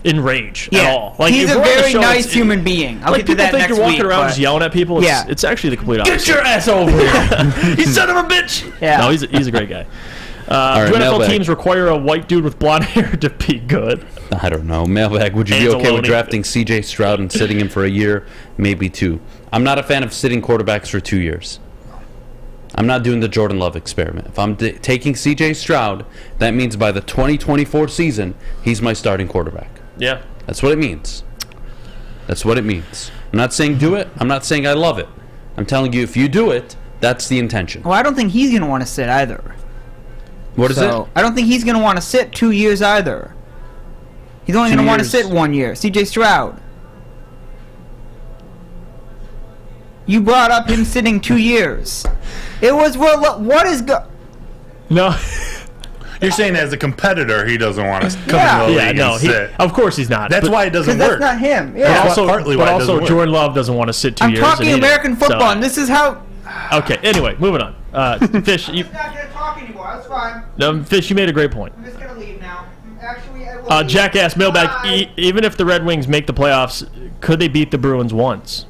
in rage at all. Like he's a very nice human being. I'll get to that next week. People think you're walking around just yelling at people. It's actually the complete opposite. Get your ass over here, you son of a bitch! Yeah. No, he's a great guy. Right, do NFL mailbag. teams require a white dude with blonde hair to be good? I don't know. Mailbag, would you be okay with drafting C.J. Stroud and sitting him for a year, maybe 2? I'm not a fan of sitting quarterbacks for 2 years. I'm not doing the Jordan Love experiment. If I'm taking C.J. Stroud, that means by the 2024 season, he's my starting quarterback. Yeah. That's what it means. That's what it means. I'm not saying do it. I'm not saying I love it. I'm telling you, if you do it, that's the intention. Well, I don't think he's going to want to sit either. What is it? I don't think he's going to want to sit 2 years either. He's only going to want to sit 1 year. C.J. Stroud. You brought up him sitting 2 years. It was what is No. You're saying as a competitor, he doesn't want to come in the league and sit. Of course he's not. That's why it doesn't work. That's not him. Yeah. That's partly why it doesn't work. Jordan Love doesn't want to sit 2 I'm years. talking American football, and this is how. Okay. Anyway, moving on. Fish, I'm not gonna talk anymore. That's fine. Fish, you made a great point. I'm just gonna leave now. Actually, I will Jackass mailbag. Even if the Red Wings make the playoffs, could they beat the Bruins once?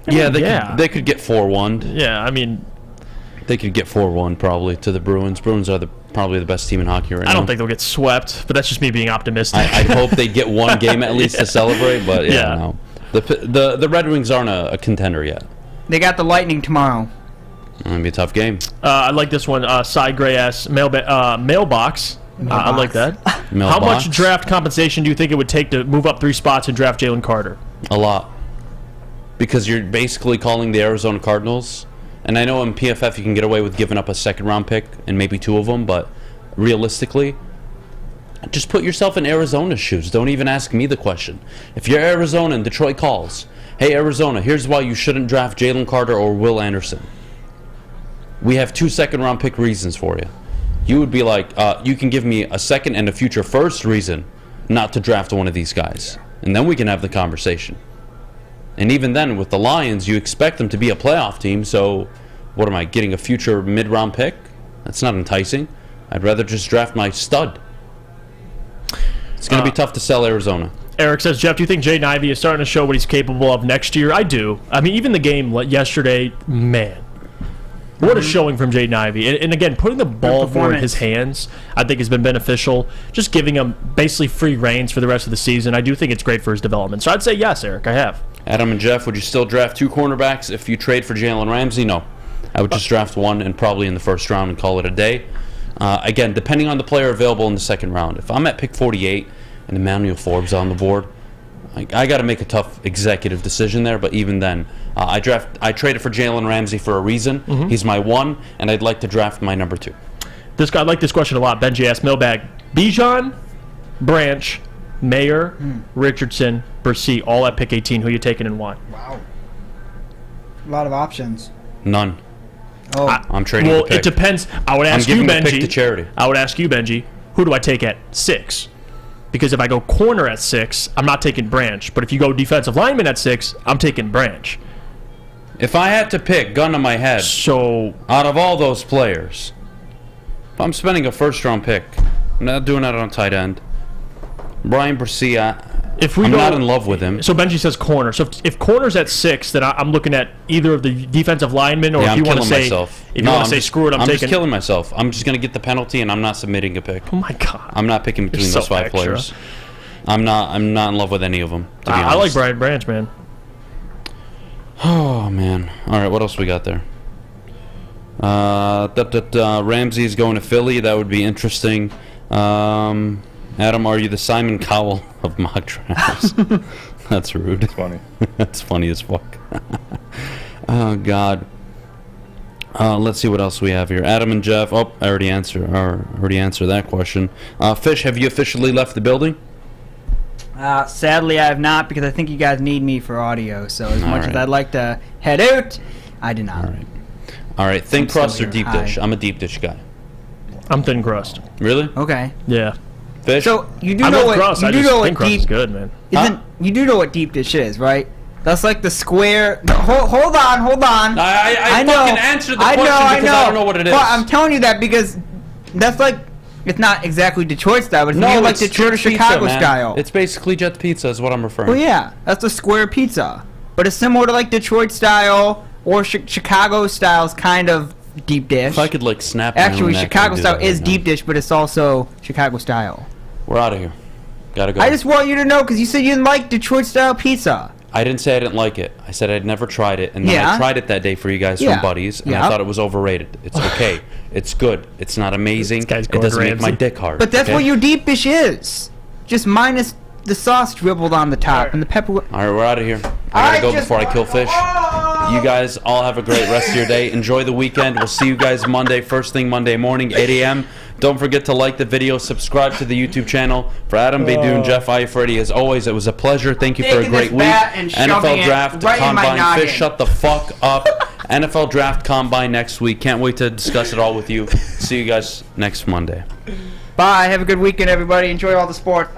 Yeah, they could get 4-1. Yeah, I mean, they could get 4-1 probably to the Bruins. Bruins are probably the best team in hockey right now. I don't think they'll get swept, but that's just me being optimistic. I'd hope they get one game at least to celebrate, but no. The Red Wings aren't a contender yet. They got the Lightning tomorrow. It'll be a tough game. I like this one. Side gray ass mailbox. I like that. How much draft compensation do you think it would take to move up 3 spots and draft Jalen Carter? A lot. Because you're basically calling the Arizona Cardinals. And I know in PFF you can get away with giving up a second-round pick and maybe 2 of them, but realistically, just put yourself in Arizona's shoes. Don't even ask me the question. If you're Arizona and Detroit calls, hey, Arizona, here's why you shouldn't draft Jalen Carter or Will Anderson. We have 2 second-round pick reasons for you. You would be like, you can give me a second and a future first reason not to draft one of these guys. And then we can have the conversation. And even then, with the Lions, you expect them to be a playoff team, so what am I, getting a future mid-round pick? That's not enticing. I'd rather just draft my stud. It's going to be tough to sell Arizona. Eric says, Jeff, do you think Jaden Ivey is starting to show what he's capable of next year? I do. I mean, even the game yesterday, man. What a showing from Jaden Ivey. And again, putting the ball more in his hands, I think has been beneficial. Just giving him basically free reins for the rest of the season. I do think it's great for his development. So I'd say yes, Eric, I have. Adam and Jeff, would you still draft 2 cornerbacks if you trade for Jalen Ramsey? No. I would just draft 1 and probably in the first round and call it a day. Again, depending on the player available in the second round. If I'm at pick 48 and Emmanuel Forbes on the board, I got to make a tough executive decision there, but even then, I traded for Jalen Ramsey for a reason. Mm-hmm. He's my 1, and I'd like to draft my number 2. I like this question a lot. Benji asked mailbag. Bijan, Branch, Mayer, Richardson, Bercy, all at pick 18. Who you taking and why? Wow. A lot of options. None. Oh. I'm trading the pick. It depends. I would ask you, Benji. I'm giving the pick to charity. I would ask you, Benji, who do I take at 6? Because if I go corner at 6, I'm not taking Branch. But if you go defensive lineman at 6, I'm taking Branch. If I had to pick, gun to my head, out of all those players, if I'm spending a first-round pick, I'm not doing that on tight end. Brian Bercy, I'm not in love with him. So Benji says corner. So if corner's at 6, then I'm looking at either of the defensive linemen, or if you want to say, screw it, I'm just killing myself. I'm just going to get the penalty, and I'm not submitting a pick. Oh my god! I'm not picking between those 5 players. I'm not in love with any of them. To be honest. I like Brian Branch, man. Oh man! All right, what else we got there? Ramsey's going to Philly. That would be interesting. Adam, are you the Simon Cowell of mock drafts? That's rude. It's funny. That's funny as fuck. Oh God. Let's see what else we have here. Adam and Jeff. Oh, I already answered that question. Fish, have you officially left the building? Sadly, I have not, because I think you guys need me for audio. So as much as I'd like to head out, I do not. All right. Thin crust or deep dish? I'm a deep dish guy. I'm thin crust. Really? Okay. Yeah. Fish? So you do I know love what crust. you I do just know thin what crust deep is good, man. You do know what deep dish is, right? That's like the square. No, hold on. I know. fucking answered the question because I don't know what it is. Well, I'm telling you that because that's like, it's not exactly Detroit style, but it's more like Detroit or Chicago style. It's basically Jet Pizza is what I'm referring to. Well, yeah, that's a square pizza, but it's similar to like Detroit style or Chicago style's kind of deep dish. If I could like snap. Actually, Chicago style is deep dish, but it's also Chicago style. We're out of here. Gotta go. I just want you to know because you said you didn't like Detroit style pizza. I didn't say I didn't like it. I said I'd never tried it, and then I tried it that day for you guys from Buddies, and I thought it was overrated. It's okay. It's good. It's not amazing. It doesn't make my dick hard. But that's what your deep dish is. Just minus the sauce dribbled on the top and the pepper. All right, we're out of here. I gotta go before I kill fish. You guys all have a great rest of your day. Enjoy the weekend. We'll see you guys Monday, first thing Monday morning, 8 a.m. Don't forget to like the video, subscribe to the YouTube channel. For Adham, Beydoun, Jeff, Iafrate, as always, it was a pleasure. Thank you for a great week. NFL Draft, Combine, Fish, shut the fuck up. NFL Draft, Combine next week. Can't wait to discuss it all with you. See you guys next Monday. Bye. Have a good weekend, everybody. Enjoy all the sports.